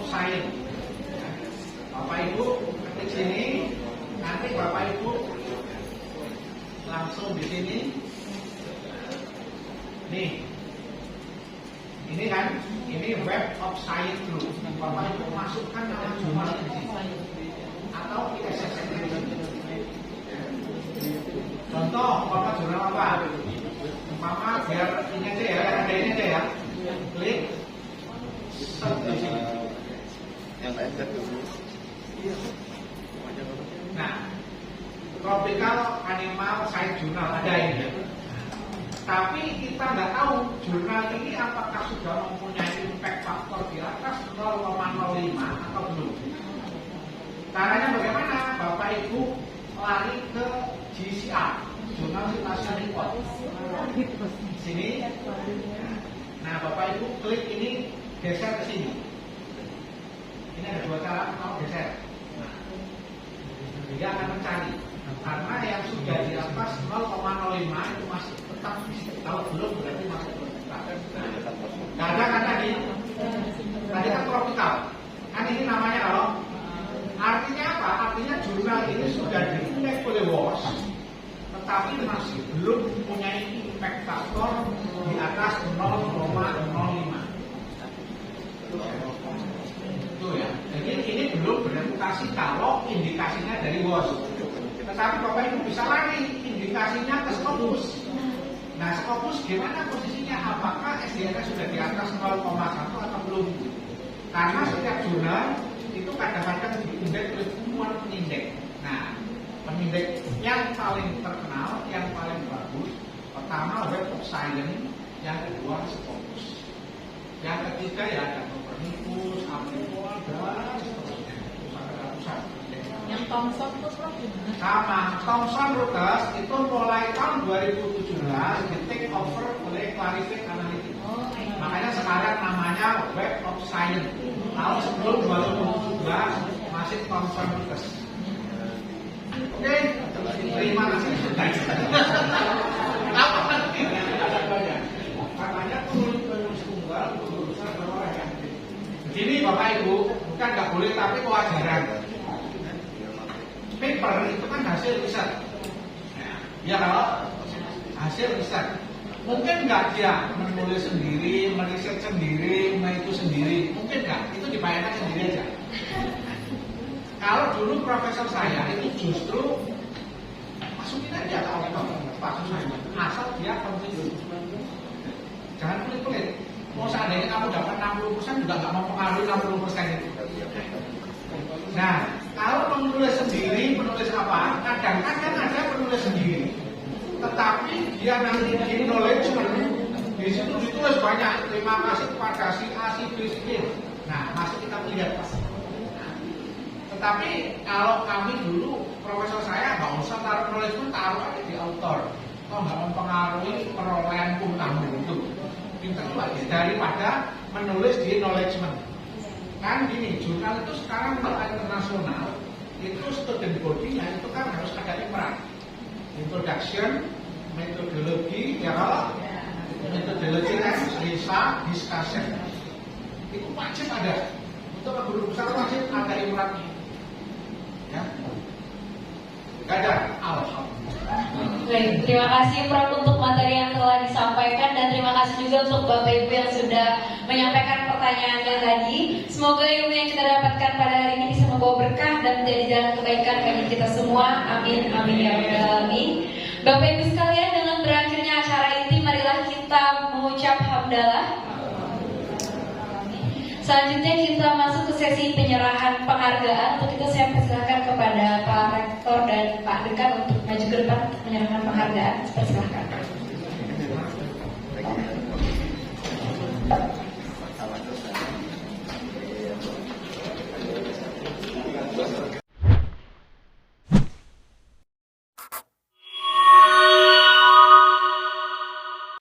science. Bapak Ibu ketik sini, nanti Bapak Ibu langsung di sini. Nih, ini kan, ini web of science dulu. Bapak Ibu masukkan dalam jurnal di sini atau ISSN. Contoh, Bapak jurnal apa? Mama biar ini aja ya, ada ini aja ya. Klik search di sini. Nah, tropical animal science journal ada ini. Tapi kita nggak tahu jurnal ini apakah sudah mempunyai impact faktor di atas 0,05 atau belum. Caranya bagaimana? Bapak Ibu lari ke JCR, Jurnal Citation Report. Sini. Nah, Bapak Ibu klik ini, geser ke sini. Ini ada dua cara kalau geser. Nah, dia akan mencari. Karena yang sudah di atas 0,05 itu masih tetap kalau belum berarti masih tetap. Karena kan tadi kan tropikal. Kan ini namanya kalau artinya apa? Artinya jurnal ini sudah dicek oleh WOS, tetapi masih belum mempunyai impact faktor di atas 0,05. Itu ya. Jadi ini belum bereputasi kalau indikasinya dari WOS. Tetapi Bapak Ibu bisa lari indikasinya ke Scopus. Nah, Scopus gimana posisinya? Apakah SDR sudah di atas 0,1 atau belum? Karena setiap jurnal itu kadang-kadang diindeks oleh semua penindek. Nah, penindek yang paling terkenal, yang paling bagus, pertama Web of Science, yang kedua Scopus, yang ketiga ya ada Copernicus, Apple, dan seterusnya. Ratusan. Yang Thomson itu Sama, Thomson Reuters itu mulai tahun 2017 di take over oleh Clarivate Analytics. Makanya sekarang namanya Web of Science. Tahun sebelum 2017 masih Thomson Reuters. Oke, terima kasih. Apa nanti? Ada banyak. Makanya penulis tunggal, berusaha berorang ya. Begini Bapak Ibu, bukan nggak boleh tapi kewajaran. Paper itu kan hasil riset. Ya kalau hasil riset, mungkin nggak dia menulis sendiri, meriset sendiri, itu sendiri, mungkin nggak. Itu dibayarkan sendiri aja. Kalau dulu profesor saya itu justru masukin aja ke auditor, asal dia kontinus. Jangan pelit-pelit. Mau seandainya kamu dapat 60% juga nggak mempengaruhi 60% itu. Nah, kalau menulis sendiri, penulis apa? Kadang-kadang ada penulis sendiri, tetapi dia nanti di knowledge-ment, di situ ditulis banyak. Terima kasih kepada si A, si B, si D. Nah, masih kita lihat. Tetapi kalau kami dulu, profesor saya nggak usah taruh knowledge-ment, taruh aja di author. Kok nggak mempengaruhi perolehan kamu itu. Pinter lagi daripada menulis di knowledge-ment. Kan gini, jurnal itu sekarang kalau internasional itu student body-nya itu kan harus ada IMRAN, introduction, metodologi, ya kalau metodologi kan research, discussion, itu wajib ada. Untuk guru besar wajib ada IMRAN-nya, ya. Gak ada, alhamdulillah. Baik, terima kasih Prof untuk materi yang telah disampaikan dan terima kasih kasih juga untuk Bapak Ibu yang sudah menyampaikan pertanyaannya tadi. Semoga ilmu yang kita dapatkan pada hari ini bisa membawa berkah dan menjadi jalan kebaikan bagi kita semua. Amin, amin ya rabbal alamin. Bapak Ibu sekalian, dengan berakhirnya acara ini, marilah kita mengucap hamdalah. Selanjutnya kita masuk ke sesi penyerahan penghargaan. Untuk itu saya persilahkan kepada Pak Rektor dan Pak Dekan untuk maju ke depan untuk menyerahkan penghargaan. Persilahkan.